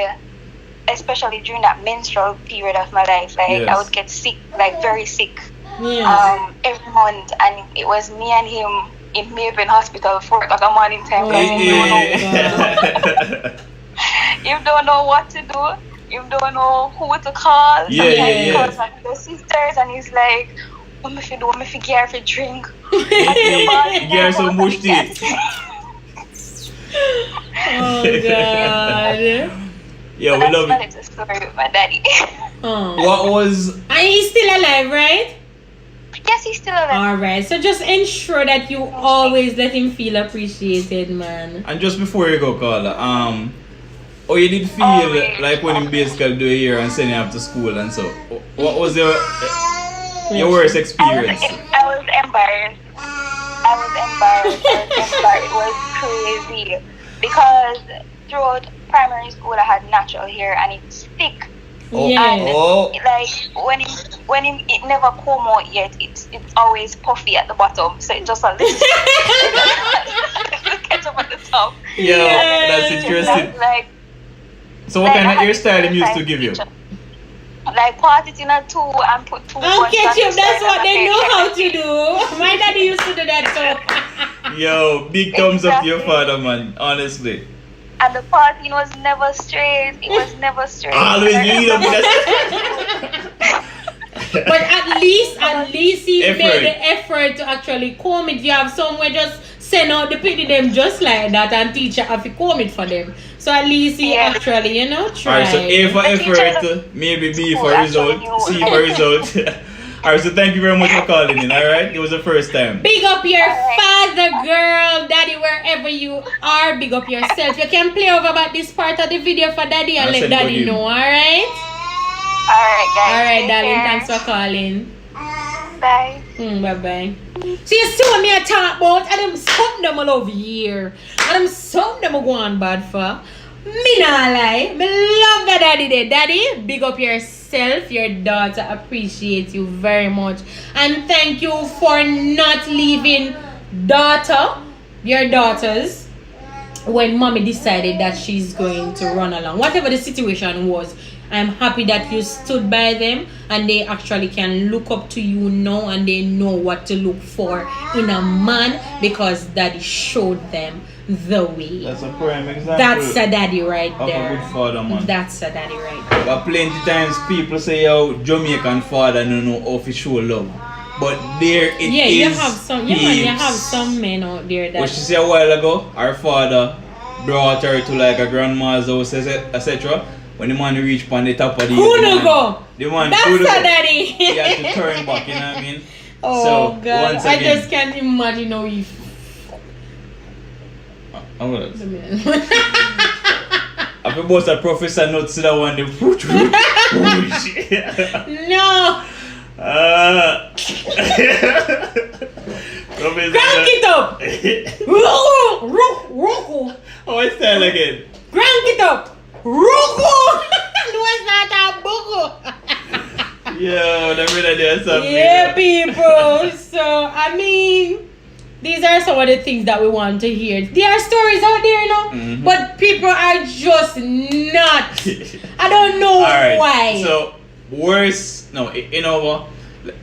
[SPEAKER 5] especially during that menstrual period of my life, like
[SPEAKER 1] Yes.
[SPEAKER 5] I would get sick, like very sick,
[SPEAKER 2] Yeah.
[SPEAKER 5] every month, and it was me and him in Mayben Hospital for like a morning time.
[SPEAKER 2] Oh,
[SPEAKER 5] Like,
[SPEAKER 1] Yeah.
[SPEAKER 5] you don't know what to do. You don't know who to call.
[SPEAKER 1] Yeah,
[SPEAKER 5] Sometimes
[SPEAKER 1] yeah,
[SPEAKER 5] he
[SPEAKER 1] yeah.
[SPEAKER 5] calls my little sisters, and he's like, "What me fi do? What me fi get her fi drink?"
[SPEAKER 1] You get so much teeth.
[SPEAKER 2] Oh God.
[SPEAKER 1] Yeah, we
[SPEAKER 5] That's
[SPEAKER 1] love
[SPEAKER 5] my
[SPEAKER 1] it.
[SPEAKER 5] little story with my daddy.
[SPEAKER 2] Oh.
[SPEAKER 1] What was
[SPEAKER 2] And he's still alive, right?
[SPEAKER 5] Yes, he's still alive.
[SPEAKER 2] Alright, so just ensure that you always let him feel appreciated, man.
[SPEAKER 1] and just before you go, Carla, how you did feel
[SPEAKER 5] Always.
[SPEAKER 1] like when you basically do a year and send you off to school and so? What was your worst experience?
[SPEAKER 5] I was embarrassed. It was crazy because throughout primary school I had natural hair and it's thick.
[SPEAKER 1] Oh,
[SPEAKER 2] Yes.
[SPEAKER 1] oh.
[SPEAKER 5] Like when it never come out yet, it's always puffy at the bottom, so it just a little catch up at the top.
[SPEAKER 1] Yo,
[SPEAKER 2] Yes.
[SPEAKER 1] that's interesting.
[SPEAKER 5] Like
[SPEAKER 1] So what kind of
[SPEAKER 5] I had
[SPEAKER 1] hairstyle him used to
[SPEAKER 5] different
[SPEAKER 1] give you?
[SPEAKER 5] picture. Like part it in a two and put two
[SPEAKER 2] And
[SPEAKER 5] buns on
[SPEAKER 2] ketchup,
[SPEAKER 5] each
[SPEAKER 2] that's
[SPEAKER 5] side
[SPEAKER 2] what
[SPEAKER 5] of
[SPEAKER 2] they
[SPEAKER 5] the
[SPEAKER 2] know
[SPEAKER 5] hair.
[SPEAKER 2] how to do. My daddy used to do that too.
[SPEAKER 1] Yo, big thumbs up to your
[SPEAKER 5] Exactly.
[SPEAKER 1] father, man. Honestly.
[SPEAKER 5] And the parting was never straight. It was never straight.
[SPEAKER 1] Always lead up with that.
[SPEAKER 2] But at least he
[SPEAKER 1] Effort.
[SPEAKER 2] made the effort to actually comb it. You have somewhere just send out the pity them just like that and teacher have to comb it for them. So at least he
[SPEAKER 5] Yeah.
[SPEAKER 2] actually, tried.
[SPEAKER 1] Alright, so A for
[SPEAKER 5] The teacher
[SPEAKER 1] effort, maybe B for
[SPEAKER 5] School
[SPEAKER 1] result,
[SPEAKER 5] actually
[SPEAKER 1] C
[SPEAKER 5] knew.
[SPEAKER 1] for result. Alright, so thank you very much for calling in, alright? It was the first time.
[SPEAKER 2] Big up your
[SPEAKER 5] Alright.
[SPEAKER 2] father, girl, daddy, wherever you are. Big up yourself. You can play over about this part of the video for daddy and
[SPEAKER 1] I'll
[SPEAKER 2] let
[SPEAKER 1] send it to
[SPEAKER 2] daddy
[SPEAKER 1] him.
[SPEAKER 2] know, alright?
[SPEAKER 5] Alright, guys.
[SPEAKER 2] Alright,
[SPEAKER 5] take
[SPEAKER 2] darling,
[SPEAKER 5] care.
[SPEAKER 2] thanks for calling.
[SPEAKER 5] Bye.
[SPEAKER 2] Bye-bye. So you see what me I talk about? And them something them I love here. And them something them I go on bad for. Me nah lie. Me love that daddy there. Daddy, big up yourself. Your daughter appreciates you very much. And thank you for not leaving your daughters when mommy decided that she's going to run along. Whatever the situation was, I'm happy that you stood by them and they actually can look up to you now and they know what to look for in a man because daddy showed them the way.
[SPEAKER 1] That's a prime example.
[SPEAKER 2] That's a daddy right
[SPEAKER 1] of a
[SPEAKER 2] there.
[SPEAKER 1] good father, man.
[SPEAKER 2] That's a daddy right there.
[SPEAKER 1] But plenty times people say how Jamaican father don't know how to show love. But there it is.
[SPEAKER 2] Yeah, you have some. Yeah, man, you
[SPEAKER 1] peeps.
[SPEAKER 2] have some men out there
[SPEAKER 1] What
[SPEAKER 2] that.
[SPEAKER 1] she said a while ago, her father brought her to like a grandma's house, etc. When the man reached on the top of the
[SPEAKER 2] Who
[SPEAKER 1] the
[SPEAKER 2] no
[SPEAKER 1] man-
[SPEAKER 2] go?
[SPEAKER 1] The man
[SPEAKER 2] That's
[SPEAKER 1] who
[SPEAKER 2] a
[SPEAKER 1] no go.
[SPEAKER 2] daddy.
[SPEAKER 1] He had to turn back, you know what I mean?
[SPEAKER 2] Oh
[SPEAKER 1] So,
[SPEAKER 2] God,
[SPEAKER 1] once
[SPEAKER 2] I
[SPEAKER 1] again-
[SPEAKER 2] just can't imagine how he.
[SPEAKER 1] I'm gonna. I feel most of Professor Nuts that one the
[SPEAKER 2] No, crank it up. Roku.
[SPEAKER 1] Oh, it's style again.
[SPEAKER 2] Crank it up. Roku. No, it's not a bugo.
[SPEAKER 1] Yeah, that really there something.
[SPEAKER 2] Yeah, people. So I mean, these are some of the things that we want to hear. There are stories out there, you know,
[SPEAKER 1] Mhm.
[SPEAKER 2] but people are just not. I don't know
[SPEAKER 1] Alright,
[SPEAKER 2] why.
[SPEAKER 1] so worse. No, you know what?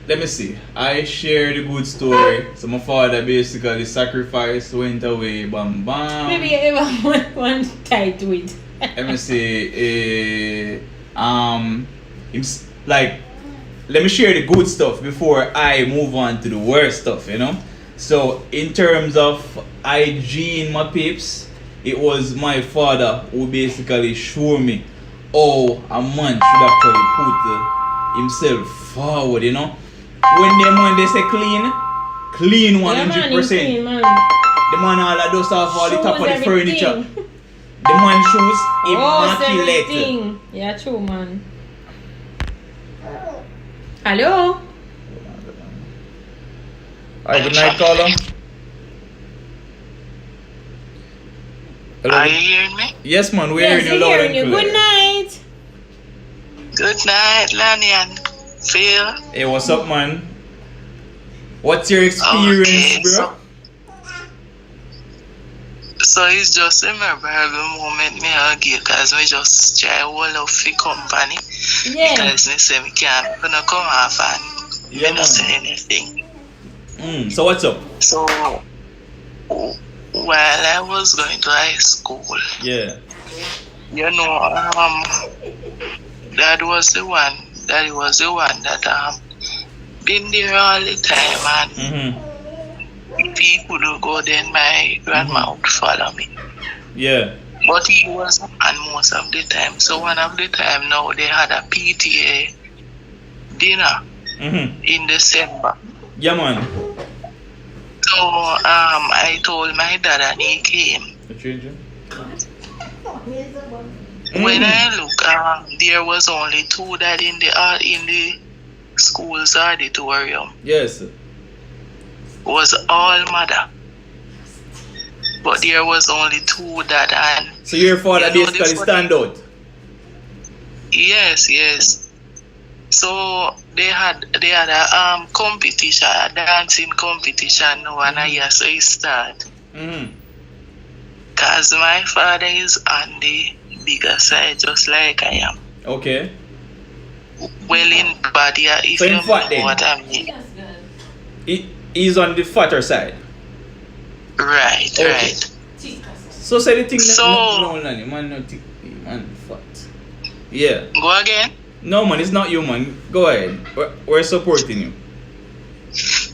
[SPEAKER 1] Let me see. I shared a good story. So my father basically sacrificed, went away, bam bam.
[SPEAKER 2] Maybe you ever one tight with.
[SPEAKER 1] Let me see. Like, let me share the good stuff before I move on to the worst stuff, you know. So in terms of hygiene, my peeps, it was my father who basically showed me how a man should actually put himself forward, you know. When the man they say clean 100%.
[SPEAKER 2] Man.
[SPEAKER 1] The man all that dust off all the top of the furniture. The man shoes immaculate.
[SPEAKER 2] Everything. Yeah, true, man. Hello.
[SPEAKER 1] Alright, good night, caller.
[SPEAKER 4] Are you hearing me?
[SPEAKER 1] Yes, man, we're
[SPEAKER 2] Yes,
[SPEAKER 1] hearing you
[SPEAKER 2] we're
[SPEAKER 1] loud
[SPEAKER 2] hearing
[SPEAKER 1] and
[SPEAKER 2] you.
[SPEAKER 1] clear.
[SPEAKER 2] Good night.
[SPEAKER 4] Good night, Lani and Phil.
[SPEAKER 1] Hey, what's up, man? What's your experience,
[SPEAKER 4] Okay,
[SPEAKER 1] bro?
[SPEAKER 4] So it's just a memorable moment me argue because we just try all of the company
[SPEAKER 2] Yeah.
[SPEAKER 4] because me say me can't gonna come off and
[SPEAKER 1] Yeah,
[SPEAKER 4] me not
[SPEAKER 1] man.
[SPEAKER 4] say anything.
[SPEAKER 1] So what's up?
[SPEAKER 4] So while I was going to high school,
[SPEAKER 1] Yeah.
[SPEAKER 4] you know, Daddy was the one that been there all the time and if he couldn't go then my grandma would follow me.
[SPEAKER 1] Yeah.
[SPEAKER 4] But he was on most of the time. So one of the time now they had a PTA dinner in December.
[SPEAKER 1] Yeah, man.
[SPEAKER 4] So I told my dad and he came.
[SPEAKER 1] The children?
[SPEAKER 4] When I look, there was only two dad in the school's auditorium.
[SPEAKER 1] Yes.
[SPEAKER 4] Was all mother. but there was only 2 that and
[SPEAKER 1] So your father
[SPEAKER 4] You know,
[SPEAKER 1] basically
[SPEAKER 4] this
[SPEAKER 1] stand out.
[SPEAKER 4] yes. So they had a competition, a dancing competition now, and I hear so it start. Cause my father is on the bigger side, just like I am.
[SPEAKER 1] Okay.
[SPEAKER 4] Well in body, if
[SPEAKER 1] So in
[SPEAKER 4] you
[SPEAKER 1] fat
[SPEAKER 4] know
[SPEAKER 1] then?
[SPEAKER 4] what I mean.
[SPEAKER 1] He's on the fatter side.
[SPEAKER 4] Right,
[SPEAKER 1] Okay.
[SPEAKER 4] right.
[SPEAKER 1] So say the thing that
[SPEAKER 4] So-
[SPEAKER 1] no, man, no thick, man, fat. Yeah.
[SPEAKER 4] Go again.
[SPEAKER 1] No man, it's not you man. Go ahead. We're supporting you.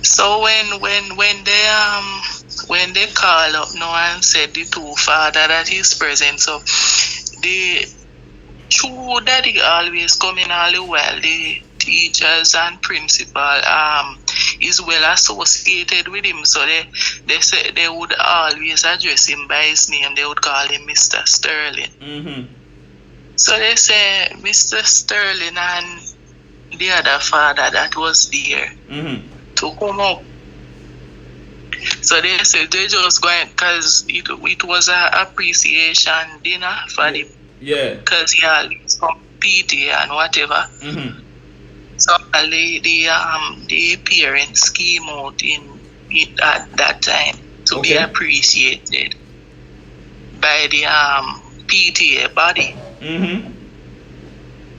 [SPEAKER 4] So when they call up now and said the 2 father that is present, so the true that they always coming all the while, the teachers and principal is well associated with him, so they say they would always address him by his name. They would call him Mr. Sterling. So they say Mr. Sterling and the other father that was there to come up. So they said they just going because it was a appreciation dinner for the
[SPEAKER 1] Yeah.
[SPEAKER 4] because he always come PTA and whatever. So the parents came out in at that time to be
[SPEAKER 1] Okay.
[SPEAKER 4] appreciated by the PTA body.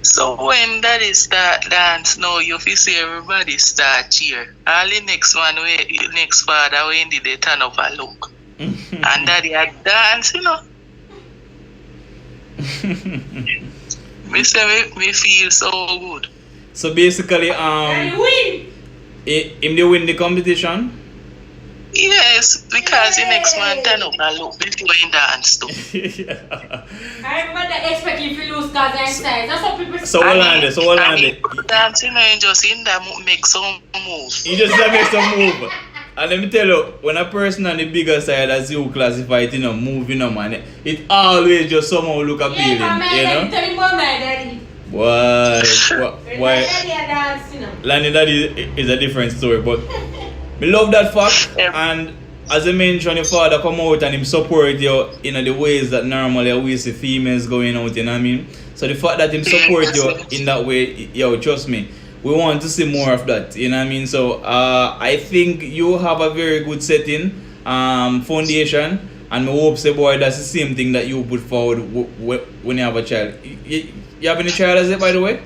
[SPEAKER 4] So when that is start dance now, you feel see everybody start cheer. All the next father when did they turn up and look. And daddy had dance, you know. Me say me feel so good.
[SPEAKER 1] So basically,
[SPEAKER 2] And win.
[SPEAKER 1] him they win the competition.
[SPEAKER 4] Yes, because the next man turn up and look before he dance too.
[SPEAKER 2] I remember they expect you to lose because they're size. That's what people say.
[SPEAKER 1] So hold on there. So hold on
[SPEAKER 4] And
[SPEAKER 1] there.
[SPEAKER 4] he dancing and just in that make some move.
[SPEAKER 1] You just make some move. And let me tell you, when a person on the bigger side as you classify it, moving man, it always just somehow look appealing,
[SPEAKER 2] Yeah, my
[SPEAKER 1] you
[SPEAKER 2] daddy.
[SPEAKER 1] know?
[SPEAKER 2] Tell me about my daddy.
[SPEAKER 1] Why?
[SPEAKER 2] My daddy a dance, you know.
[SPEAKER 1] Lanny, that is a different story, but me love that fact.
[SPEAKER 4] Yeah.
[SPEAKER 1] And as I mentioned, your father come out and him support you in the ways that normally we see females going out, you know what I mean? So the fact that him support you in that way, yo, trust me, we want to see more of that, you know what I mean? So I think you have a very good setting, foundation, and I hope say boy that's the same thing that you put forward when you have a child. You have any child as it, by the way?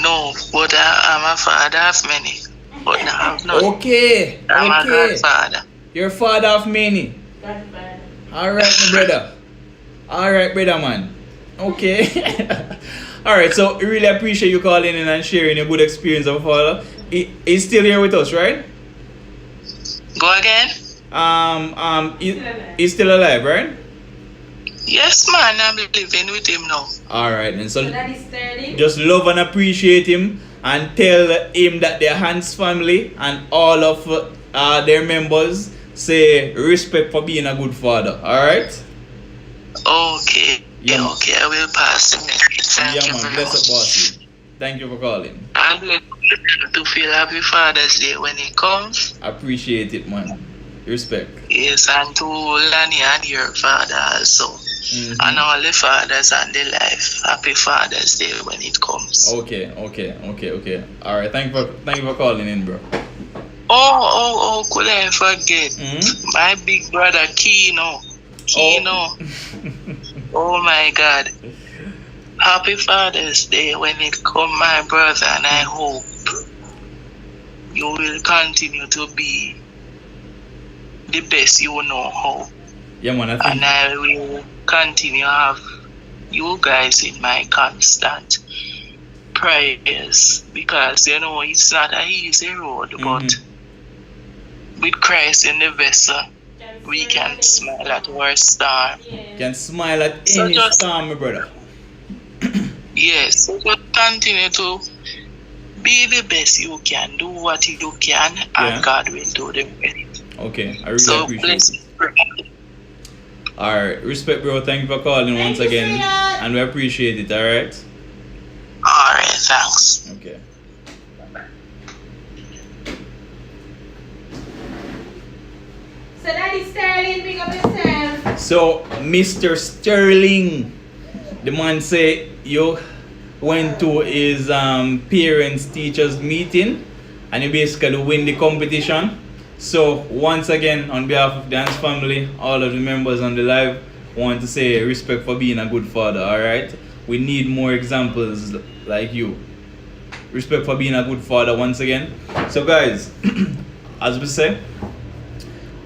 [SPEAKER 4] No, but I'm a father of many. But now I have none.
[SPEAKER 1] Okay.
[SPEAKER 4] I'm a
[SPEAKER 1] Okay.
[SPEAKER 4] godfather.
[SPEAKER 1] You're father of many. Alright, my brother. Alright, brother, man. Okay. Alright, so we really appreciate you calling in and sharing your good experience of father. He's still here with us, right?
[SPEAKER 4] Go again?
[SPEAKER 1] He's still alive, right?
[SPEAKER 4] Yes, man, I'm living with him now.
[SPEAKER 1] Alright, then so
[SPEAKER 2] Daddy Sterling.
[SPEAKER 1] just love and appreciate him and tell him that their Hans family and all of their members say respect for being a good father. Alright?
[SPEAKER 4] Okay.
[SPEAKER 1] Yeah.
[SPEAKER 4] Okay, I will pass the message. Thank
[SPEAKER 1] Yeah,
[SPEAKER 4] you
[SPEAKER 1] man.
[SPEAKER 4] very
[SPEAKER 1] Bless
[SPEAKER 4] much.
[SPEAKER 1] up, bossy. Thank you for calling.
[SPEAKER 4] I'm glad to feel Happy Father's Day when it comes.
[SPEAKER 1] Appreciate it, man. Respect.
[SPEAKER 4] Yes, and to Lani and your father also. And all the fathers and the life. Happy Father's Day when it comes.
[SPEAKER 1] Okay. Alright, thank you for calling in, bro.
[SPEAKER 4] Oh, could I forget?
[SPEAKER 1] Mhm.
[SPEAKER 4] My big brother Kino. Oh my God. Happy Father's Day when it come, my brother, and I hope you will continue to be the best you know how.
[SPEAKER 1] Yeah, man, I think
[SPEAKER 4] And I will continue to have you guys in my constant prayers, because you know it's not an easy road, but with Christ in the vessel, we can smile at our star.
[SPEAKER 1] can smile at
[SPEAKER 4] So
[SPEAKER 1] any
[SPEAKER 4] just-
[SPEAKER 1] storm, my brother.
[SPEAKER 4] Yes, so just continue to be the best you can, do what you can,
[SPEAKER 1] Yeah.
[SPEAKER 4] and God will do the rest.
[SPEAKER 1] Okay, I really
[SPEAKER 4] So
[SPEAKER 1] appreciate
[SPEAKER 4] bless
[SPEAKER 1] it.
[SPEAKER 4] you.
[SPEAKER 1] Alright, respect, bro. Thank you for calling
[SPEAKER 2] Thank
[SPEAKER 1] once
[SPEAKER 2] you,
[SPEAKER 1] again.
[SPEAKER 2] sweetheart.
[SPEAKER 1] And we appreciate it, alright?
[SPEAKER 4] Alright, thanks.
[SPEAKER 1] Okay.
[SPEAKER 2] So Daddy Sterling, up yourself.
[SPEAKER 1] So, Mr. Sterling, the man say you went to his parents teachers meeting and you basically win the competition. So, once again, on behalf of the Dance family, all of the members on the live, want to say respect for being a good father, alright? We need more examples like you. Respect for being a good father once again. So guys, as we say,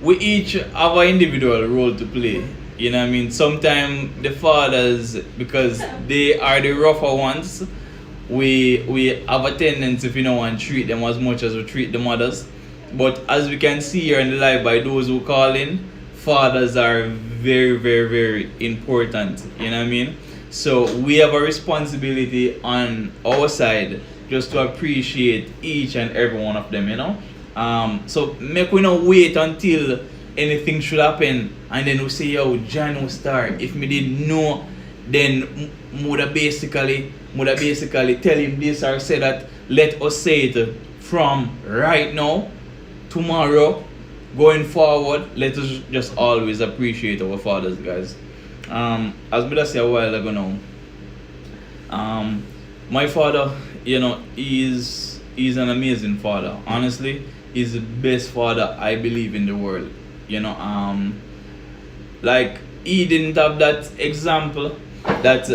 [SPEAKER 1] we each have an individual role to play. You know what I mean? Sometimes the fathers, because they are the rougher ones, we have a tendency if you know and treat them as much as we treat the mothers. But as we can see here in the live by those who call in, fathers are very, very, very important. You know what I mean? So we have a responsibility on our side just to appreciate each and every one of them, you know. So make we not wait until anything should happen and then we say, yo, John will start. If me didn't know, then woulda basically tell him this or say that. Let us say it from right now, tomorrow, going forward. Let us just always appreciate our fathers, guys. As we said a while ago now, my father, you know, is an amazing father. Honestly, he's the best father I believe in the world. You know, like he didn't have that example that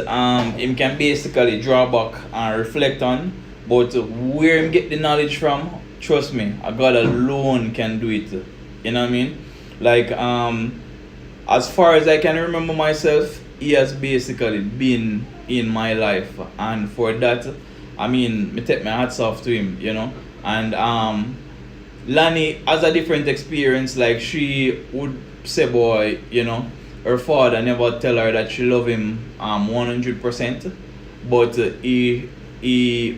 [SPEAKER 1] him can basically draw back and reflect on, but where him get the knowledge from, trust me, a God alone can do it. You know what I mean? Like as far as I can remember myself, he has basically been in my life, and for that, I mean, me take my hats off to him, you know. And Lani has a different experience. Like she would say, boy, you know, her father never tell her that she love him 100%, but he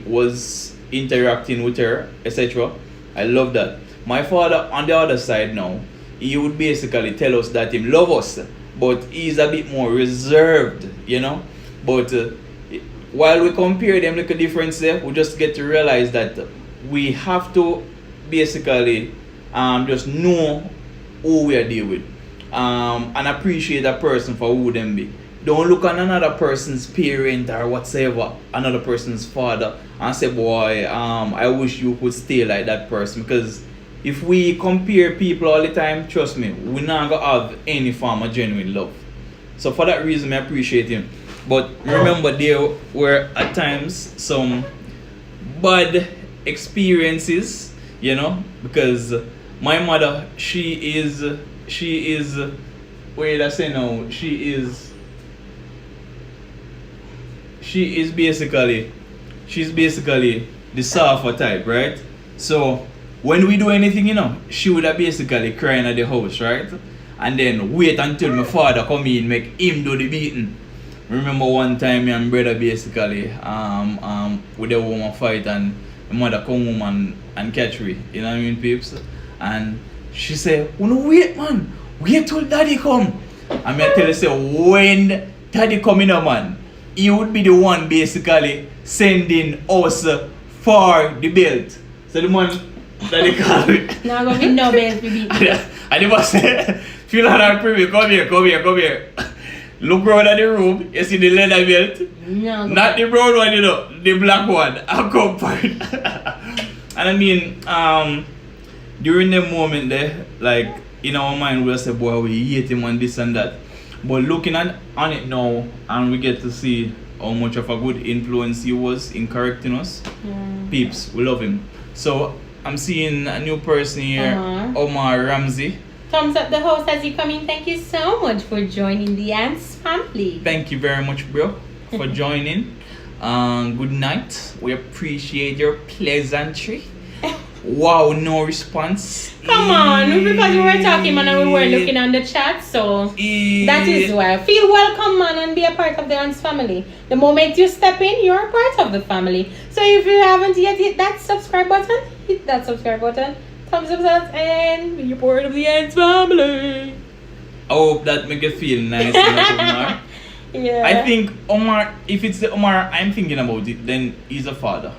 [SPEAKER 1] was interacting with her, etc. I love that. My father on the other side now, he would basically tell us that he love us, but he's a bit more reserved, you know. But while we compare them little difference there, we just get to realize that we have to basically just know who we are dealing with, and appreciate that person for who them be. Don't look at another person's parent or whatsoever, another person's father, and say, boy, I wish you could stay like that person. Because if we compare people all the time, trust me, we're not going to have any form of genuine love. So for that reason, I appreciate him. But remember, there were at times some bad experiences, you know, because my mother, she is basically the softer type, right? So when we do anything, you know, she would have basically crying at the house, right? And then wait until my father come in, make him do the beating. Remember one time me and brother basically with a woman fight, and my mother come home and catch me, you know what I mean, peeps? And she said, oh no, wait man, wait till daddy come. And me I tell her, say, when daddy come in, man, he would be the one basically sending us for the belt. So the man that they call it.
[SPEAKER 2] Now gonna be no belt, baby.
[SPEAKER 1] And he was say, feel like privy, come here. Look around at the room, you see the leather belt?
[SPEAKER 2] No,
[SPEAKER 1] not the brown one, you know, the black one. I'll come for it. And I mean, during the moment there, like in our mind we'll say, boy, we hate him and this and that. But looking on it now, and we get to see how much of a good influence he was in correcting us. Peeps, we love him. So I'm seeing a new person here, Omar Ramsey.
[SPEAKER 2] Thumbs up the host as you come in. Thank you so much for joining the Ants family.
[SPEAKER 1] Thank you very much, bro, for joining. Good night. We appreciate your pleasantry. Wow, no response.
[SPEAKER 2] Come on, because we were talking, man, and we were looking on the chat, so that is why. Feel welcome, man, and be a part of the Ants family. The moment you step in, you're a part of the family. So if you haven't yet hit that subscribe button, hit that subscribe button. Thumbs up that and be a part of the Ants family.
[SPEAKER 1] I hope that make you feel nice, Omar.
[SPEAKER 2] Yeah.
[SPEAKER 1] I think Omar, if it's the Omar I'm thinking about it, then he's a father.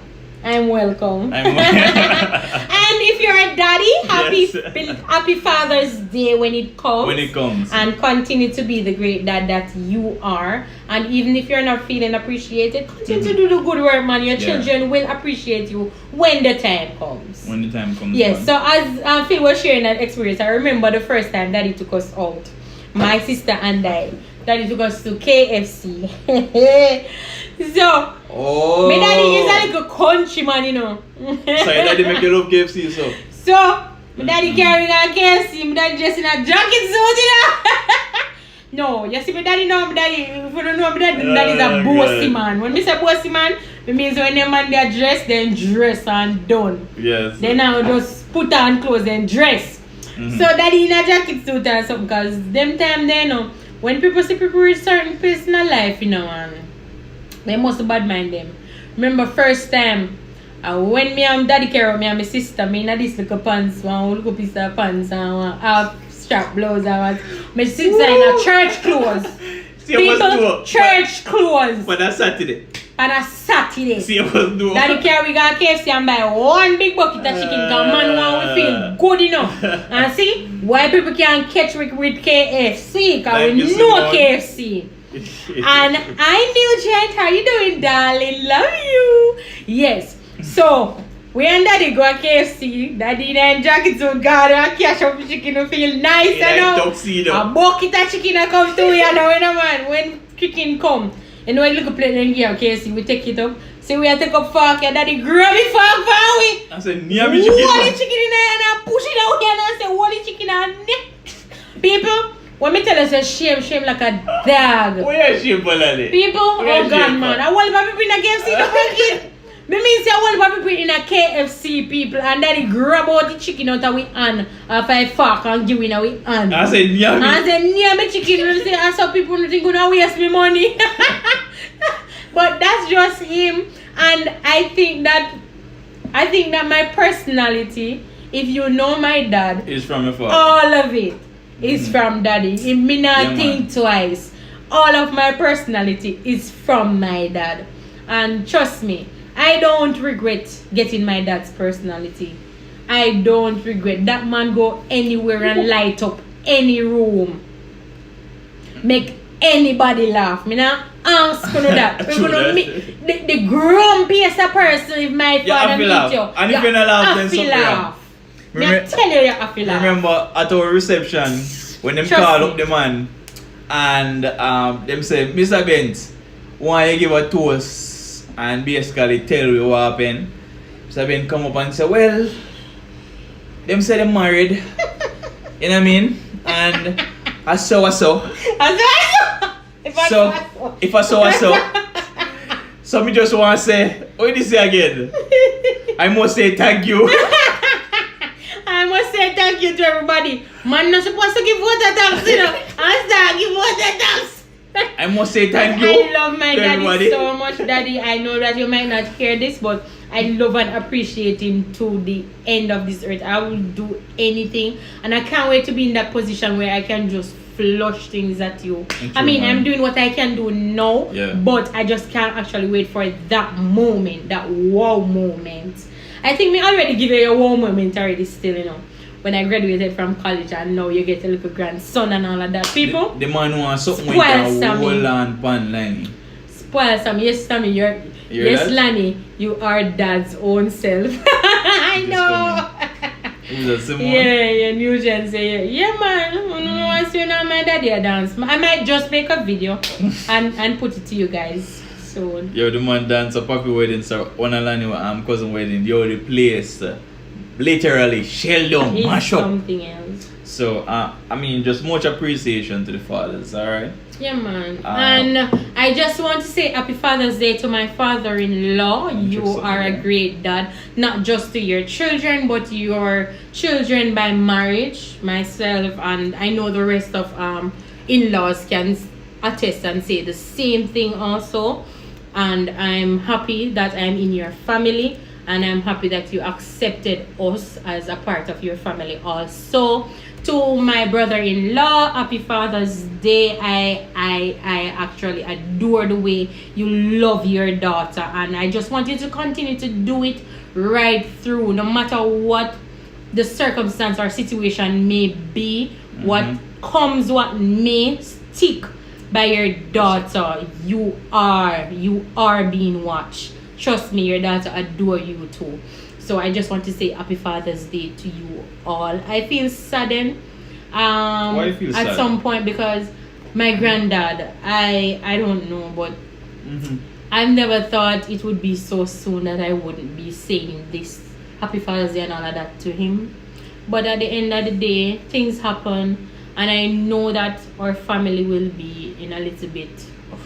[SPEAKER 2] I'm welcome.
[SPEAKER 1] I'm welcome.
[SPEAKER 2] And if you're a daddy,
[SPEAKER 1] Yes.
[SPEAKER 2] happy Father's Day when it comes.
[SPEAKER 1] When it comes.
[SPEAKER 2] And continue to be the great dad that you are. And even if you're not feeling appreciated, continue to do the good work, man. Your children will appreciate you when the time comes.
[SPEAKER 1] When the time comes.
[SPEAKER 2] Yes, so as Phil was sharing that experience, I remember the first time Daddy took us out. My sister and I. Daddy took us to KFC. So, my daddy is a little country man, you know.
[SPEAKER 1] So your daddy make you love KFC, so?
[SPEAKER 2] So, my daddy carrying a KFC, my daddy dressed in a jacket suit, you know. No, you see my daddy now, my daddy, if you don't know my daddy, daddy is a bossy man. When we say bossy man, it means when them man they are dressed, then dress and done.
[SPEAKER 1] Yes.
[SPEAKER 2] Then I will just put on clothes and dress. So daddy in a jacket suit or something, because them time they know, when people see people with certain personal life, you know, man, they must bad mind them. Remember first time, when me and daddy carry me and my sister, me in this little pants, one little piece of pants and one half strap blouse and my sister in a church clothes.
[SPEAKER 1] See, you must do
[SPEAKER 2] People,
[SPEAKER 1] it.
[SPEAKER 2] church clothes.
[SPEAKER 1] But that's Saturday.
[SPEAKER 2] On a Saturday.
[SPEAKER 1] See, you must do it.
[SPEAKER 2] Daddy carry go to KFC and buy one big bucket of chicken because man want we feel good enough. And see, why people can't catch with KFC because
[SPEAKER 1] Thank
[SPEAKER 2] we
[SPEAKER 1] you,
[SPEAKER 2] know
[SPEAKER 1] Simone.
[SPEAKER 2] KFC. And I knew, Jet, how you doing, darling? Love you. Yes. So, we and Daddy go to KFC. Daddy in a jacket so God and cash up the chicken to feel nice
[SPEAKER 1] Yeah,
[SPEAKER 2] and all.
[SPEAKER 1] tuxedo.
[SPEAKER 2] A bucket of chicken that come to you now, man. When chicken come. You know, look a plate and here, KFC, we take it up. So we take up fork, and Daddy grab it fork for we.
[SPEAKER 1] I said, near me chicken.
[SPEAKER 2] Hold the chicken in there and I push it out here and I say, hold the chicken and neck. People, when me tell us a shame like a dog.
[SPEAKER 1] Where is she, Bolade?
[SPEAKER 2] People,
[SPEAKER 1] Where
[SPEAKER 2] oh
[SPEAKER 1] is
[SPEAKER 2] God,
[SPEAKER 1] she,
[SPEAKER 2] man.
[SPEAKER 1] pa?
[SPEAKER 2] I want to people in a KFC, the bucket. Me mean say I want to people in a KFC, people, and Daddy grab out the chicken out of we hand, after I fork and give it away hand.
[SPEAKER 1] I said, near me.
[SPEAKER 2] I said, near me chicken, and say, I saw people who think gonna waste me money. But that's just him, and I think that my personality, if you know my dad,
[SPEAKER 1] It's from your father.
[SPEAKER 2] all of it is from Daddy. It me not
[SPEAKER 1] Yeah,
[SPEAKER 2] think
[SPEAKER 1] man.
[SPEAKER 2] twice. All of my personality is from my dad, and trust me, I don't regret getting my dad's personality. I don't regret. That man go anywhere and light up any room. Make anybody laugh. Me not ask for that.
[SPEAKER 1] True, that's
[SPEAKER 2] The grumpiest person if my
[SPEAKER 1] Yeah, I
[SPEAKER 2] father
[SPEAKER 1] feel
[SPEAKER 2] meet
[SPEAKER 1] laugh.
[SPEAKER 2] you.
[SPEAKER 1] And if you not laugh, then
[SPEAKER 2] I feel
[SPEAKER 1] something wrong.
[SPEAKER 2] laugh. Me I
[SPEAKER 1] Remember-
[SPEAKER 2] tell you, I feel laugh.
[SPEAKER 1] Remember at our reception when them
[SPEAKER 2] Trust
[SPEAKER 1] call
[SPEAKER 2] me.
[SPEAKER 1] up the man and them say, Mr. Benz, why you give a toast and basically tell you what happened? Mr. Benz come up and say, well, them say they're married. You know what I mean? And I saw.
[SPEAKER 2] If I
[SPEAKER 1] So if I saw. So me just wanna say, what did you say again? I must say thank you.
[SPEAKER 2] I must say thank you to everybody. Man, not supposed to give water thanks, you know. I start give water thanks.
[SPEAKER 1] I must say thank you.
[SPEAKER 2] I love my
[SPEAKER 1] to
[SPEAKER 2] daddy
[SPEAKER 1] everybody.
[SPEAKER 2] so much, Daddy. I know that you might not hear this, but I love and appreciate him to the end of this earth. I will do anything, and I can't wait to be in that position where I can just flush things at you.
[SPEAKER 1] Thank
[SPEAKER 2] I
[SPEAKER 1] you,
[SPEAKER 2] mean,
[SPEAKER 1] man.
[SPEAKER 2] I'm doing what I can do now,
[SPEAKER 1] Yeah.
[SPEAKER 2] but I just can't actually wait for that moment, that wow moment. I think me already give you a wow moment already still, you know. When I graduated from college and now you get a little grandson and all of that. People,
[SPEAKER 1] The man wants something with
[SPEAKER 2] Spoil
[SPEAKER 1] a
[SPEAKER 2] Sammy.
[SPEAKER 1] whole and pan line.
[SPEAKER 2] spoil some. Yes, Sammy,
[SPEAKER 1] You're
[SPEAKER 2] yes,
[SPEAKER 1] dad?
[SPEAKER 2] Lanny, you are dad's own self. I
[SPEAKER 1] Just
[SPEAKER 2] know.
[SPEAKER 1] Who's that, Simone?
[SPEAKER 2] Yeah, new gen say, yeah, man. I see now my daddy a dance. I might just make a video and put it to you guys soon.
[SPEAKER 1] Yo, the man dance a puppy wedding, so one of Lani cousin wedding. Yo, the place literally shell down,
[SPEAKER 2] It's
[SPEAKER 1] mash up.
[SPEAKER 2] something else.
[SPEAKER 1] So I mean, just much appreciation to the fathers. All right.
[SPEAKER 2] Yeah, man. And I just want to say Happy Father's Day to my father-in-law. You are a great dad, not just to your children, but your children by marriage, myself, and I know the rest of in-laws can attest and say the same thing also. And I'm happy that I'm in your family, and I'm happy that you accepted us as a part of your family also. To my brother-in-law, Happy Father's Day. I actually adore the way you love your daughter, and I just want you to continue to do it right through, no matter what the circumstance or situation may be, what may stick by your daughter, you are being watched. Trust me, your daughter adore you too. So I just want to say happy Father's Day to you all. I feel saddened
[SPEAKER 1] Why you feel
[SPEAKER 2] at
[SPEAKER 1] sad?
[SPEAKER 2] some point because my granddad, I don't know, but I never thought it would be so soon that I wouldn't be saying this happy Father's Day and all of that to him. But at the end of the day, things happen, and I know that our family will be in a little bit of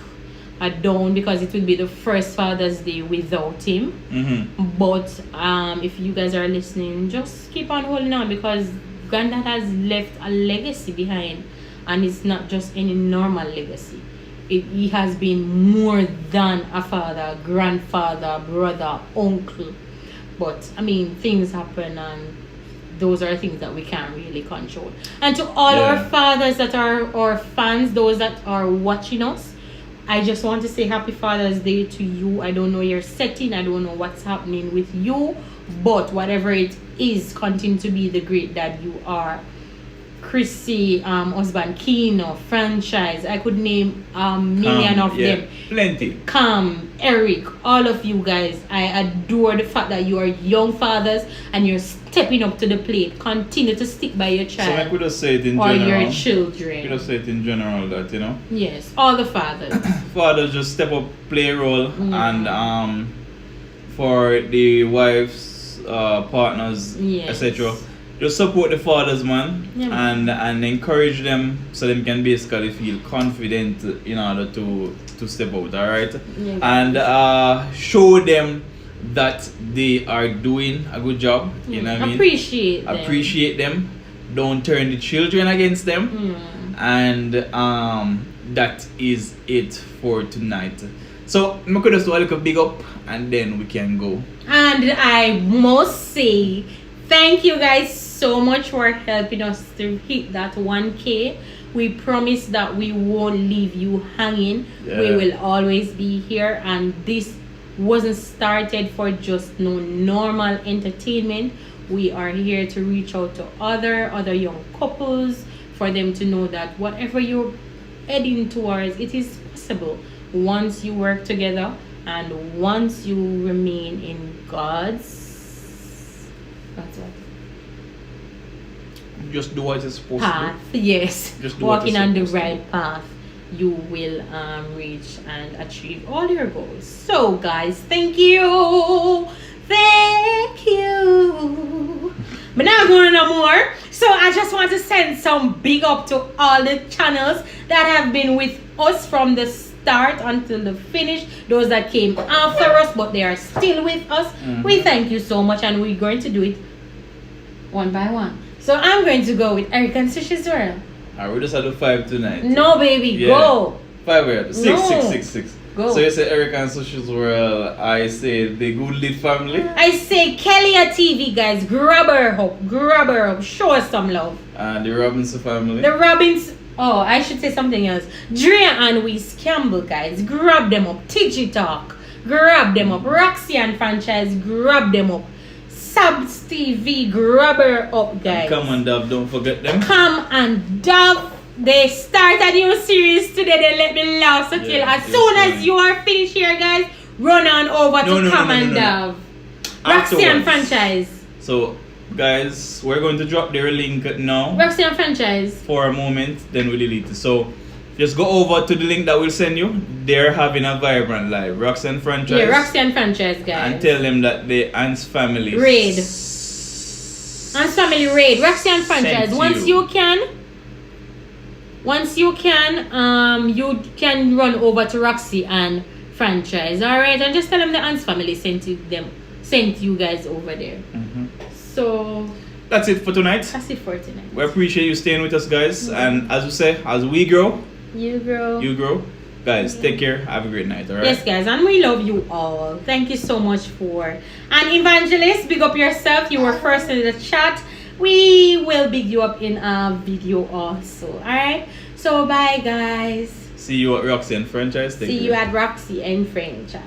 [SPEAKER 2] a down because it will be the first Father's Day without him. But if you guys are listening, just keep on holding on because Granddad has left a legacy behind, and it's not just any normal legacy. He has been more than a father, grandfather, brother, uncle. But I mean, things happen, and those are things that we can't really control. And to all our fathers that are our fans, those that are watching us, I just want to say happy Father's Day to you. I don't know your setting, I don't know what's happening with you, but whatever it is, continue to be the great dad you are. Chrissy, husband Kino, franchise, I could name million of them.
[SPEAKER 1] Plenty.
[SPEAKER 2] Cam, Eric, all of you guys, I adore the fact that you are young fathers and you're stepping up to the plate. Continue to stick by your
[SPEAKER 1] So I
[SPEAKER 2] child
[SPEAKER 1] could have said in
[SPEAKER 2] or
[SPEAKER 1] general.
[SPEAKER 2] your
[SPEAKER 1] Could have
[SPEAKER 2] children.
[SPEAKER 1] said in general that, you know,
[SPEAKER 2] Yes, all the fathers.
[SPEAKER 1] fathers just step up, play a role, and for the wives, partners,
[SPEAKER 2] Yes.
[SPEAKER 1] etc. Just support the fathers, man,
[SPEAKER 2] Yeah,
[SPEAKER 1] and encourage them so they can basically feel confident in order to step out. All right,
[SPEAKER 2] Yeah.
[SPEAKER 1] and show them that they are doing a good job. You know what I mean?
[SPEAKER 2] Appreciate them.
[SPEAKER 1] Don't turn the children against them. And that is it for tonight. So I could just do a little big up and then we can go.
[SPEAKER 2] And I must say, thank you guys so much for helping us to hit that 1K. We promise that we won't leave you hanging.
[SPEAKER 1] Yeah.
[SPEAKER 2] We will always be here, and this wasn't started for just no normal entertainment. We are here to reach out to other young couples for them to know that whatever you're heading towards, it is possible once you work together and once you remain in God's what?
[SPEAKER 1] Just do what is supposed
[SPEAKER 2] Path. Yes.
[SPEAKER 1] Just do what
[SPEAKER 2] Walking
[SPEAKER 1] is
[SPEAKER 2] on the
[SPEAKER 1] supposed to
[SPEAKER 2] right path, you will reach and achieve all your goals. So guys, thank you. But now going no more. So I just want to send some big up to all the channels that have been with us from the start until the finish. Those that came after us, but they are still with us. We thank you so much, and we're going to do it one by one. So I'm going to go with Eric and Sushi's World.
[SPEAKER 1] Alright, we just had a 5 tonight.
[SPEAKER 2] No, baby,
[SPEAKER 1] Yeah.
[SPEAKER 2] go.
[SPEAKER 1] 5 word. 6,
[SPEAKER 2] No.
[SPEAKER 1] 6, 6, 6.
[SPEAKER 2] Go.
[SPEAKER 1] So you say Eric and Sushi's World. I say the Good Lead family.
[SPEAKER 2] I say Kelly TV, guys. Grab her up. Show us some love.
[SPEAKER 1] And the Robinson family.
[SPEAKER 2] The Robins. Oh, I should say something else. Drea and Whis Campbell, guys. Grab them up. Tigi Talk. Grab them up. Roxy and Franchise. Grab them up. Subs TV. Grab her up, guys.
[SPEAKER 1] Come on, Dove, don't forget them.
[SPEAKER 2] Come and Dove. They start a new series today. They let me laugh so
[SPEAKER 1] Yeah,
[SPEAKER 2] kill. As
[SPEAKER 1] it's
[SPEAKER 2] soon
[SPEAKER 1] funny.
[SPEAKER 2] as you are finished here, guys, run on over to Come and Dove. Roxy and
[SPEAKER 1] Afterwards.
[SPEAKER 2] Franchise.
[SPEAKER 1] So, guys, we're going to drop their link now
[SPEAKER 2] Roxy and Franchise.
[SPEAKER 1] for a moment, then we delete it. So, just go over to the link that we'll send you. They're having a vibrant live. Roxy and Franchise.
[SPEAKER 2] Yeah, Roxy and Franchise, guys.
[SPEAKER 1] And tell them that the Ants family.
[SPEAKER 2] Raid. And family raid. Roxy and Franchise.
[SPEAKER 1] Sent
[SPEAKER 2] Once
[SPEAKER 1] you.
[SPEAKER 2] you can run over to Roxy and Franchise. Alright, and just tell them the Ants family sent you guys over there. So
[SPEAKER 1] That's it for tonight.
[SPEAKER 2] that's it for tonight.
[SPEAKER 1] We appreciate you staying with us, guys. And as we say, as we grow,
[SPEAKER 2] You grow.
[SPEAKER 1] you grow. Guys, take care. Have a great night, alright?
[SPEAKER 2] Yes, guys, and we love you all. Thank you so much for. And Evangelist, big up yourself. You were first in the chat. We will big you up in a video also. Alright? So bye, guys.
[SPEAKER 1] See you at Roxy and Franchise. Take
[SPEAKER 2] See
[SPEAKER 1] care.
[SPEAKER 2] you at Roxy and Franchise.